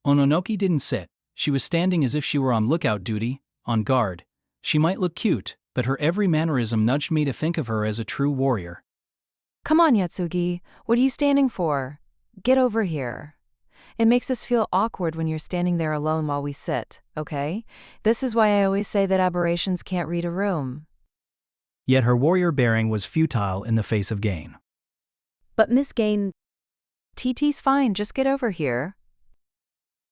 Ononoki didn't sit. She was standing as if she were on lookout duty, on guard. She might look cute, but her every mannerism nudged me to think of her as a true warrior. Come on, Yatsugi. What are you standing for? Get over here. It makes us feel awkward when you're standing there alone while we sit, okay? This is why I always say that aberrations can't read a room. Yet her warrior bearing was futile in the face of Gain. But Miss Gain, TT's fine, just get over here.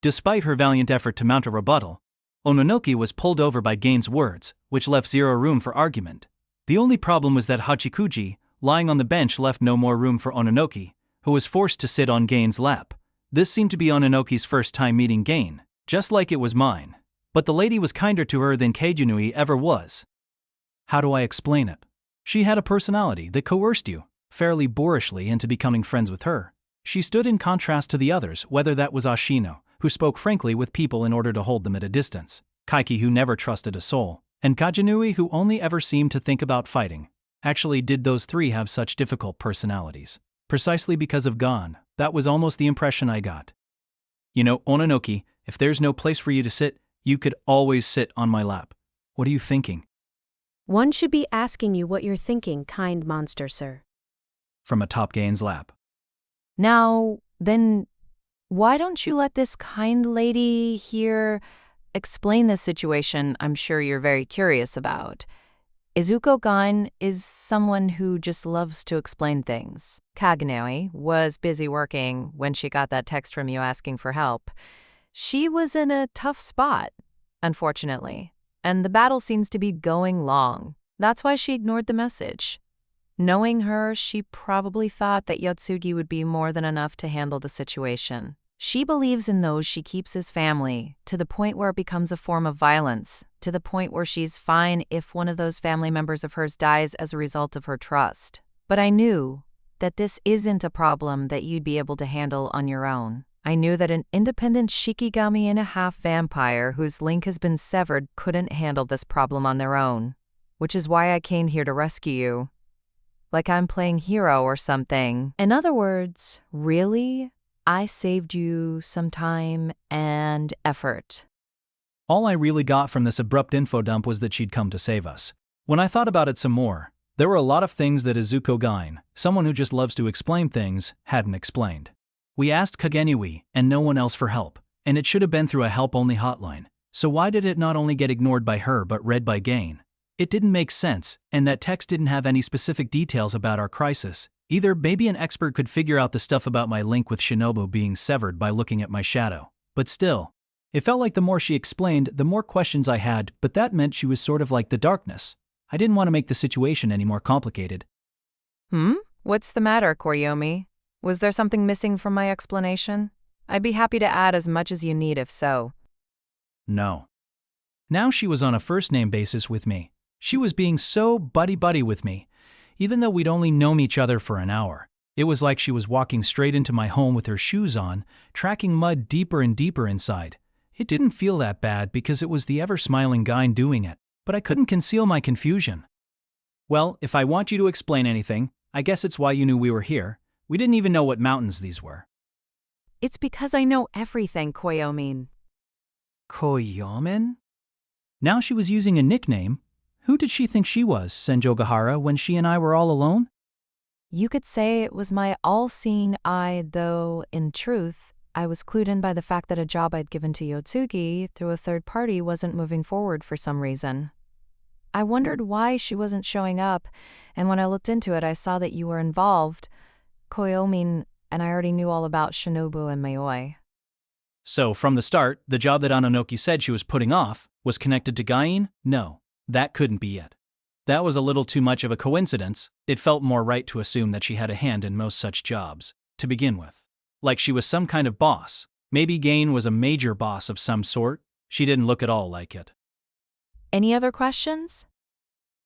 Despite her valiant effort to mount a rebuttal, Ononoki was pulled over by Gain's words, which left zero room for argument. The only problem was that Hachikuji, lying on the bench, left no more room for Ononoki, who was forced to sit on Gain's lap. This seemed to be Ononoki's first time meeting Gain, just like it was mine. But the lady was kinder to her than Keijunui ever was. How do I explain it? She had a personality that coerced you, fairly boorishly, into becoming friends with her. She stood in contrast to the others, whether that was Ashino, who spoke frankly with people in order to hold them at a distance, Kaiki, who never trusted a soul, and Kajinui, who only ever seemed to think about fighting. Actually, did those 3 have such difficult personalities? Precisely because of Gon, that was almost the impression I got. You know, Ononoki, if there's no place for you to sit, you could always sit on my lap. What are you thinking? one should be asking you what you're thinking, kind monster, sir. From atop Gain's lap. Now, then, why don't you let this kind lady here explain this situation I'm sure you're very curious about? Izuko Gon is someone who just loves to explain things. Kaganoi was busy working when she got that text from you asking for help. She was in a tough spot, unfortunately, and the battle seems to be going long. That's why she ignored the message. Knowing her, she probably thought that Yotsugi would be more than enough to handle the situation. She believes in those she keeps as family, to the point where it becomes a form of violence, to the point where she's fine if one of those family members of hers dies as a result of her trust. But I knew that this isn't a problem that you'd be able to handle on your own. I knew that an independent Shikigami and a half-vampire whose link has been severed couldn't handle this problem on their own, which is why I came here to rescue you. Like I'm playing hero or something. In other words, really, I saved you some time and effort. All I really got from this abrupt info dump was that she'd come to save us. When I thought about it some more, there were a lot of things that Izuko Gain, someone who just loves to explain things, hadn't explained. We asked Kageniwi and no one else for help, and it should have been through a help-only hotline. So why did it not only get ignored by her but read by Gain? It didn't make sense, and that text didn't have any specific details about our crisis. Either maybe an expert could figure out the stuff about my link with Shinobu being severed by looking at my shadow. But still, it felt like the more she explained, the more questions I had, but that meant she was sort of like the darkness. I didn't want to make the situation any more complicated. What's the matter, Koryomi? Was there something missing from my explanation? I'd be happy to add as much as you need if so. No. Now she was on a first-name basis with me. She was being so buddy-buddy with me, even though we'd only known each other for an hour. It was like she was walking straight into my home with her shoes on, tracking mud deeper and deeper inside. It didn't feel that bad because it was the ever-smiling Gain doing it, but I couldn't conceal my confusion. Well, if I want you to explain anything, I guess it's why you knew we were here. We didn't even know what mountains these were. It's because I know everything, Koyomin. Koyomin? Now she was using a nickname. Who did she think she was, Senjogahara, when she and I were all alone? You could say it was my all-seeing eye, though, in truth, I was clued in by the fact that a job I'd given to Yotsugi through a third party wasn't moving forward for some reason. I wondered why she wasn't showing up, and when I looked into it, I saw that you were involved, Koyomin, and I already knew all about Shinobu and Maoi. So, from the start, the job that Anonoki said she was putting off was connected to Gain? No, that couldn't be it. That was a little too much of a coincidence. It felt more right to assume that she had a hand in most such jobs, to begin with. Like she was some kind of boss. Maybe Gain was a major boss of some sort. She didn't look at all like it. Any other questions?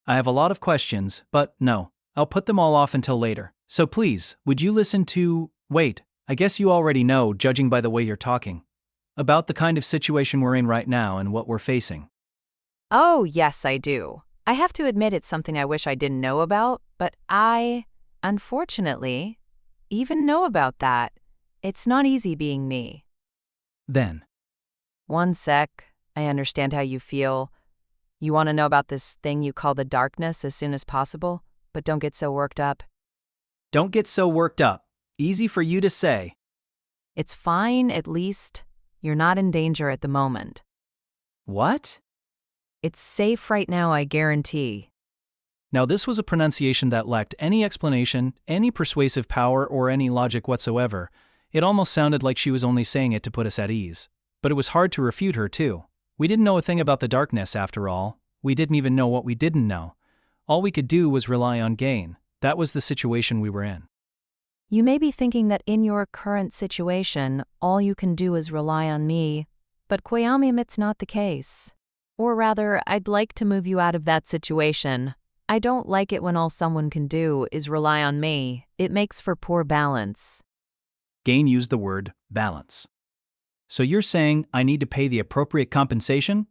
I have a lot of questions, but no, I'll put them all off until later. So please, would you listen to… Wait, I guess you already know, judging by the way you're talking, about the kind of situation we're in right now and what we're facing. Oh, yes, I do. I have to admit it's something I wish I didn't know about, but I, unfortunately, even know about that. It's not easy being me. Then. One sec. I understand how you feel. You want to know about this thing you call the darkness as soon as possible, but don't get so worked up. Don't get so worked up. Easy for you to say. It's fine, at least. You're not in danger at the moment. What? It's safe right now, I guarantee. Now this was a pronunciation that lacked any explanation, any persuasive power, or any logic whatsoever. It almost sounded like she was only saying it to put us at ease. But it was hard to refute her too. We didn't know a thing about the darkness after all. We didn't even know what we didn't know. All we could do was rely on Gain. That was the situation we were in. You may be thinking that in your current situation, all you can do is rely on me, but Koyami, it's not the case. Or rather, I'd like to move you out of that situation. I don't like it when all someone can do is rely on me. It makes for poor balance. Gain used the word balance. So you're saying I need to pay the appropriate compensation?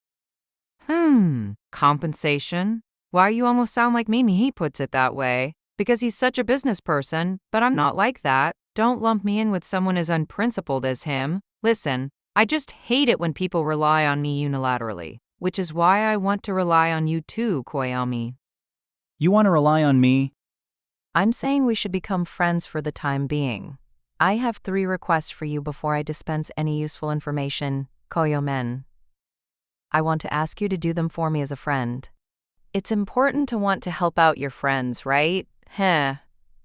Compensation? Why you almost sound like Mimi, he puts it that way. Because he's such a business person, but I'm not like that. Don't lump me in with someone as unprincipled as him. Listen, I just hate it when people rely on me unilaterally, which is why I want to rely on you too, Koyami. You want to rely on me? I'm saying we should become friends for the time being. I have 3 requests for you before I dispense any useful information, Koyomen. I want to ask you to do them for me as a friend. It's important to want to help out your friends, right?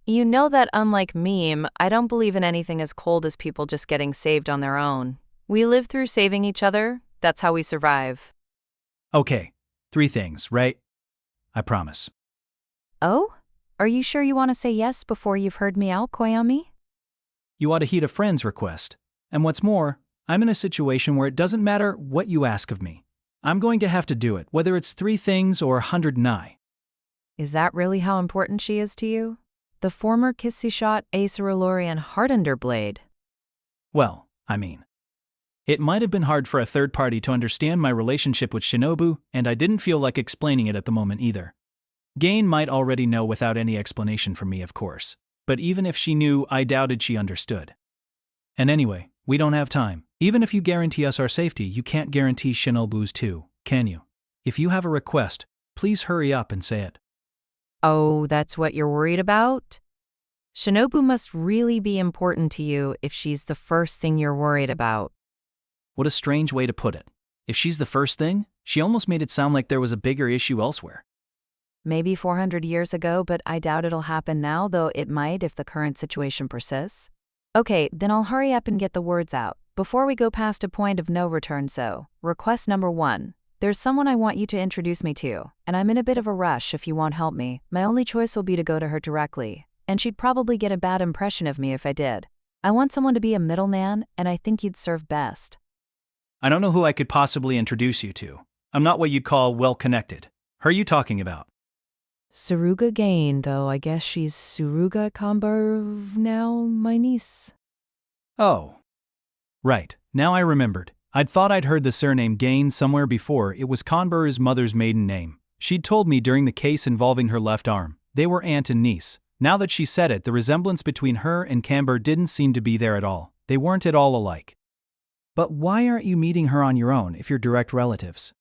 You know that unlike meme, I don't believe in anything as cold as people just getting saved on their own. We live through saving each other. That's how we survive. Okay, 3 things, right? I promise. Oh? Are you sure you want to say yes before you've heard me out, Koyomi? You ought to heed a friend's request. And what's more, I'm in a situation where it doesn't matter what you ask of me. I'm going to have to do it, whether it's 3 things or 100 nai. Is that really how important she is to you? The former kissy shot Acerolorian Heartender blade. Well, I mean, it might have been hard for a third party to understand my relationship with Shinobu, and I didn't feel like explaining it at the moment either. Gain might already know without any explanation from me, of course, but even if she knew, I doubted she understood. And anyway, we don't have time. Even if you guarantee us our safety, you can't guarantee Shinobu's too, can you? If you have a request, please hurry up and say it. Oh, that's what you're worried about? Shinobu must really be important to you if she's the first thing you're worried about. What a strange way to put it. If she's the first thing, she almost made it sound like there was a bigger issue elsewhere. Maybe 400 years ago, but I doubt it'll happen now, though it might if the current situation persists. Okay, then I'll hurry up and get the words out, before we go past a point of no return. So, request number 1. There's someone I want you to introduce me to, and I'm in a bit of a rush if you won't help me. My only choice will be to go to her directly, and she'd probably get a bad impression of me if I did. I want someone to be a middleman, and I think you'd serve best. I don't know who I could possibly introduce you to. I'm not what you'd call well-connected. Who are you talking about? Suruga Gain, though I guess she's Suruga Kambar now, my niece. Oh. Right, now I remembered. I'd thought I'd heard the surname Gain somewhere before. It was Kanbaru's mother's maiden name. She'd told me during the case involving her left arm. They were aunt and niece. Now that she said it, the resemblance between her and Kanbar didn't seem to be there at all. They weren't at all alike. But why aren't you meeting her on your own if you're direct relatives?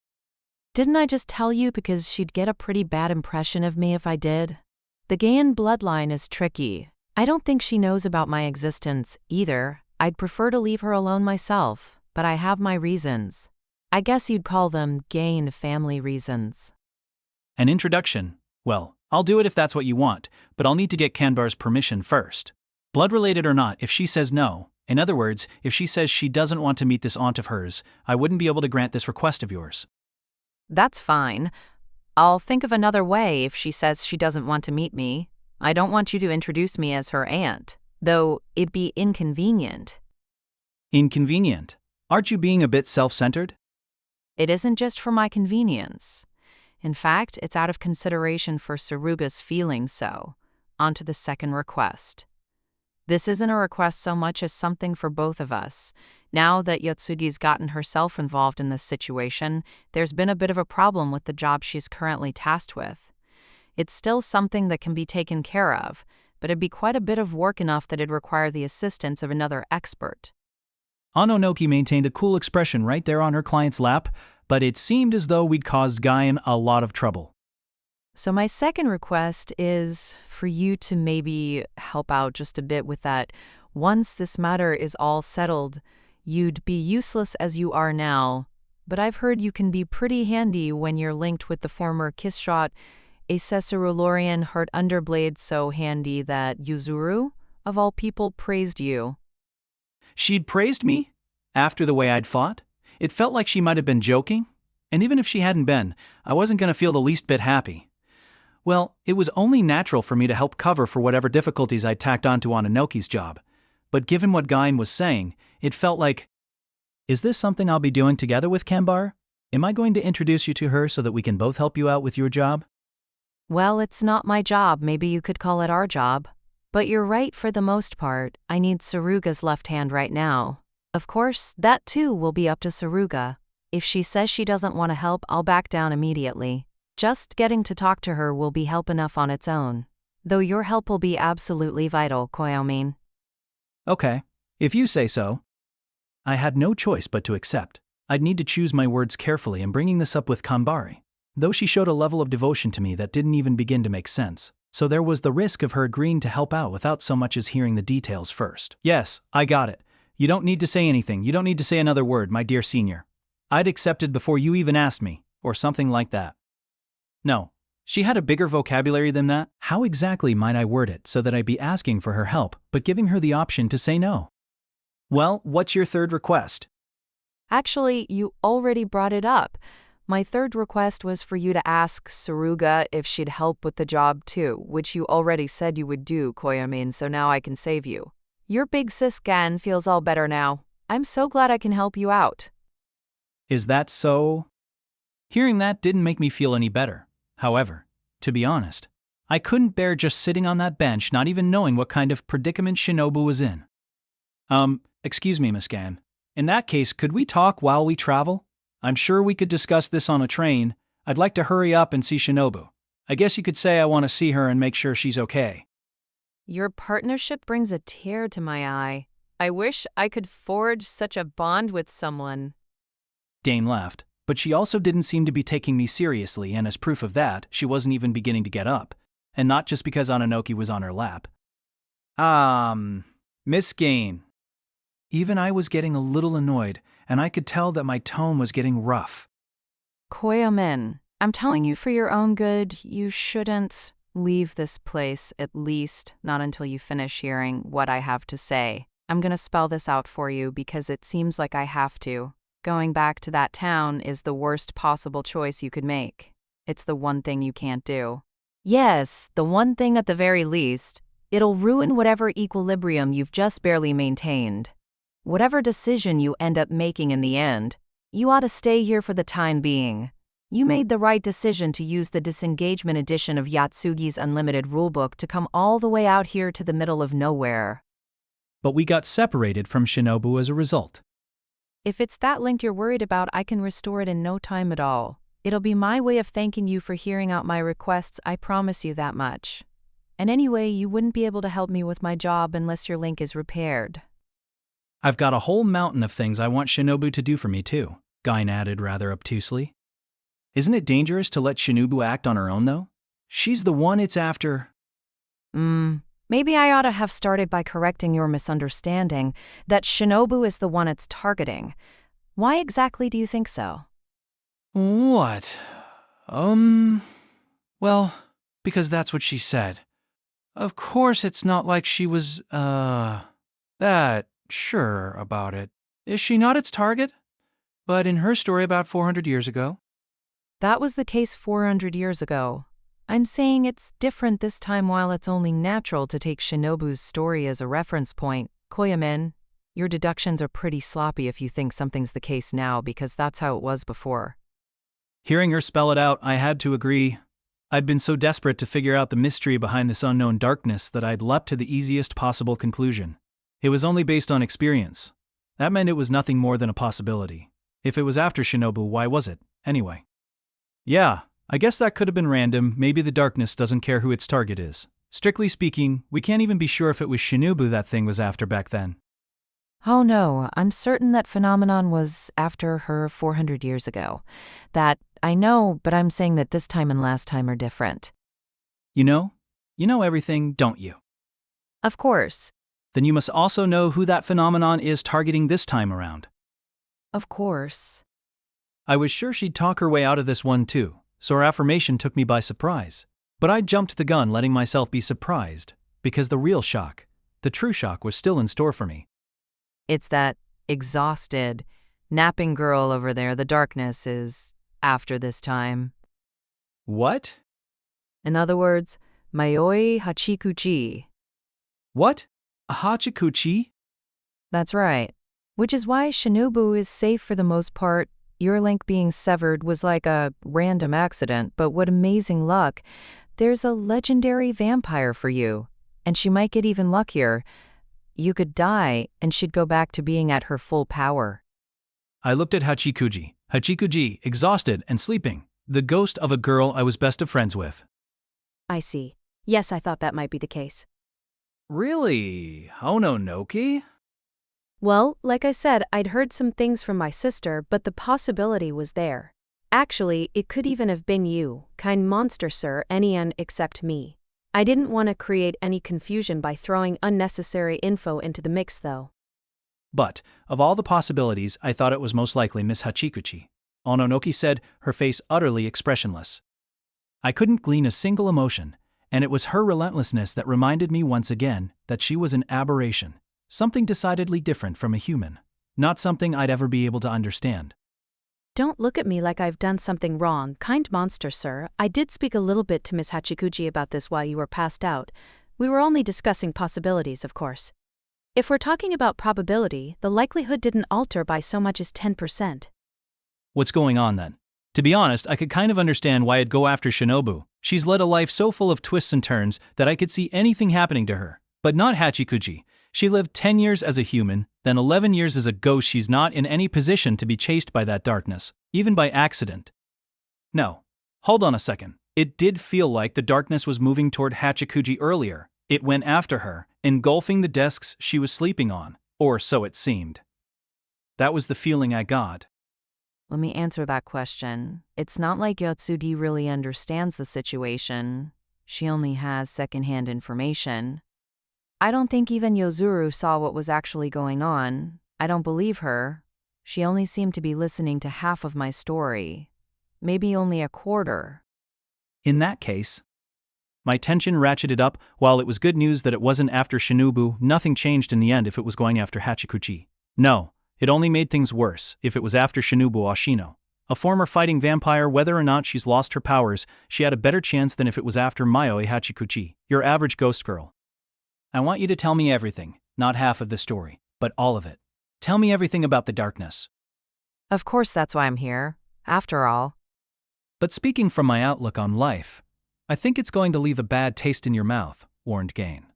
Didn't I just tell you because she'd get a pretty bad impression of me if I did? The Gain bloodline is tricky. I don't think she knows about my existence, either. I'd prefer to leave her alone myself, but I have my reasons. I guess you'd call them Gain family reasons. An introduction? Well, I'll do it if that's what you want, but I'll need to get Kanbar's permission first. Blood-related or not, if she says no, in other words, if she says she doesn't want to meet this aunt of hers, I wouldn't be able to grant this request of yours. That's fine. I'll think of another way if she says she doesn't want to meet me. I don't want you to introduce me as her aunt, though it'd be inconvenient. Inconvenient? Aren't you being a bit self-centered? It isn't just for my convenience. In fact, it's out of consideration for Suruga's feelings so. On to the second request. This isn't a request so much as something for both of us. Now that Yotsugi's gotten herself involved in this situation, there's been a bit of a problem with the job she's currently tasked with. It's still something that can be taken care of, but it'd be quite a bit of work enough that it'd require the assistance of another expert. Ononoki maintained a cool expression right there on her client's lap, but it seemed as though we'd caused Guyan a lot of trouble. So my second request is for you to maybe help out just a bit with that. Once this matter is all settled, you'd be useless as you are now, but I've heard you can be pretty handy when you're linked with the former kiss shot, a Caesarolorian heart underblade so handy that Yuzuru, of all people, praised you. She'd praised me? After the way I'd fought? It felt like she might have been joking. And even if she hadn't been, I wasn't going to feel the least bit happy. Well, it was only natural for me to help cover for whatever difficulties I'd tacked onto Ononoki's job. But given what Gain was saying, it felt like, is this something I'll be doing together with Kanbar? Am I going to introduce you to her so that we can both help you out with your job? Well, it's not my job, maybe you could call it our job. But you're right for the most part, I need Suruga's left hand right now. Of course, that too will be up to Suruga. If she says she doesn't want to help, I'll back down immediately. Just getting to talk to her will be help enough on its own. Though your help will be absolutely vital, Koyomin. Okay, if you say so. I had no choice but to accept. I'd need to choose my words carefully in bringing this up with Kanbari, though she showed a level of devotion to me that didn't even begin to make sense. So there was the risk of her agreeing to help out without so much as hearing the details first. Yes, I got it. You don't need to say anything. You don't need to say another word, my dear senior. I'd accepted before you even asked me, or something like that. No, she had a bigger vocabulary than that. How exactly might I word it so that I'd be asking for her help, but giving her the option to say no? Well, what's your third request? Actually, you already brought it up. My third request was for you to ask Saruga if she'd help with the job too, which you already said you would do, Koyamin, so now I can save you. Your big sis Gan feels all better now. I'm so glad I can help you out. Is that so? Hearing that didn't make me feel any better. However, to be honest, I couldn't bear just sitting on that bench not even knowing what kind of predicament Shinobu was in. Excuse me, Miss Gan. In that case, could we talk while we travel? I'm sure we could discuss this on a train. I'd like to hurry up and see Shinobu. I guess you could say I want to see her and make sure she's okay. Your partnership brings a tear to my eye. I wish I could forge such a bond with someone. Dane laughed, but she also didn't seem to be taking me seriously, and as proof of that, she wasn't even beginning to get up. And not just because Oninoki was on her lap. Miss Gain. Even I was getting a little annoyed, and I could tell that my tone was getting rough. Koyamin, I'm telling you for your own good, you shouldn't leave this place, at least not until you finish hearing what I have to say. I'm gonna spell this out for you because it seems like I have to. Going back to that town is the worst possible choice you could make. It's the one thing you can't do. Yes, the one thing at the very least. It'll ruin whatever equilibrium you've just barely maintained. Whatever decision you end up making in the end, you ought to stay here for the time being. You made the right decision to use the disengagement edition of Yatsugi's Unlimited Rulebook to come all the way out here to the middle of nowhere. But we got separated from Shinobu as a result. If it's that link you're worried about, I can restore it in no time at all. It'll be my way of thanking you for hearing out my requests, I promise you that much. And anyway, you wouldn't be able to help me with my job unless your link is repaired. I've got a whole mountain of things I want Shinobu to do for me too, Gain added rather obtusely. Isn't it dangerous to let Shinobu act on her own though? She's the one it's after. Maybe I ought to have started by correcting your misunderstanding that Shinobu is the one it's targeting. Why exactly do you think so? What? Well, because that's what she said. Of course it's not like she was, that sure about it. Is she not its target? But in her story about 400 years ago? That was the case 400 years ago. I'm saying it's different this time while it's only natural to take Shinobu's story as a reference point. Koyamin, your deductions are pretty sloppy if you think something's the case now because that's how it was before. Hearing her spell it out, I had to agree. I'd been so desperate to figure out the mystery behind this unknown darkness that I'd leapt to the easiest possible conclusion. It was only based on experience. That meant it was nothing more than a possibility. If it was after Shinobu, why was it, anyway? Yeah, I guess that could have been random. Maybe the darkness doesn't care who its target is. Strictly speaking, we can't even be sure if it was Shinobu that thing was after back then. Oh no, I'm certain that phenomenon was after her 400 years ago. That, I know, but I'm saying that this time and last time are different. You know everything, don't you? Of course. Then you must also know who that phenomenon is targeting this time around. Of course. I was sure she'd talk her way out of this one too, so her affirmation took me by surprise. But I jumped the gun letting myself be surprised, because the real shock, the true shock, was still in store for me. It's that exhausted, napping girl over there. The darkness is after this time. What? In other words, Mayoi Hachikuchi. What? A Hachikuchi? That's right. Which is why Shinobu is safe for the most part. Your link being severed was like a random accident, but what amazing luck. There's a legendary vampire for you, and she might get even luckier. You could die, and she'd go back to being at her full power. I looked at Hachikuji. Hachikuji, exhausted and sleeping. The ghost of a girl I was best of friends with. I see. Yes, I thought that might be the case. Really? Ononoki? Well, like I said, I'd heard some things from my sister, but the possibility was there. Actually, it could even have been you, kind monster sir, anyone except me. I didn't want to create any confusion by throwing unnecessary info into the mix though. But, of all the possibilities, I thought it was most likely Miss Hachikuchi. Ononoki said, her face utterly expressionless. I couldn't glean a single emotion, and it was her relentlessness that reminded me once again that she was an aberration, something decidedly different from a human, not something I'd ever be able to understand. Don't look at me like I've done something wrong, kind monster, sir. I did speak a little bit to Miss Hachikuji about this while you were passed out. We were only discussing possibilities, of course. If we're talking about probability, the likelihood didn't alter by so much as 10%. What's going on then? To be honest, I could kind of understand why I'd go after Shinobu. She's led a life so full of twists and turns that I could see anything happening to her. But not Hachikuji. She lived 10 years as a human, then 11 years as a ghost. She's not in any position to be chased by that darkness, even by accident. No. Hold on a second. It did feel like the darkness was moving toward Hachikuji earlier. It went after her, engulfing the desks she was sleeping on, or so it seemed. That was the feeling I got. Let me answer that question. It's not like Yotsugi really understands the situation. She only has secondhand information. I don't think even Yozuru saw what was actually going on. I don't believe her. She only seemed to be listening to half of my story. Maybe only a quarter. In that case, my tension ratcheted up. While it was good news that it wasn't after Shinobu, nothing changed in the end if it was going after Hachikuji. No, it only made things worse if it was after Shinobu Ashino. A former fighting vampire, whether or not she's lost her powers, she had a better chance than if it was after Mayoi Hachikuji, your average ghost girl. I want you to tell me everything, not half of the story, but all of it. Tell me everything about the darkness. Of course, that's why I'm here. After all. But speaking from my outlook on life, I think it's going to leave a bad taste in your mouth, warned Gain.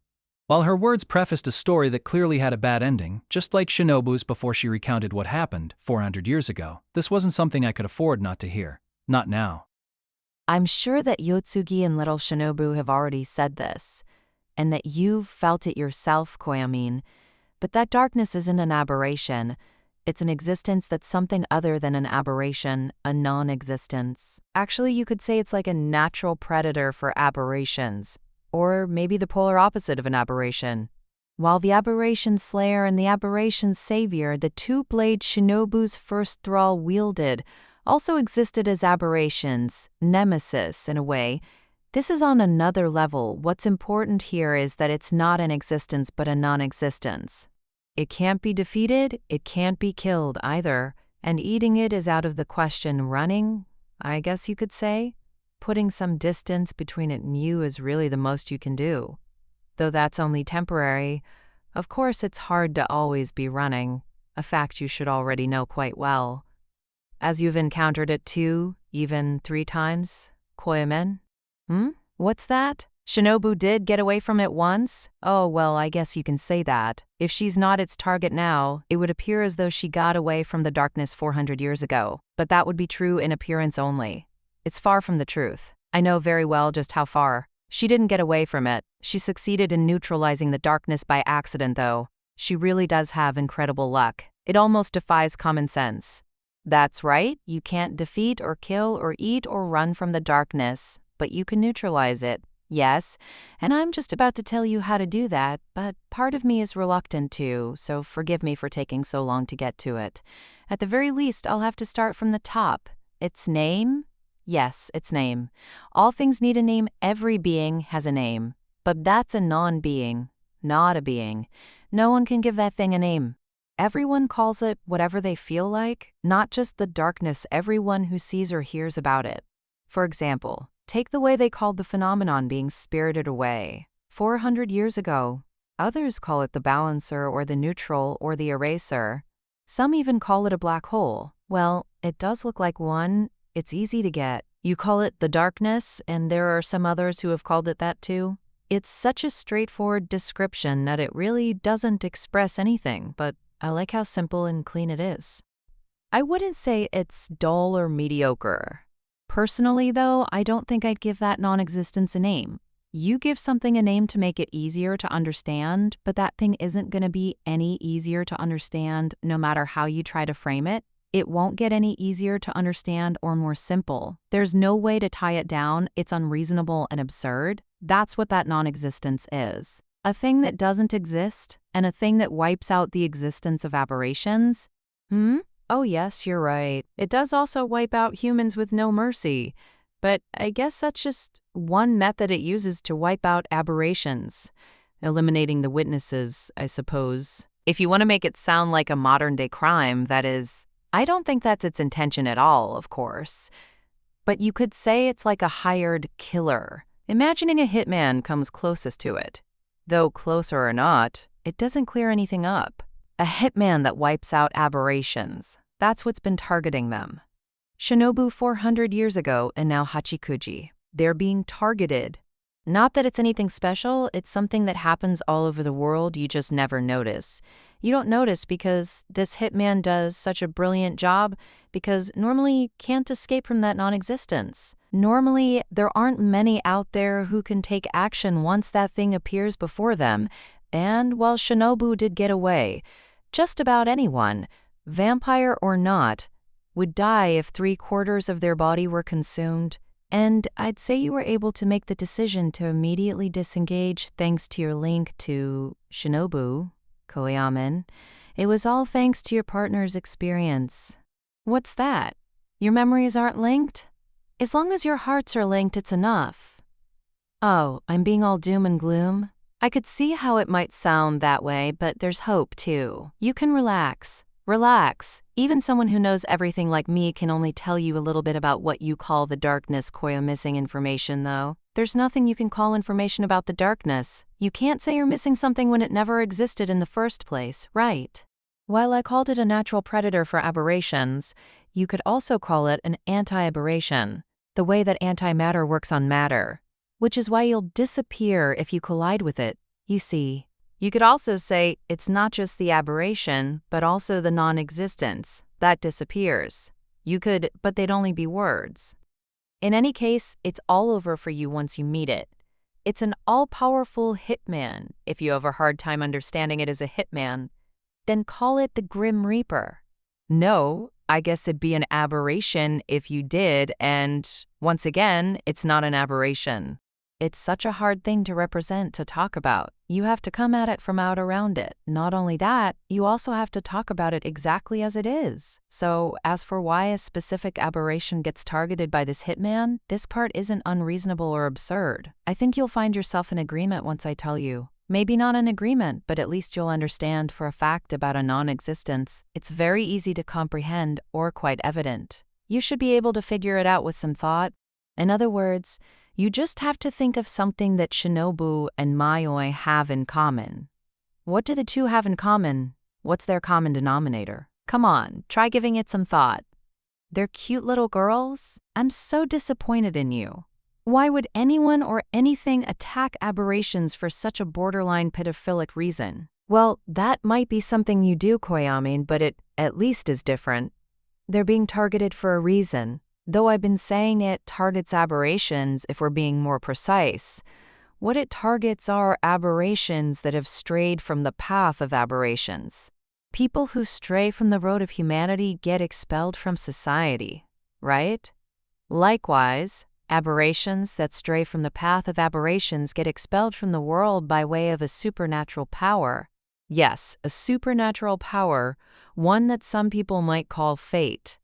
While her words prefaced a story that clearly had a bad ending, just like Shinobu's before she recounted what happened 400 years ago, this wasn't something I could afford not to hear. Not now. I'm sure that Yotsugi and little Shinobu have already said this, and that you've felt it yourself, Koyamin. But that darkness isn't an aberration. It's an existence that's something other than an aberration, a non-existence. Actually, you could say it's like a natural predator for aberrations, or maybe the polar opposite of an aberration. While the aberration slayer and the aberration savior, the two blades Shinobu's first thrall wielded, also existed as aberrations, nemesis in a way. This is on another level. What's important here is that it's not an existence but a non-existence. It can't be defeated, it can't be killed either, and eating it is out of the question. Running, I guess you could say? Putting some distance between it and you is really the most you can do. Though that's only temporary. Of course, it's hard to always be running, a fact you should already know quite well. As you've encountered it 2, even 3 times, Koyamen? What's that? Shinobu did get away from it once? Oh, well, I guess you can say that. If she's not its target now, it would appear as though she got away from the darkness 400 years ago. But that would be true in appearance only. It's far from the truth. I know very well just how far. She didn't get away from it. She succeeded in neutralizing the darkness by accident, though. She really does have incredible luck. It almost defies common sense. That's right, you can't defeat or kill or eat or run from the darkness, but you can neutralize it. Yes, and I'm just about to tell you how to do that, but part of me is reluctant to, so forgive me for taking so long to get to it. At the very least, I'll have to start from the top. Its name? Yes, its name. All things need a name. Every being has a name. But that's a non-being, not a being. No one can give that thing a name. Everyone calls it whatever they feel like, not just the darkness, everyone who sees or hears about it. For example, take the way they called the phenomenon being spirited away 400 years ago. Others call it the balancer or the neutral or the eraser. Some even call it a black hole. Well, it does look like one. It's easy to get. You call it the darkness, and there are some others who have called it that too. It's such a straightforward description that it really doesn't express anything, but I like how simple and clean it is. I wouldn't say it's dull or mediocre. Personally, though, I don't think I'd give that non-existence a name. You give something a name to make it easier to understand, but that thing isn't going to be any easier to understand no matter how you try to frame it. It won't get any easier to understand or more simple. There's no way to tie it down. It's unreasonable and absurd. That's what that non-existence is. A thing that doesn't exist, and a thing that wipes out the existence of aberrations. Oh yes, you're right. It does also wipe out humans with no mercy. But I guess that's just one method it uses to wipe out aberrations. Eliminating the witnesses, I suppose. If you want to make it sound like a modern-day crime, that is, I don't think that's its intention at all, of course. But you could say it's like a hired killer. Imagining a hitman comes closest to it. Though closer or not, it doesn't clear anything up. A hitman that wipes out aberrations. That's what's been targeting them. Shinobu 400 years ago and now Hachikuji. They're being targeted. Not that it's anything special, it's something that happens all over the world, you just never notice. You don't notice because this hitman does such a brilliant job because normally you can't escape from that non-existence. Normally, there aren't many out there who can take action once that thing appears before them. And while Shinobu did get away, just about anyone, vampire or not, would die if 3/4 of their body were consumed. And I'd say you were able to make the decision to immediately disengage thanks to your link to Shinobu, Koyamen. It was all thanks to your partner's experience. What's that? Your memories aren't linked? As long as your hearts are linked, it's enough. Oh, I'm being all doom and gloom? I could see how it might sound that way, but there's hope too. You can relax. Relax. Even someone who knows everything like me can only tell you a little bit about what you call the darkness, Koya. Missing information, though. There's nothing you can call information about the darkness. You can't say you're missing something when it never existed in the first place, right? While I called it a natural predator for aberrations, you could also call it an anti-aberration, the way that antimatter works on matter, which is why you'll disappear if you collide with it, you see. You could also say it's not just the aberration, but also the non-existence. That disappears. You could, but they'd only be words. In any case, it's all over for you once you meet it. It's an all-powerful hitman. If you have a hard time understanding it as a hitman, then call it the Grim Reaper. No, I guess it'd be an aberration if you did, and once again, it's not an aberration. It's such a hard thing to represent, to talk about. You have to come at it from out around it. Not only that, you also have to talk about it exactly as it is. So, as for why a specific aberration gets targeted by this hitman, this part isn't unreasonable or absurd. I think you'll find yourself in agreement once I tell you. Maybe not in agreement, but at least you'll understand for a fact about a non-existence. It's very easy to comprehend or quite evident. You should be able to figure it out with some thought. In other words, you just have to think of something that Shinobu and Mayoi have in common. What do the two have in common? What's their common denominator? Come on, try giving it some thought. They're cute little girls? I'm so disappointed in you. Why would anyone or anything attack aberrations for such a borderline pedophilic reason? Well, that might be something you do, Koyamin, but it at least is different. They're being targeted for a reason. Though I've been saying it targets aberrations if we're being more precise. What it targets are aberrations that have strayed from the path of aberrations. People who stray from the road of humanity get expelled from society, right? Likewise, aberrations that stray from the path of aberrations get expelled from the world by way of a supernatural power. Yes, a supernatural power, one that some people might call fate.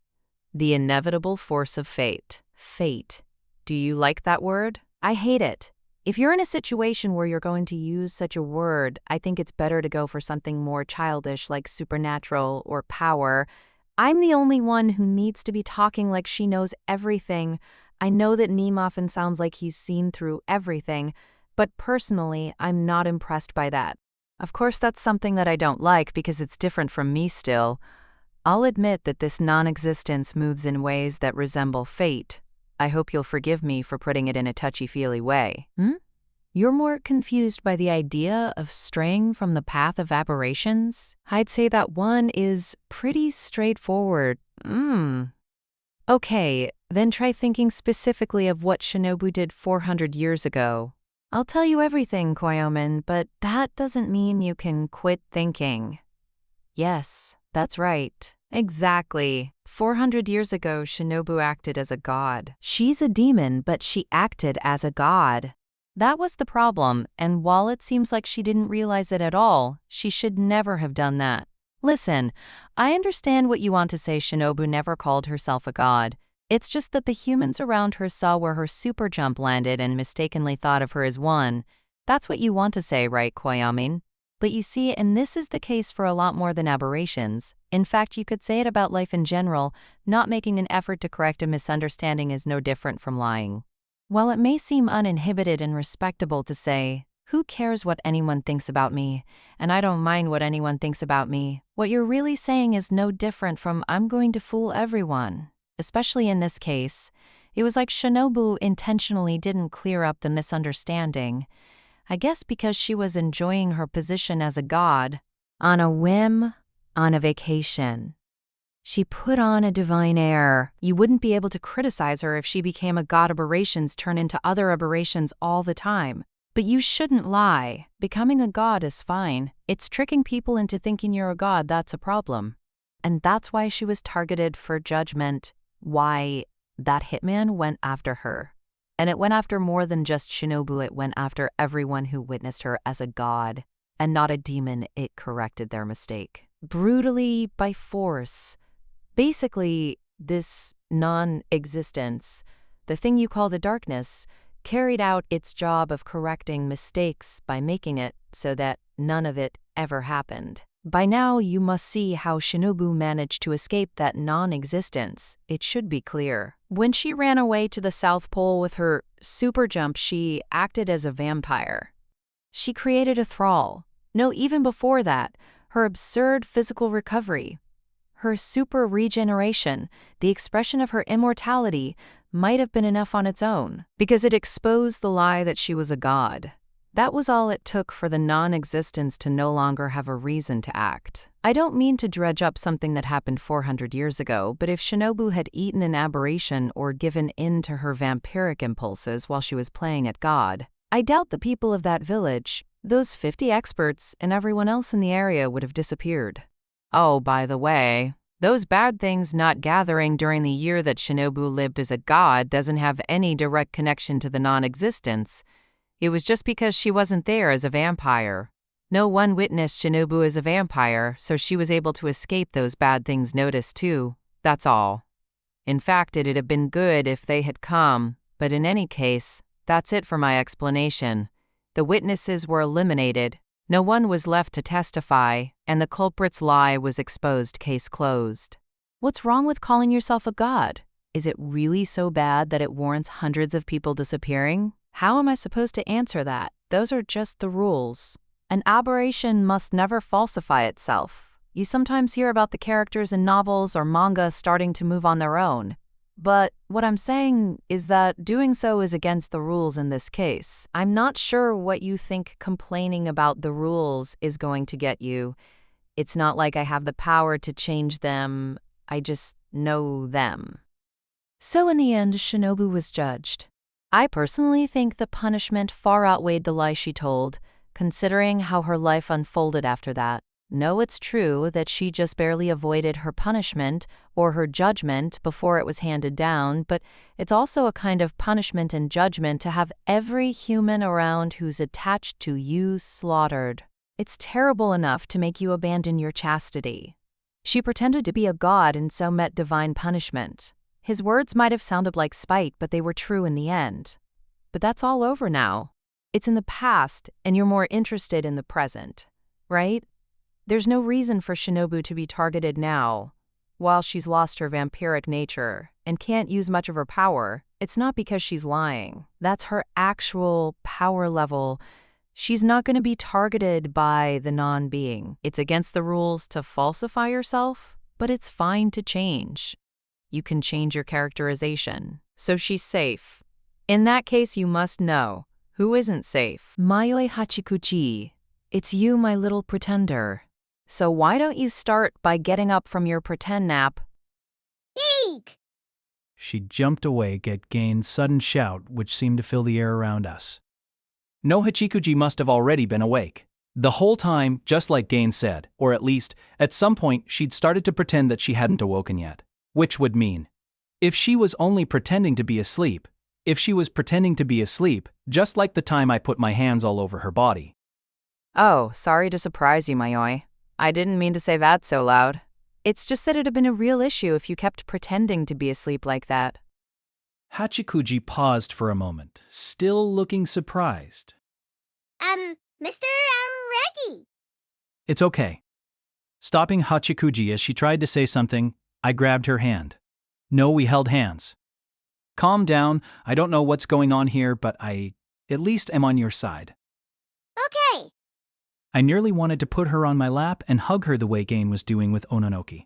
The inevitable force of fate. Fate. Do you like that word? I hate it. If you're in a situation where you're going to use such a word, I think it's better to go for something more childish like supernatural or power. I'm the only one who needs to be talking like she knows everything. I know that Neem often sounds like he's seen through everything, but personally, I'm not impressed by that. Of course, that's something that I don't like because it's different from me still. I'll admit that this non-existence moves in ways that resemble fate. I hope you'll forgive me for putting it in a touchy-feely way. You're more confused by the idea of straying from the path of aberrations? I'd say that one is pretty straightforward. Okay, then try thinking specifically of what Shinobu did 400 years ago. I'll tell you everything, Koyomin, but that doesn't mean you can quit thinking. Yes, that's right. Exactly. 400 years ago, Shinobu acted as a god. She's a demon, but she acted as a god. That was the problem, and while it seems like she didn't realize it at all, she should never have done that. Listen, I understand what you want to say. Shinobu never called herself a god. It's just that the humans around her saw where her super jump landed and mistakenly thought of her as one. That's what you want to say, right, Koyamin? But you see, and this is the case for a lot more than aberrations. In fact, you could say it about life in general. Not making an effort to correct a misunderstanding is no different from lying. While it may seem uninhibited and respectable to say, "Who cares what anyone thinks about me, and I don't mind what anyone thinks about me," what you're really saying is no different from "I'm going to fool everyone." Especially in this case, it was like Shinobu intentionally didn't clear up the misunderstanding. I guess because she was enjoying her position as a god, on a whim, on a vacation. She put on a divine air. You wouldn't be able to criticize her if she became a god aberrations turn into other aberrations all the time. But you shouldn't lie. Becoming a god is fine. It's tricking people into thinking you're a god that's a problem. And that's why she was targeted for judgment. Why that hitman went after her. And it went after more than just Shinobu, it went after everyone who witnessed her as a god. And not a demon, it corrected their mistake. Brutally, by force. Basically, this non-existence, the thing you call the darkness, carried out its job of correcting mistakes by making it so that none of it ever happened. By now, you must see how Shinobu managed to escape that non-existence. It should be clear. When she ran away to the South Pole with her super jump, she acted as a vampire. She created a thrall. No, even before that, her absurd physical recovery, her super regeneration, the expression of her immortality might have been enough on its own, because it exposed the lie that she was a god. That was all it took for the non-existence to no longer have a reason to act. I don't mean to dredge up something that happened 400 years ago, but if Shinobu had eaten an aberration or given in to her vampiric impulses while she was playing at God, I doubt the people of that village, those 50 experts, and everyone else in the area would have disappeared. Oh, by the way, those bad things not gathering during the year that Shinobu lived as a god doesn't have any direct connection to the non-existence. It was just because she wasn't there as a vampire. No one witnessed Shinobu as a vampire, so she was able to escape those bad things noticed too. That's all. In fact, it'd have been good if they had come, but in any case, that's it for my explanation. The witnesses were eliminated, no one was left to testify, and the culprit's lie was exposed, case closed. What's wrong with calling yourself a god? Is it really so bad that it warrants hundreds of people disappearing? How am I supposed to answer that? Those are just the rules. An aberration must never falsify itself. You sometimes hear about the characters in novels or manga starting to move on their own. But what I'm saying is that doing so is against the rules in this case. I'm not sure what you think complaining about the rules is going to get you. It's not like I have the power to change them. I just know them. So in the end, Shinobu was judged. I personally think the punishment far outweighed the lie she told, considering how her life unfolded after that. No, it's true that she just barely avoided her punishment or her judgment before it was handed down, but it's also a kind of punishment and judgment to have every human around who's attached to you slaughtered. It's terrible enough to make you abandon your chastity. She pretended to be a god and so met divine punishment. His words might have sounded like spite, but they were true in the end. But that's all over now. It's in the past, and you're more interested in the present, right? There's no reason for Shinobu to be targeted now. While she's lost her vampiric nature and can't use much of her power, it's not because she's lying. That's her actual power level. She's not going to be targeted by the non-being. It's against the rules to falsify yourself, but it's fine to change. You can change your characterization. So she's safe. In that case, you must know who isn't safe. Mayoi Hachikuji, it's you, my little pretender. So why don't you start by getting up from your pretend nap? Eek! She jumped awake at Gain's sudden shout, which seemed to fill the air around us. No, Hachikuji must have already been awake. The whole time, just like Gain said, or at least, at some point, she'd started to pretend that she hadn't awoken yet. Which would mean, if she was only pretending to be asleep, just like the time I put my hands all over her body. Oh, sorry to surprise you, Mayoi. I didn't mean to say that so loud. It's just that it'd have been a real issue if you kept pretending to be asleep like that. Hachikuji paused for a moment, still looking surprised. Mr. Araragi, It's okay. Stopping Hachikuji as she tried to say something, I grabbed her hand. No, we held hands. Calm down, I don't know what's going on here, but I, at least, am on your side. Okay. I nearly wanted to put her on my lap and hug her the way Gain was doing with Ononoki.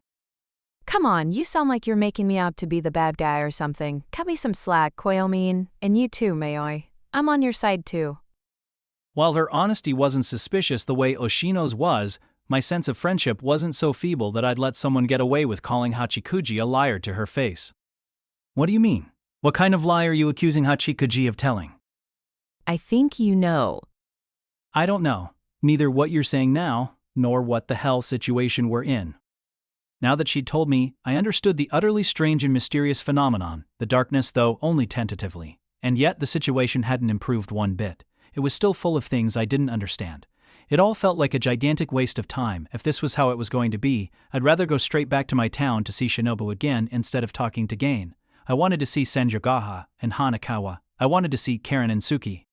Come on, you sound like you're making me out to be the bad guy or something. Cut me some slack, Koyomin. And you too, Mayoi. I'm on your side too. While her honesty wasn't suspicious the way Oshino's was, my sense of friendship wasn't so feeble that I'd let someone get away with calling Hachikuji a liar to her face. What do you mean? What kind of lie are you accusing Hachikuji of telling? I think you know. I don't know, neither what you're saying now, nor what the hell situation we're in. Now that she'd told me, I understood the utterly strange and mysterious phenomenon, the darkness though only tentatively. And yet the situation hadn't improved one bit. It was still full of things I didn't understand. It all felt like a gigantic waste of time. If this was how it was going to be, I'd rather go straight back to my town to see Shinobu again instead of talking to Gain. I wanted to see Senjogaha and Hanakawa. I wanted to see Karen and Suki.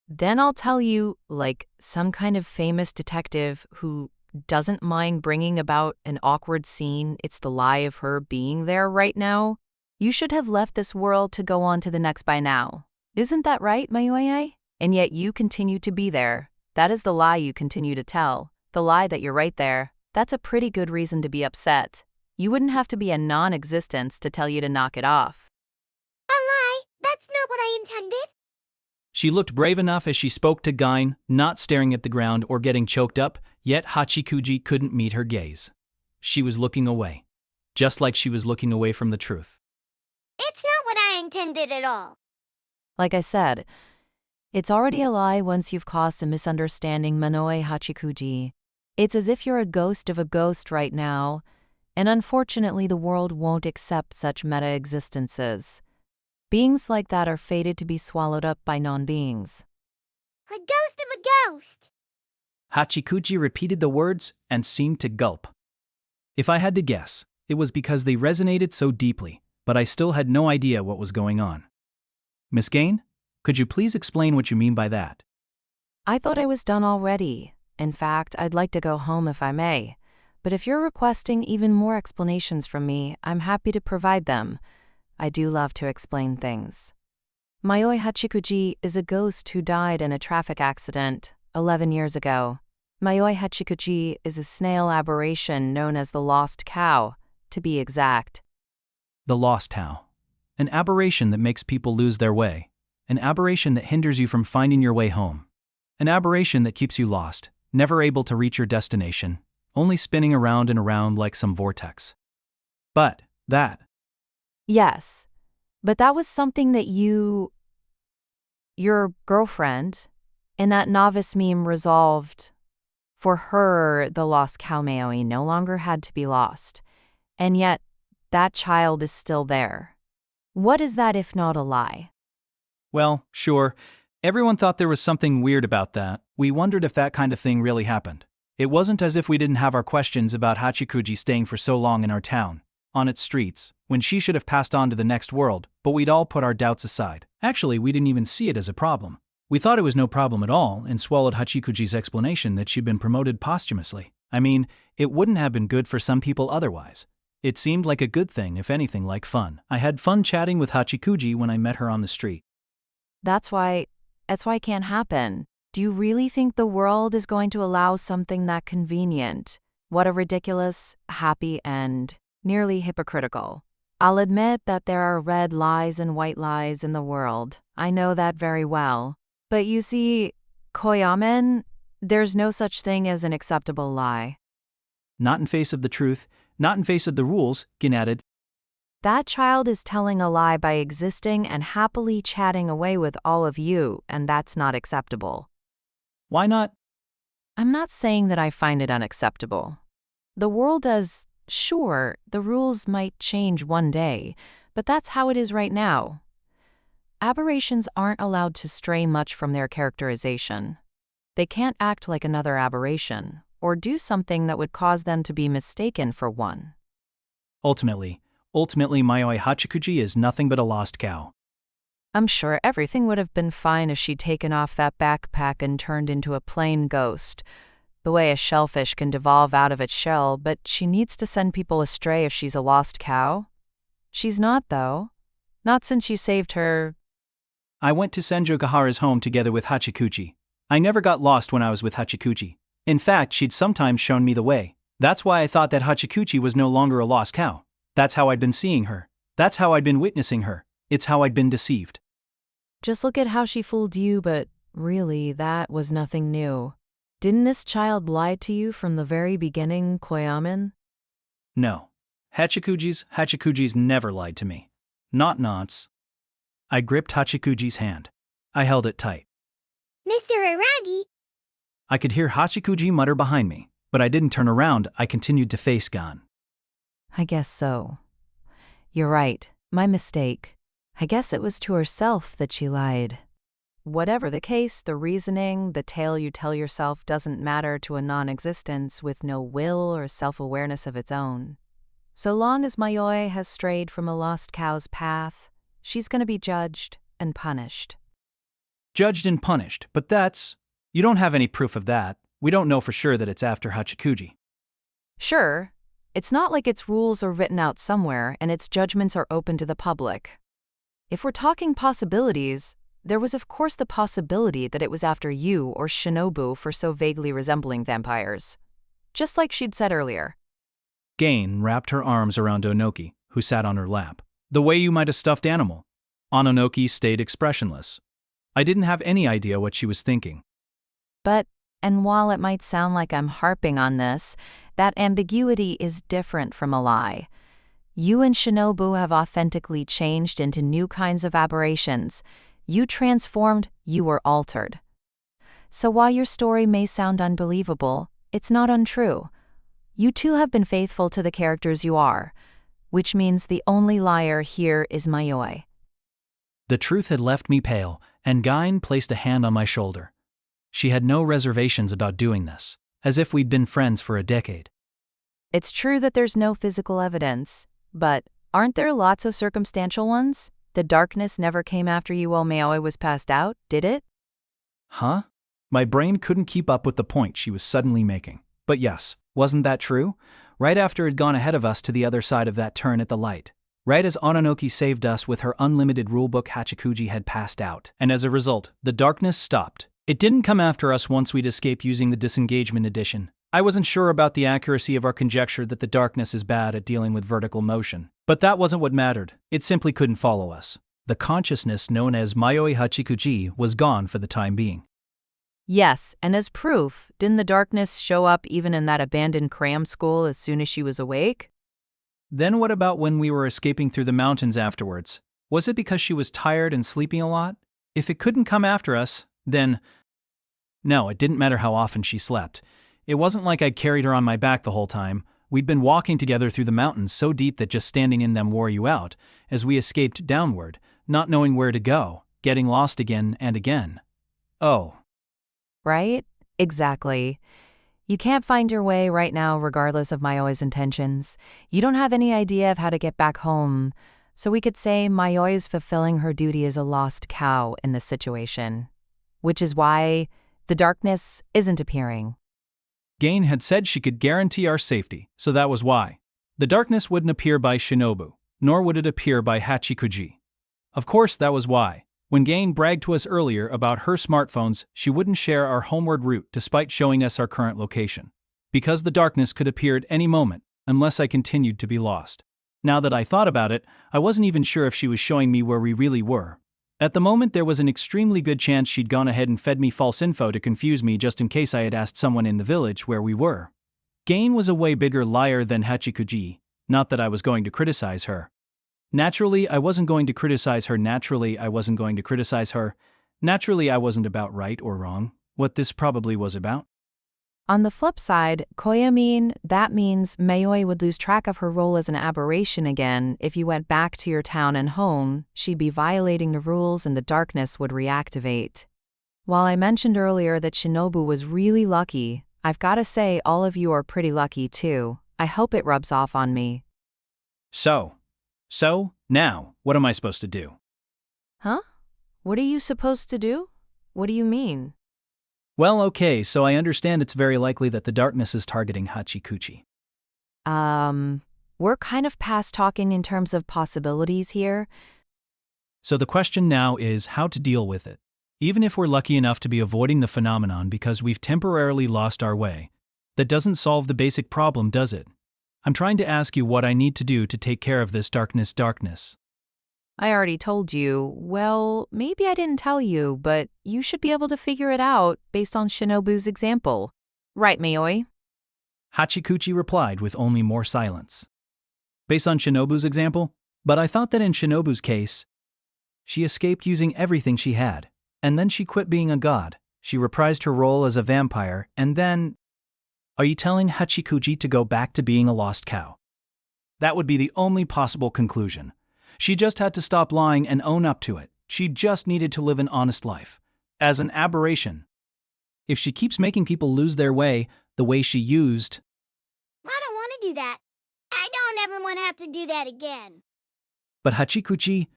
Then I'll tell you, like some kind of famous detective who doesn't mind bringing about an awkward scene. It's the lie of her being there right now. You should have left this world to go on to the next by now. Isn't that right, Mayoi? And yet you continue to be there. That is the lie you continue to tell. The lie that you're right there. That's a pretty good reason to be upset. You wouldn't have to be a non-existence to tell you to knock it off. A lie? That's not what I intended. She looked brave enough as she spoke to Gain, not staring at the ground or getting choked up, yet Hachikuji couldn't meet her gaze. She was looking away. Just like she was looking away from the truth. It's not what I intended at all. Like I said, it's already a lie once you've caused a misunderstanding, Manoe Hachikuji. It's as if you're a ghost of a ghost right now, and unfortunately the world won't accept such meta-existences. Beings like that are fated to be swallowed up by non-beings. A ghost of a ghost. Hachikuji repeated the words and seemed to gulp. If I had to guess, it was because they resonated so deeply, but I still had no idea what was going on. Miss Gain, could you please explain what you mean by that? I thought I was done already. In fact, I'd like to go home if I may. But if you're requesting even more explanations from me, I'm happy to provide them. I do love to explain things. Mayoi Hachikuji is a ghost who died in a traffic accident 11 years ago. Mayoi Hachikuji is a snail aberration known as the lost cow, to be exact. The lost cow. An aberration that makes people lose their way. An aberration that hinders you from finding your way home. An aberration that keeps you lost, never able to reach your destination, only spinning around and around like some vortex. But that. Yes, but that was something that your girlfriend, in that novice meme resolved. For her, the lost cow Mayoi no longer had to be lost. And yet, that child is still there. What is that if not a lie? Well, sure. Everyone thought there was something weird about that. We wondered if that kind of thing really happened. It wasn't as if we didn't have our questions about Hachikuji staying for so long in our town, on its streets, when she should have passed on to the next world, but we'd all put our doubts aside. Actually, we didn't even see it as a problem. We thought it was no problem at all and swallowed Hachikuji's explanation that she'd been promoted posthumously. I mean, it wouldn't have been good for some people otherwise. It seemed like a good thing, if anything like fun. I had fun chatting with Hachikuji when I met her on the street. That's why it can't happen. Do you really think the world is going to allow something that convenient? What a ridiculous, happy, and nearly hypocritical. I'll admit that there are red lies and white lies in the world. I know that very well. But you see, Koyamen, there's no such thing as an acceptable lie. Not in face of the truth, not in face of the rules, Gin added. That child is telling a lie by existing and happily chatting away with all of you, and that's not acceptable. Why not? I'm not saying that I find it unacceptable. The world does, sure, the rules might change one day, but that's how it is right now. Aberrations aren't allowed to stray much from their characterization. They can't act like another aberration, or do something that would cause them to be mistaken for one. Ultimately, Mayoi Hachikuji is nothing but a lost cow. I'm sure everything would have been fine if she'd taken off that backpack and turned into a plain ghost. The way a shellfish can devolve out of its shell, but she needs to send people astray if she's a lost cow? She's not, though. Not since you saved her. I went to Senjo Gahara's home together with Hachikuji. I never got lost when I was with Hachikuji. In fact, she'd sometimes shown me the way. That's why I thought that Hachikuji was no longer a lost cow. That's how I'd been seeing her. That's how I'd been witnessing her. It's how I'd been deceived. Just look at how she fooled you, but really, that was nothing new. Didn't this child lie to you from the very beginning, Koyamin? No. Hachikuji's never lied to me. Not nonce. I gripped Hachikuji's hand. I held it tight. Mr. Araragi, I could hear Hachikuji mutter behind me, but I didn't turn around. I continued to face Gon. I guess so. You're right. My mistake. I guess it was to herself that she lied. Whatever the case, the reasoning, the tale you tell yourself doesn't matter to a non-existence with no will or self-awareness of its own. So long as Mayoi has strayed from a lost cow's path, she's going to be judged and punished. Judged and punished, but that's... You don't have any proof of that. We don't know for sure that it's after Hachikuji. Sure, it's not like its rules are written out somewhere and its judgments are open to the public. If we're talking possibilities, there was of course the possibility that it was after you or Shinobu for so vaguely resembling vampires. Just like she'd said earlier. Gain wrapped her arms around Onoki, who sat on her lap. The way you might a stuffed animal. Ononoki stayed expressionless. I didn't have any idea what she was thinking. But, and while it might sound like I'm harping on this, that ambiguity is different from a lie. You and Shinobu have authentically changed into new kinds of aberrations. You transformed, you were altered. So while your story may sound unbelievable, it's not untrue. You too have been faithful to the characters you are, which means the only liar here is Mayoi. The truth had left me pale, and Gain placed a hand on my shoulder. She had no reservations about doing this, as if we'd been friends for a decade. It's true that there's no physical evidence, but aren't there lots of circumstantial ones? The darkness never came after you while Mayoi was passed out, did it? Huh? My brain couldn't keep up with the point she was suddenly making. But yes, wasn't that true? Right after it'd gone ahead of us to the other side of that turn at the light. Right as Ononoki saved us with her unlimited rulebook, Hachikuji had passed out. And as a result, the darkness stopped. It didn't come after us once we'd escaped using the disengagement edition. I wasn't sure about the accuracy of our conjecture that the darkness is bad at dealing with vertical motion. But that wasn't what mattered. It simply couldn't follow us. The consciousness known as Mayoi Hachikuji was gone for the time being. Yes, and as proof, didn't the darkness show up even in that abandoned cram school as soon as she was awake? Then what about when we were escaping through the mountains afterwards? Was it because she was tired and sleeping a lot? If it couldn't come after us, then... No, it didn't matter how often she slept. It wasn't like I'd carried her on my back the whole time. We'd been walking together through the mountains so deep that just standing in them wore you out, as we escaped downward, not knowing where to go, getting lost again and again. Oh. Right? Exactly. You can't find your way right now regardless of Mayoi's intentions. You don't have any idea of how to get back home. So we could say Mayoi is fulfilling her duty as a lost cow in this situation. Which is why the darkness isn't appearing. Gain had said she could guarantee our safety, so that was why. The darkness wouldn't appear by Shinobu, nor would it appear by Hachikuji. Of course, that was why. When Gain bragged to us earlier about her smartphones, she wouldn't share our homeward route despite showing us our current location. Because the darkness could appear at any moment, unless I continued to be lost. Now that I thought about it, I wasn't even sure if she was showing me where we really were. At the moment, there was an extremely good chance she'd gone ahead and fed me false info to confuse me just in case I had asked someone in the village where we were. Gain was a way bigger liar than Hachikuji, not that I was going to criticize her. Naturally, I wasn't going to criticize her. Naturally, I wasn't going to criticize her. Naturally, I wasn't about right or wrong, what this probably was about. On the flip side, Koyamin, that means Mayoi would lose track of her role as an aberration again. If you went back to your town and home, she'd be violating the rules and the darkness would reactivate. While I mentioned earlier that Shinobu was really lucky, I've got to say all of you are pretty lucky too. I hope it rubs off on me. So, now, what am I supposed to do? Huh? What are you supposed to do? What do you mean? Well, okay, so I understand it's very likely that the darkness is targeting Hachikuji. We're kind of past talking in terms of possibilities here. So the question now is how to deal with it. Even if we're lucky enough to be avoiding the phenomenon because we've temporarily lost our way, that doesn't solve the basic problem, does it? I'm trying to ask you what I need to do to take care of this darkness. I already told you. Well, maybe I didn't tell you, but you should be able to figure it out based on Shinobu's example. Right, Mayoi? Hachikuji replied with only more silence. Based on Shinobu's example? But I thought that in Shinobu's case, she escaped using everything she had, and then she quit being a god. She reprised her role as a vampire, and then... Are you telling Hachikuji to go back to being a lost cow? That would be the only possible conclusion. She just had to stop lying and own up to it. She just needed to live an honest life. As an aberration. If she keeps making people lose their way, the way she used... I don't want to do that. I don't ever want to have to do that again. But Hachikuji...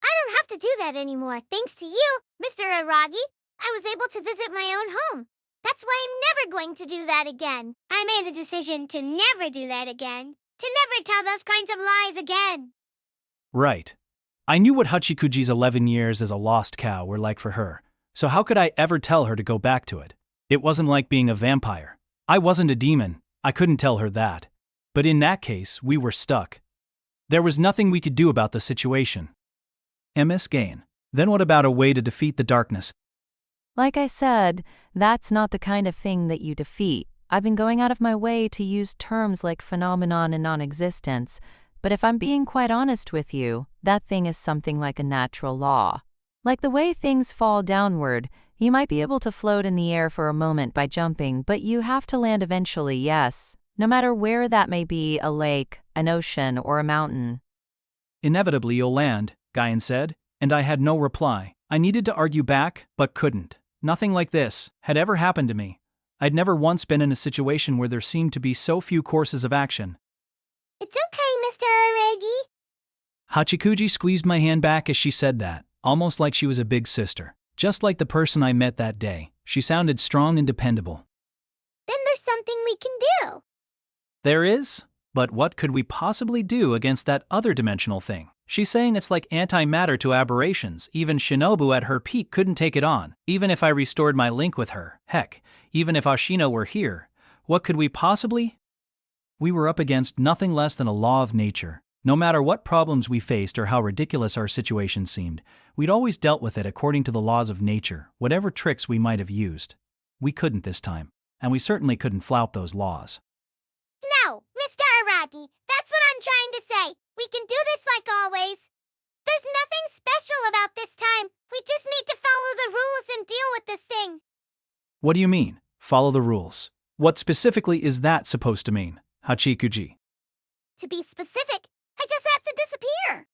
I don't have to do that anymore, thanks to you, Mr. Araragi. I was able to visit my own home. That's why I'm never going to do that again. I made a decision to never do that again. To never tell those kinds of lies again. Right. I knew what Hachikuji's 11 years as a lost cow were like for her, so how could I ever tell her to go back to it? It wasn't like being a vampire. I wasn't a demon. I couldn't tell her that. But in that case, we were stuck. There was nothing we could do about the situation. MS Gain. Then what about a way to defeat the darkness? Like I said, that's not the kind of thing that you defeat. I've been going out of my way to use terms like phenomenon and non-existence, but if I'm being quite honest with you, that thing is something like a natural law. Like the way things fall downward, you might be able to float in the air for a moment by jumping, but you have to land eventually, yes, no matter where that may be, a lake, an ocean, or a mountain. Inevitably you'll land, Guyan said, and I had no reply. I needed to argue back, but couldn't. Nothing like this had ever happened to me. I'd never once been in a situation where there seemed to be so few courses of action. It's okay, Mr. Araragi. Hachikuji squeezed my hand back as she said that, almost like she was a big sister. Just like the person I met that day, she sounded strong and dependable. Then there's something we can do. There is? But what could we possibly do against that other dimensional thing? She's saying it's like antimatter to aberrations. Even Shinobu at her peak couldn't take it on. Even if I restored my link with her, heck, even if Ashino were here, what could we possibly? We were up against nothing less than a law of nature. No matter what problems we faced or how ridiculous our situation seemed, we'd always dealt with it according to the laws of nature, whatever tricks we might have used. We couldn't this time, and we certainly couldn't flout those laws. No, Mr. Araragi, that's what I'm trying to say. We can do this like always. There's nothing special about this time. We just need to follow the rules and deal with this thing. What do you mean, follow the rules? What specifically is that supposed to mean, Hachikuji? To be specific, I just have to disappear.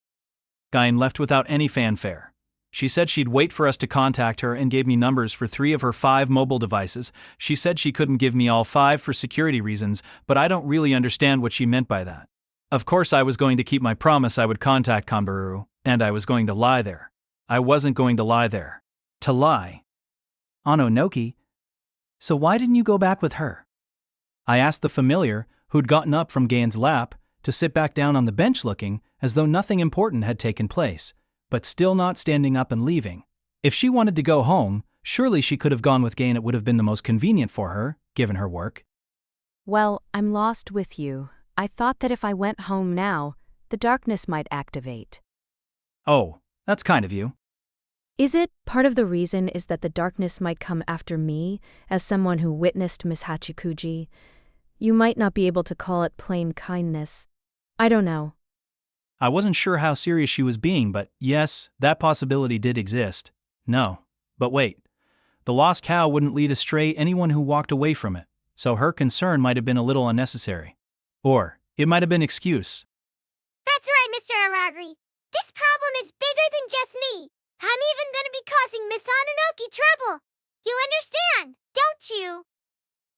Guyan left without any fanfare. She said she'd wait for us to contact her and gave me numbers for 3 of her 5 mobile devices. She said she couldn't give me all 5 for security reasons, but I don't really understand what she meant by that. Of course I was going to keep my promise I would contact Kanbaru, and I was going to lie there. I wasn't going to lie there. To lie. Ononoki. So why didn't you go back with her? I asked the familiar, who'd gotten up from Gain's lap, to sit back down on the bench looking as though nothing important had taken place, but still not standing up and leaving. If she wanted to go home, surely she could have gone with Gain. It would have been the most convenient for her, given her work. Well, I'm lost with you. I thought that if I went home now, the darkness might activate. Oh, that's kind of you. Is it part of the reason is that the darkness might come after me, as someone who witnessed Miss Hachikuji? You might not be able to call it plain kindness. I don't know. I wasn't sure how serious she was being, but yes, that possibility did exist. No, but wait. The lost cow wouldn't lead astray anyone who walked away from it, so her concern might have been a little unnecessary. Or, it might have been excuse. That's right, Mr. Araragi. This problem is bigger than just me. I'm even gonna be causing Miss Ononoki trouble. You understand, don't you?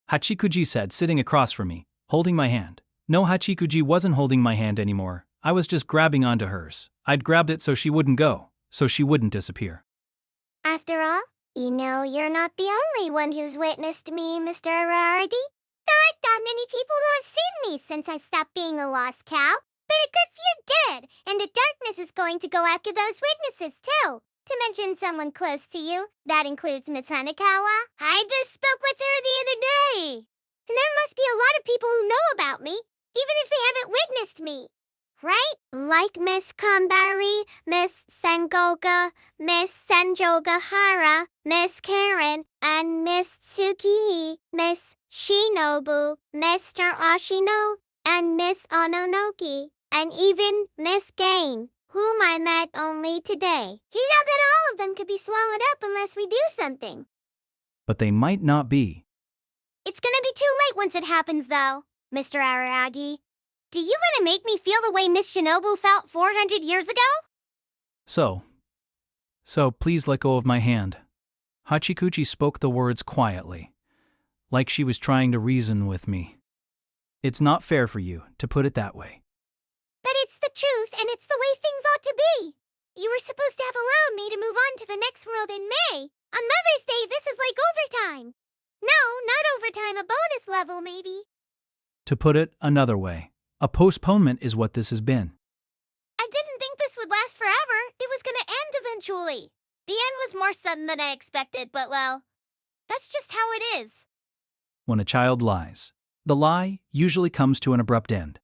Hachikuji said, sitting across from me, holding my hand. No, Hachikuji wasn't holding my hand anymore. I was just grabbing onto hers. I'd grabbed it so she wouldn't go, so she wouldn't disappear. After all, You know, you're not the only one who's witnessed me, Mr. Araragi. There aren't that many people who have seen me since I stopped being a lost cow, but a good few did, and the darkness is going to go after those witnesses, too. To mention someone close to you, that includes Miss Hanakawa. I just spoke with her the other day. And there must be a lot of people who know about me, even if they haven't witnessed me. Right? Like Miss Kanbari, Miss Sengoga, Miss Senjogahara, Miss Karen, and Miss Tsukihi, Miss Shinobu, Mr. Ashino, and Miss Ononoki, and even Miss Gain, whom I met only today. You know that all of them could be swallowed up unless we do something. But they might not be. It's gonna be too late once it happens, though, Mr. Araragi. Do you want to make me feel the way Miss Shinobu felt 400 years ago? So please let go of my hand. Hachikuji spoke the words quietly, like she was trying to reason with me. It's not fair for you to put it that way. But it's the truth, and it's the way things ought to be. You were supposed to have allowed me to move on to the next world in May. On Mother's Day, this is like overtime. No, not overtime, a bonus level, maybe. To put it another way, a postponement is what this has been. I didn't think this would last forever. It was gonna end eventually. The end was more sudden than I expected, but well, that's just how it is. When a child lies, the lie usually comes to an abrupt end.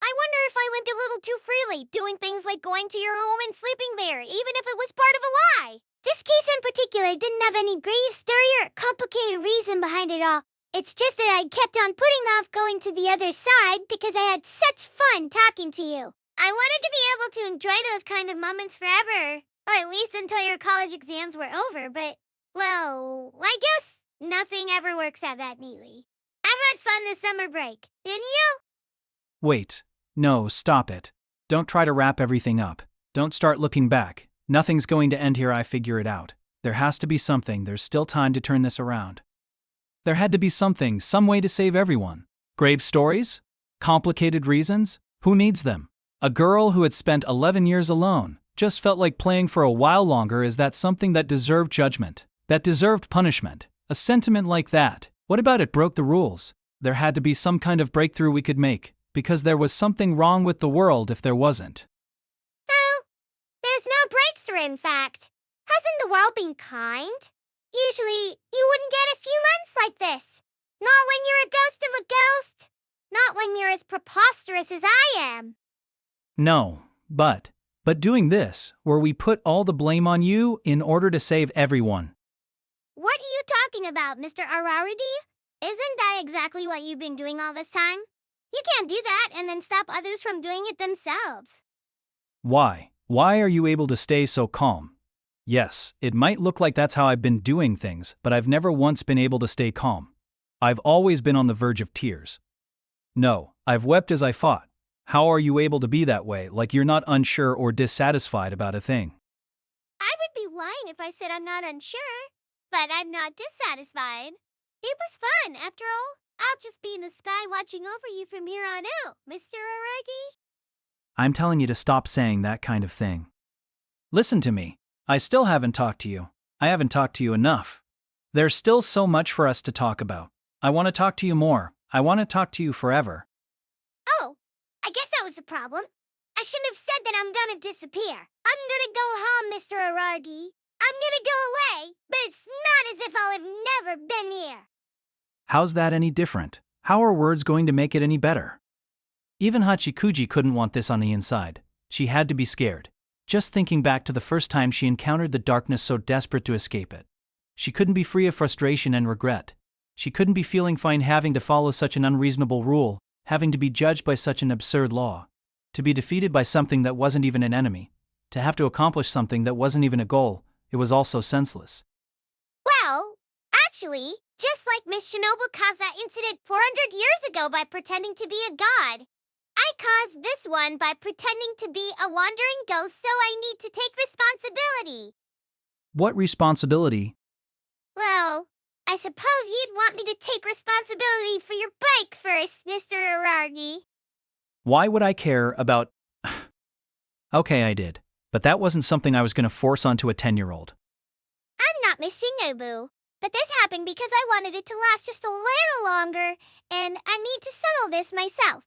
I wonder if I lived a little too freely, doing things like going to your home and sleeping there, even if it was part of a lie. This case in particular didn't have any grave story or complicated reason behind it all. It's just that I kept on putting off going to the other side because I had such fun talking to you. I wanted to be able to enjoy those kind of moments forever, or at least until your college exams were over, but, well, I guess nothing ever works out that neatly. I've had fun this summer break, didn't you? Wait, no, stop it. Don't try to wrap everything up. Don't start looking back. Nothing's going to end here, I figure it out. There has to be something, there's still time to turn this around. There had to be something, some way to save everyone. Grave stories? Complicated reasons? Who needs them? A girl who had spent 11 years alone just felt like playing for a while longer. Is that something that deserved judgment? That deserved punishment? A sentiment like that? What about it broke the rules? There had to be some kind of breakthrough we could make, because there was something wrong with the world if there wasn't. No, there's no breakthrough, in fact. Hasn't the world been kind? Usually, you wouldn't get a few months like this. Not when you're a ghost of a ghost. Not when you're as preposterous as I am. No, but doing this, where we put all the blame on you in order to save everyone. What are you talking about, Mr. Araragi? Isn't that exactly what you've been doing all this time? You can't do that and then stop others from doing it themselves. Why? Why are you able to stay so calm? Yes, it might look like that's how I've been doing things, but I've never once been able to stay calm. I've always been on the verge of tears. No, I've wept as I fought. How are you able to be that way, like you're not unsure or dissatisfied about a thing? I would be lying if I said I'm not unsure, but I'm not dissatisfied. It was fun, after all. I'll just be in the sky watching over you from here on out, Mr. Araragi. I'm telling you to stop saying that kind of thing. Listen to me. I still haven't talked to you. I haven't talked to you enough. There's still so much for us to talk about. I want to talk to you more. I want to talk to you forever. Oh, I guess that was the problem. I shouldn't have said that I'm gonna disappear. I'm gonna go home, Mr. Araragi. I'm gonna go away, but it's not as if I'll have never been here. How's that any different? How are words going to make it any better? Even Hachikuji couldn't want this on the inside. She had to be scared. Just thinking back to the first time she encountered the darkness so desperate to escape it. She couldn't be free of frustration and regret. She couldn't be feeling fine having to follow such an unreasonable rule, having to be judged by such an absurd law. To be defeated by something that wasn't even an enemy. To have to accomplish something that wasn't even a goal. It was all so senseless. Well, actually, just like Miss Shinobu caused that incident 400 years ago by pretending to be a god. I caused this one by pretending to be a wandering ghost, so I need to take responsibility. What responsibility? Well, I suppose you'd want me to take responsibility for your bike first, Mr. Araragi. Why would I care about... Okay, I did. But that wasn't something I was going to force onto a 10-year-old. I'm about Miss Shinobu. But this happened because I wanted it to last just a little longer, and I need to settle this myself.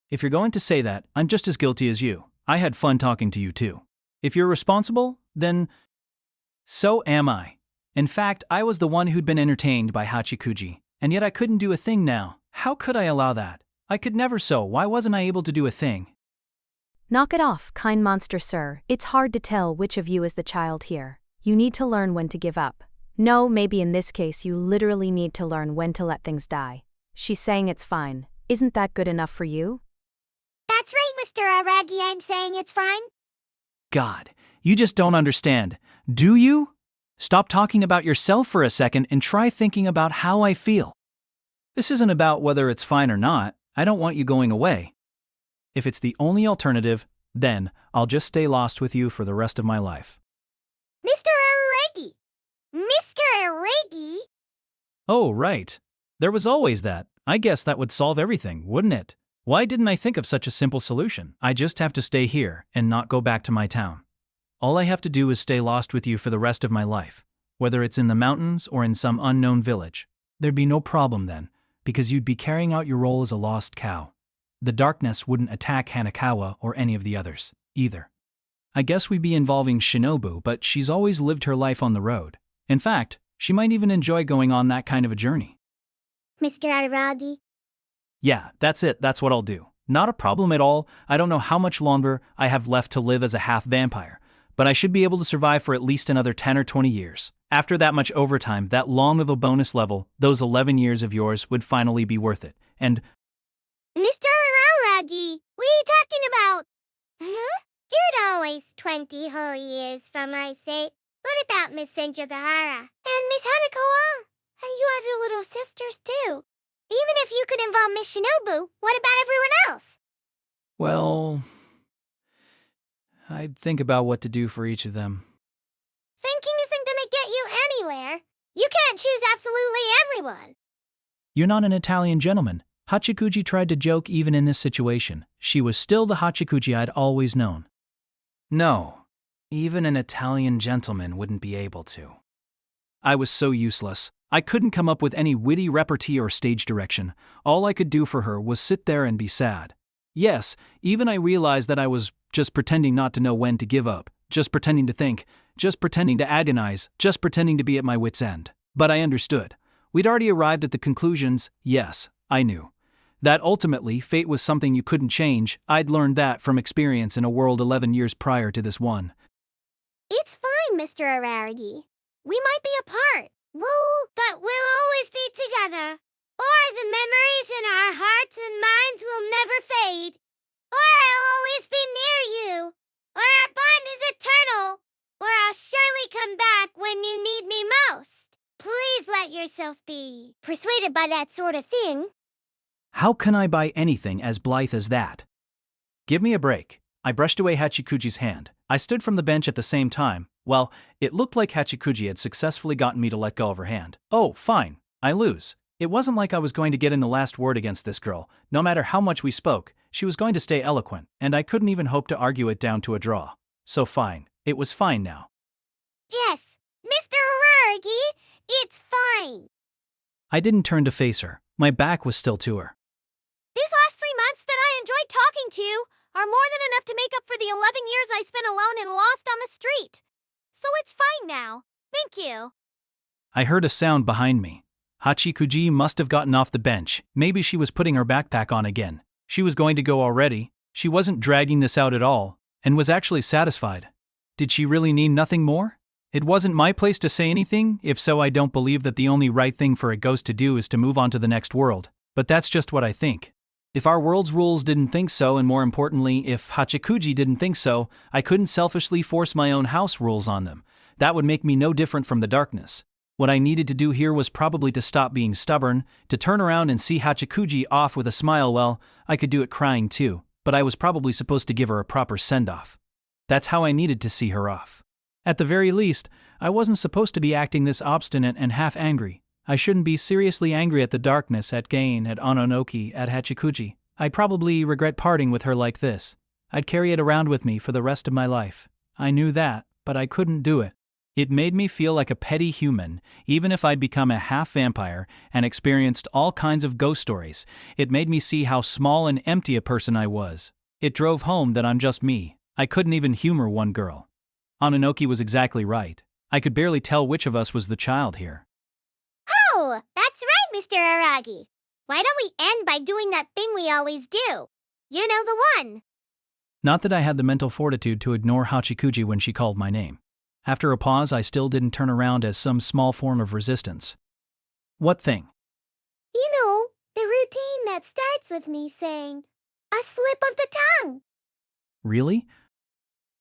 If you're going to say that, I'm just as guilty as you. I had fun talking to you too. If you're responsible, then so am I. In fact, I was the one who'd been entertained by Hachikuji, and yet I couldn't do a thing now. How could I allow that? I could never, so why wasn't I able to do a thing? Knock it off, kind monster sir. It's hard to tell which of you is the child here. You need to learn when to give up. No, maybe in this case you literally need to learn when to let things die. She's saying it's fine. Isn't that good enough for you? That's right, Mr. Araragi, I'm saying it's fine. God, you just don't understand. Do you? Stop talking about yourself for a second and try thinking about how I feel. This isn't about whether it's fine or not. I don't want you going away. If it's the only alternative, then I'll just stay lost with you for the rest of my life. Mr. Araragi! Mr. Araragi! Oh, right. There was always that. I guess that would solve everything, wouldn't it? Why didn't I think of such a simple solution? I just have to stay here and not go back to my town. All I have to do is stay lost with you for the rest of my life, whether it's in the mountains or in some unknown village. There'd be no problem then, because you'd be carrying out your role as a lost cow. The darkness wouldn't attack Hanakawa or any of the others, either. I guess we'd be involving Shinobu, but she's always lived her life on the road. In fact, she might even enjoy going on that kind of a journey. Mr. Araragi? Yeah, that's it, that's what I'll do. Not a problem at all. I don't know how much longer I have left to live as a half-vampire, but I should be able to survive for at least another 10 or 20 years. After that much overtime, that long of a bonus level, those 11 years of yours would finally be worth it. And Mr. Araragi, what are you talking about? Huh? You'd always 20 whole years for my sake. What about Miss Senjogahara? And Miss Hanakawa? And you have your little sisters too. Even if you could involve Miss Shinobu, what about everyone else? well, I'd think about what to do for each of them. Thinking isn't gonna get you anywhere. You can't choose absolutely everyone. You're not an Italian gentleman. Hachikuji tried to joke even in this situation. She was still the Hachikuji I'd always known. No, even an Italian gentleman wouldn't be able to. I was so useless. I couldn't come up with any witty repartee or stage direction. All I could do for her was sit there and be sad. Yes, even I realized that I was just pretending not to know when to give up, just pretending to think, just pretending to agonize, just pretending to be at my wit's end. But I understood. We'd already arrived at the conclusions. Yes, I knew. That ultimately, fate was something you couldn't change. I'd learned that from experience in a world 11 years prior to this one. It's fine, Mr. Araragi. We might be apart. Woo, but we'll always be together. Or the memories in our hearts and minds will never fade. Or I'll always be near you. Or our bond is eternal. Or I'll surely come back when you need me most. Please let yourself be persuaded by that sort of thing. How can I buy anything as blithe as that? Give me a break. I brushed away Hachikuji's hand. I stood from the bench at the same time. Well, it looked like Hachikuji had successfully gotten me to let go of her hand. Oh, fine. I lose. It wasn't like I was going to get in the last word against this girl. No matter how much we spoke, she was going to stay eloquent, and I couldn't even hope to argue it down to a draw. So fine. It was fine now. Yes, Mr. Araragi, it's fine. I didn't turn to face her. My back was still to her. These last 3 months that I enjoyed talking to you are more than enough to make up for the 11 years I spent alone and lost on the street. So it's fine now. Thank you. I heard a sound behind me. Hachikuji must have gotten off the bench. Maybe she was putting her backpack on again. She was going to go already. She wasn't dragging this out at all, and was actually satisfied. Did she really need nothing more? It wasn't my place to say anything. If so, I don't believe that the only right thing for a ghost to do is to move on to the next world. But that's just what I think. If our world's rules didn't think so, and more importantly, if Hachikuji didn't think so, I couldn't selfishly force my own house rules on them. That would make me no different from the darkness. What I needed to do here was probably to stop being stubborn, to turn around and see Hachikuji off with a smile. Well, I could do it crying too, but I was probably supposed to give her a proper send-off. That's how I needed to see her off. At the very least, I wasn't supposed to be acting this obstinate and half angry. I shouldn't be seriously angry at the darkness, at Gain, at Ononoki, at Hachikuji. I'd probably regret parting with her like this. I'd carry it around with me for the rest of my life. I knew that, but I couldn't do it. It made me feel like a petty human, even if I'd become a half-vampire and experienced all kinds of ghost stories. It made me see how small and empty a person I was. It drove home that I'm just me. I couldn't even humor one girl. Ononoki was exactly right. I could barely tell which of us was the child here. Oh, that's right, Mr. Araragi. Why don't we end by doing that thing we always do? You know, the one. Not that I had the mental fortitude to ignore Hachikuji when she called my name. After a pause, I still didn't turn around as some small form of resistance. What thing? You know, the routine that starts with me saying, a slip of the tongue. Really?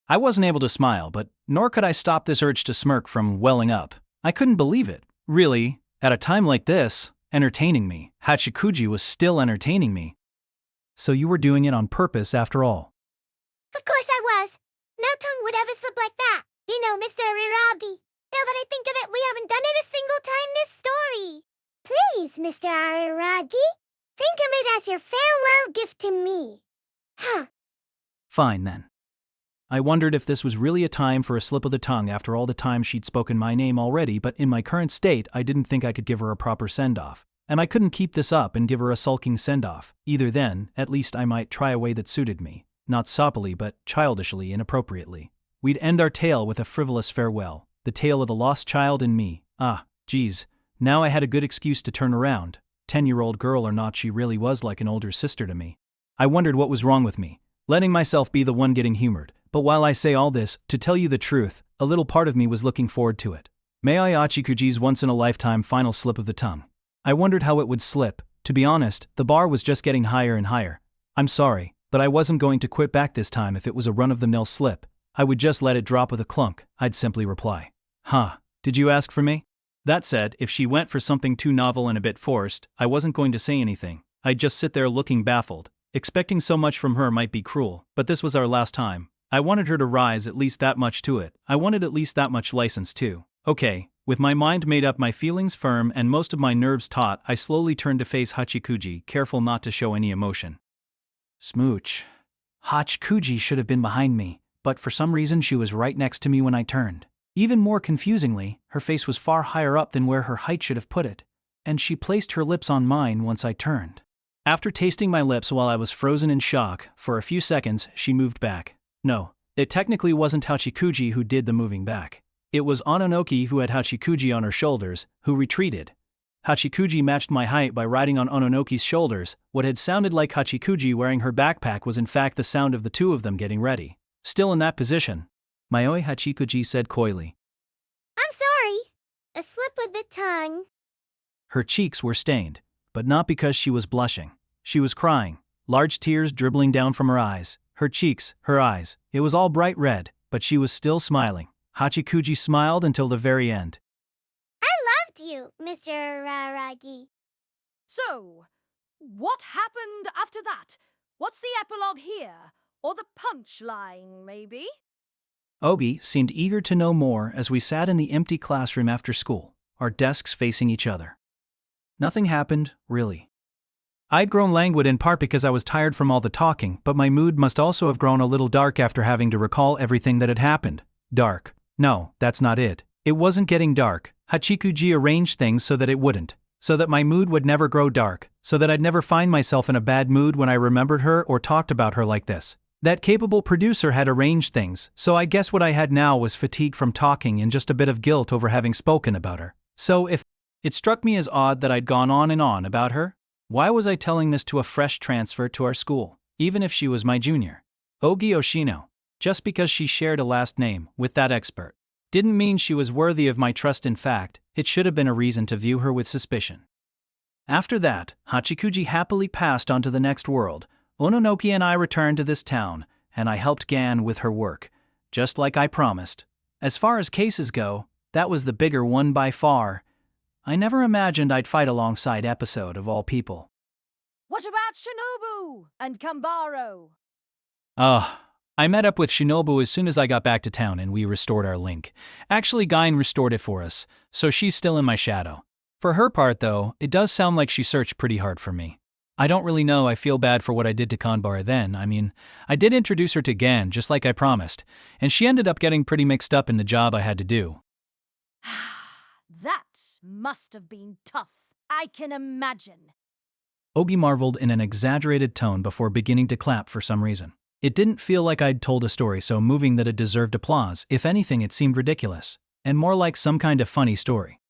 I wasn't able to smile, but nor could I stop this urge to smirk from welling up. I couldn't believe it. Really, at a time like this, entertaining me. Hachikuji was still entertaining me. So you were doing it on purpose after all. Of course I was. No tongue would ever slip like that. You know, Mr. Araragi. Now that I think of it, we haven't done it a single time this story. Please, Mr. Araragi, think of it as your farewell gift to me. Huh. Fine then. I wondered if this was really a time for a slip of the tongue after all the time she'd spoken my name already, but in my current state, I didn't think I could give her a proper send-off. And I couldn't keep this up and give her a sulking send-off. Either then, at least I might try a way that suited me. Not soppily, but childishly, inappropriately. We'd end our tale with a frivolous farewell. The tale of the lost child and me. Ah, geez. Now I had a good excuse to turn around. 10-year-old girl or not, she really was like an older sister to me. I wondered what was wrong with me, letting myself be the one getting humored. But while I say all this, to tell you the truth, a little part of me was looking forward to it. May I Hachikuji's once-in-a-lifetime final slip of the tongue. I wondered how it would slip. To be honest, the bar was just getting higher and higher. I'm sorry, but I wasn't going to quit back this time if it was a run-of-the-mill slip. I would just let it drop with a clunk. I'd simply reply, "Huh, did you ask for me?" That said, if she went for something too novel and a bit forced, I wasn't going to say anything. I'd just sit there looking baffled. Expecting so much from her might be cruel, but this was our last time. I wanted her to rise at least that much to it. I wanted at least that much license too. Okay, with my mind made up, my feelings firm, and most of my nerves taut, I slowly turned to face Hachikuji, careful not to show any emotion. Smooch. Hachikuji should have been behind me, but for some reason she was right next to me when I turned. Even more confusingly, her face was far higher up than where her height should have put it, and she placed her lips on mine once I turned. After tasting my lips while I was frozen in shock, for a few seconds she moved back. No, it technically wasn't Hachikuji who did the moving back. It was Ononoki, who had Hachikuji on her shoulders, who retreated. Hachikuji matched my height by riding on Ononoki's shoulders. What had sounded like Hachikuji wearing her backpack was in fact the sound of the two of them getting ready. Still in that position, Mayoi Hachikuji said coyly, I'm sorry. A slip of the tongue. Her cheeks were stained, but not because she was blushing. She was crying, large tears dribbling down from her eyes. Her cheeks, her eyes, it was all bright red, but she was still smiling. Hachikuji smiled until the very end. I loved you, Mr. Araragi. So, what happened after that? What's the epilogue here? Or the punchline, maybe? Obi seemed eager to know more as we sat in the empty classroom after school, our desks facing each other. Nothing happened, really. I'd grown languid in part because I was tired from all the talking, but my mood must also have grown a little dark after having to recall everything that had happened. Dark. No, that's not it. It wasn't getting dark. Hachikuji arranged things so that it wouldn't. So that my mood would never grow dark. So that I'd never find myself in a bad mood when I remembered her or talked about her like this. That capable producer had arranged things, so I guess what I had now was fatigue from talking and just a bit of guilt over having spoken about her. So if it struck me as odd that I'd gone on and on about her, why was I telling this to a fresh transfer to our school, even if she was my junior? Ogi Oshino, just because she shared a last name with that expert, didn't mean she was worthy of my trust. In fact, it should have been a reason to view her with suspicion. After that, Hachikuji happily passed on to the next world. Ononoki and I returned to this town, and I helped Gan with her work, just like I promised. As far as cases go, that was the bigger one by far. I never imagined I'd fight alongside Episode of all people. What about Shinobu and Kambaro? I met up with Shinobu as soon as I got back to town and we restored our link. Actually, Gain restored it for us, so she's still in my shadow. For her part though, it does sound like she searched pretty hard for me. I don't really know, I feel bad for what I did to Kanbara then. I mean, I did introduce her to Gan just like I promised, and she ended up getting pretty mixed up in the job I had to do. That must have been tough. I can imagine. Ogi marveled in an exaggerated tone before beginning to clap for some reason. It didn't feel like I'd told a story so moving that it deserved applause. If anything, it seemed ridiculous, and more like some kind of funny story.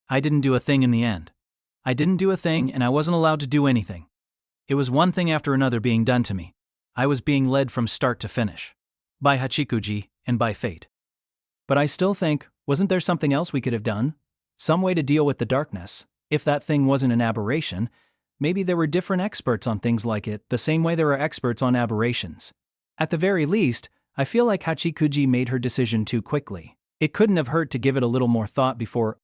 I didn't do a thing in the end. I didn't do a thing, and I wasn't allowed to do anything. It was one thing after another being done to me. I was being led from start to finish. By Hachikuji, and by fate. But I still think, wasn't there something else we could have done? Some way to deal with the darkness? If that thing wasn't an aberration, maybe there were different experts on things like it, the same way there are experts on aberrations. At the very least, I feel like Hachikuji made her decision too quickly. It couldn't have hurt to give it a little more thought before.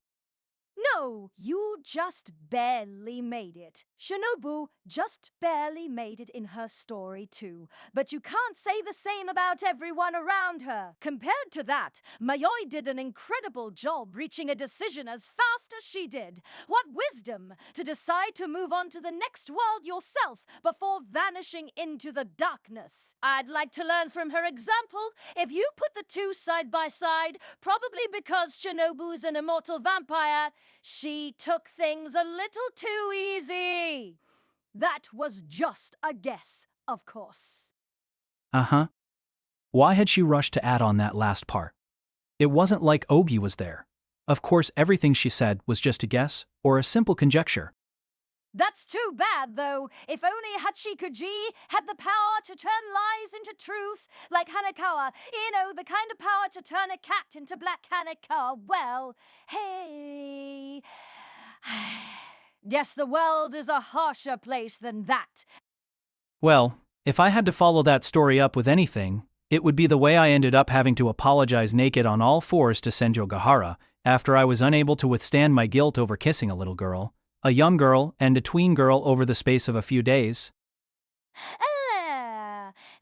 No, you just barely made it. Shinobu just barely made it in her story too. But you can't say the same about everyone around her. Compared to that, Mayoi did an incredible job reaching a decision as fast as she did. What wisdom to decide to move on to the next world yourself before vanishing into the darkness. I'd like to learn from her example. If you put the two side by side, probably because Shinobu's an immortal vampire, she took things a little too easy. That was just a guess, of course. Uh-huh. Why had she rushed to add on that last part? It wasn't like Ogi was there. Of course, everything she said was just a guess, or a simple conjecture. That's too bad, though. If only Hachikuji had the power to turn lies into truth, like Hanekawa. You know, the kind of power to turn a cat into Black Hanekawa. Well, hey... Yes, the world is a harsher place than that. Well, if I had to follow that story up with anything, it would be the way I ended up having to apologize naked on all fours to Senjo Gahara after I was unable to withstand my guilt over kissing a little girl, a young girl, and a tween girl over the space of a few days.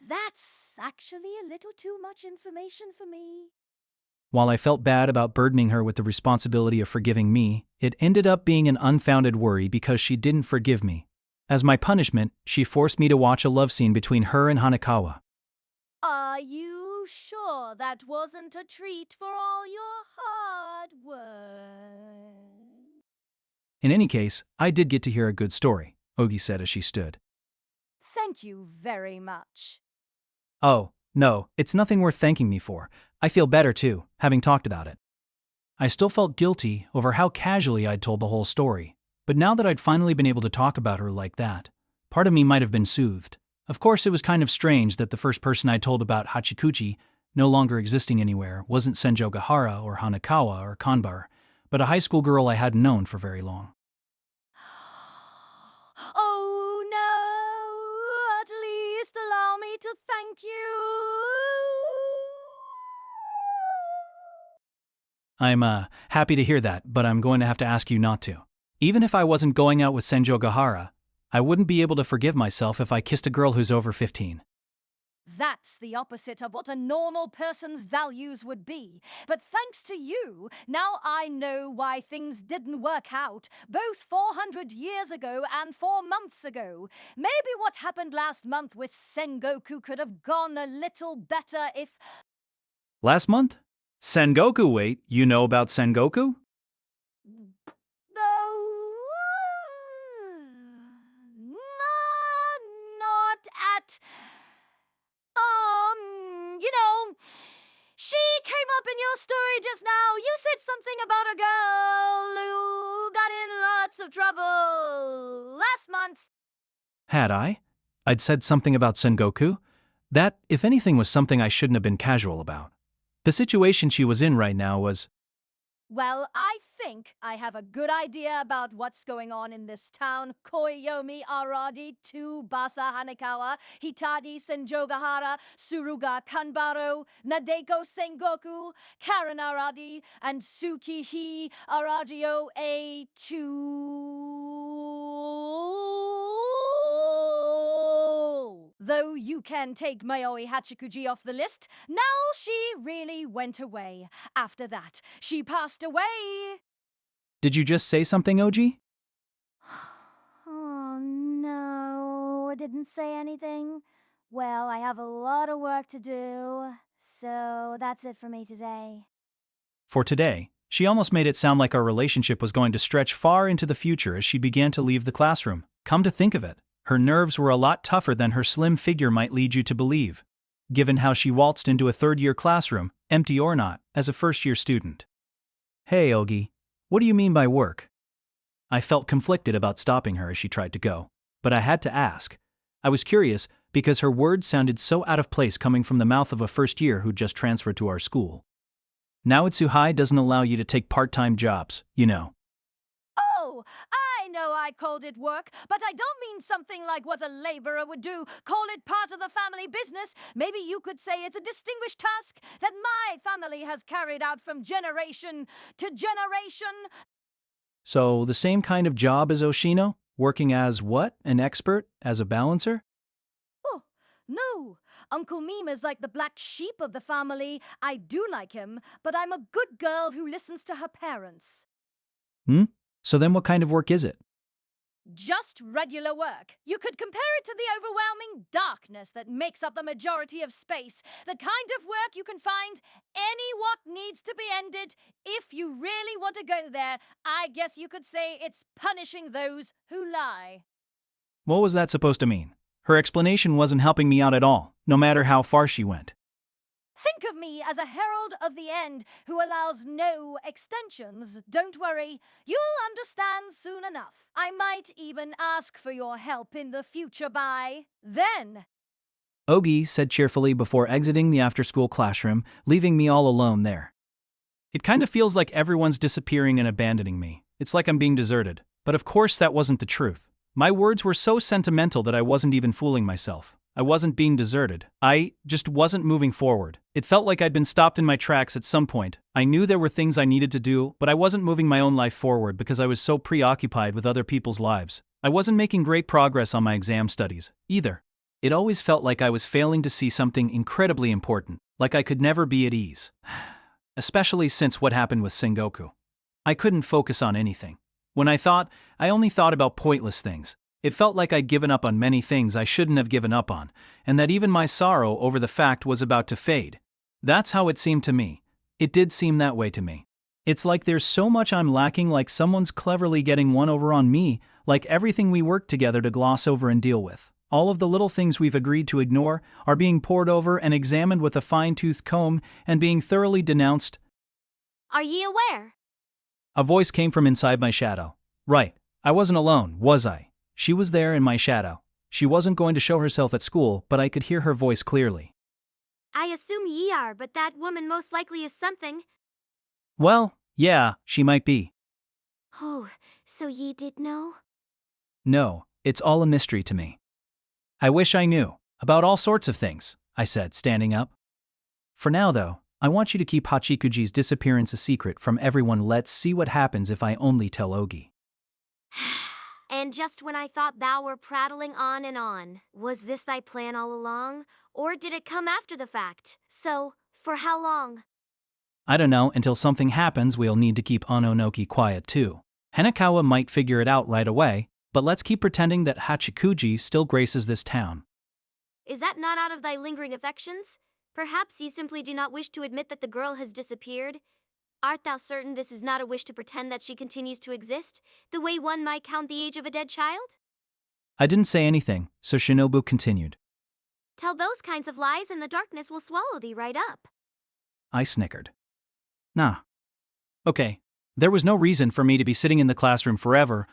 That's actually a little too much information for me. While I felt bad about burdening her with the responsibility of forgiving me, it ended up being an unfounded worry because she didn't forgive me. As my punishment, she forced me to watch a love scene between her and Hanekawa. Are you sure that wasn't a treat for all your hard work? In any case, I did get to hear a good story, Ogi said as she stood. Thank you very much. Oh, no, it's nothing worth thanking me for. I feel better too, having talked about it. I still felt guilty over how casually I'd told the whole story, but now that I'd finally been able to talk about her like that, part of me might have been soothed. Of course, it was kind of strange that the first person I told about Hachikuji, no longer existing anywhere, wasn't Senjo Gahara or Hanekawa or Kanbar, but a high school girl I hadn't known for very long. Oh no, at least allow me to thank you. I'm happy to hear that, but I'm going to have to ask you not to. Even if I wasn't going out with Senjo Gahara, I wouldn't be able to forgive myself if I kissed a girl who's over 15. That's the opposite of what a normal person's values would be. But thanks to you, now I know why things didn't work out, both 400 years ago and 4 months ago. Maybe what happened last month with Sengoku could have gone a little better if... Last month? Sengoku, wait, you know about Sengoku? Not at... she came up in your story just now. You said something about a girl who got in lots of trouble last month. Had I? I'd said something about Sengoku? That, if anything, was something I shouldn't have been casual about. The situation she was in right now was... Well, I think I have a good idea about what's going on in this town. Koyomi Araragi, Tsubasa Hanekawa, Hitadi Senjogahara, Suruga Kanbaro, Nadeko Sengoku, Karen Aradi, and Tsukihi Aragio A2. Though you can take Mayoi Hachikuji off the list, now she really went away. After that, she passed away. Did you just say something, Oji? Oh, no, I didn't say anything. Well, I have a lot of work to do, so that's it for me today. For today, She almost made it sound like our relationship was going to stretch far into the future as she began to leave the classroom. Come to think of it, her nerves were a lot tougher than her slim figure might lead you to believe, given how she waltzed into a third-year classroom, empty or not, as a first-year student. Hey, Ogi, what do you mean by work? I felt conflicted about stopping her as she tried to go, but I had to ask. I was curious because her words sounded so out of place coming from the mouth of a first-year who just transferred to our school. Naotsu High doesn't allow you to take part-time jobs, you know. Oh, I know I called it work, but I don't mean something like what a laborer would do. Call it part of the family business. Maybe you could say it's a distinguished task that my family has carried out from generation to generation. So, the same kind of job as Oshino? Working as what? An expert? As a balancer? Oh, no. Uncle Meme is like the black sheep of the family. I do like him, but I'm a good girl who listens to her parents. So then what kind of work is it? Just regular work. You could compare it to the overwhelming darkness that makes up the majority of space. The kind of work you can find any what needs to be ended. If you really want to go there, I guess you could say it's punishing those who lie. What was that supposed to mean? Her explanation wasn't helping me out at all, no matter how far she went. Think of me as a herald of the end who allows no extensions. Don't worry, you'll understand soon enough. I might even ask for your help in the future by then. Ogi said cheerfully before exiting the after-school classroom, leaving me all alone there. It kind of feels like everyone's disappearing and abandoning me. It's like I'm being deserted. But of course that wasn't the truth. My words were so sentimental that I wasn't even fooling myself. I wasn't being deserted. I just wasn't moving forward. It felt like I'd been stopped in my tracks at some point. I knew there were things I needed to do, but I wasn't moving my own life forward because I was so preoccupied with other people's lives. I wasn't making great progress on my exam studies, either. It always felt like I was failing to see something incredibly important, like I could never be at ease. Especially since what happened with Sengoku. I couldn't focus on anything. When I only thought about pointless things. It felt like I'd given up on many things I shouldn't have given up on, and that even my sorrow over the fact was about to fade. That's how it seemed to me. It did seem that way to me. It's like there's so much I'm lacking, like someone's cleverly getting one over on me, like everything we worked together to gloss over and deal with. All of the little things we've agreed to ignore are being pored over and examined with a fine-toothed comb and being thoroughly denounced. Are ye aware? A voice came from inside my shadow. Right, I wasn't alone, was I? She was there in my shadow. She wasn't going to show herself at school, but I could hear her voice clearly. I assume ye are, but that woman most likely is something. Well, yeah, she might be. Oh, so ye did know? No, it's all a mystery to me. I wish I knew, about all sorts of things, I said, standing up. For now, though, I want you to keep Hachikuji's disappearance a secret from everyone. Let's see what happens if I only tell Ogi. And just when I thought thou were prattling on and on, was this thy plan all along? Or did it come after the fact? So, for how long? I don't know, until something happens we'll need to keep Ononoki quiet too. Hanakawa might figure it out right away, but let's keep pretending that Hachikuji still graces this town. Is that not out of thy lingering affections? Perhaps ye simply do not wish to admit that the girl has disappeared. Art thou certain this is not a wish to pretend that she continues to exist, the way one might count the age of a dead child? I didn't say anything, so Shinobu continued. Tell those kinds of lies and the darkness will swallow thee right up. I snickered. Nah. Okay, there was no reason for me to be sitting in the classroom forever.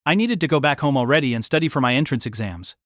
I needed to go back home already and study for my entrance exams.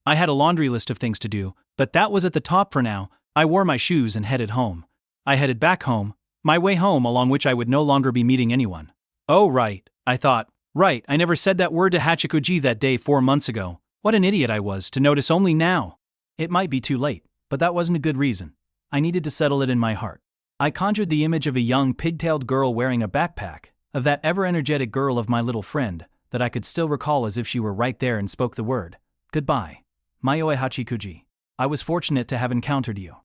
I had a laundry list of things to do, but that was at the top for now. I wore my shoes and headed home. I headed back home, my way home along which I would no longer be meeting anyone. Oh right, I thought. Right, I never said that word to Hachikuji that day 4 months ago. What an idiot I was to notice only now. It might be too late, but that wasn't a good reason. I needed to settle it in my heart. I conjured the image of a young pigtailed girl wearing a backpack, of that ever-energetic girl of my little friend, that I could still recall as if she were right there and spoke the word. Goodbye. Mayoe Hachikuji. I was fortunate to have encountered you.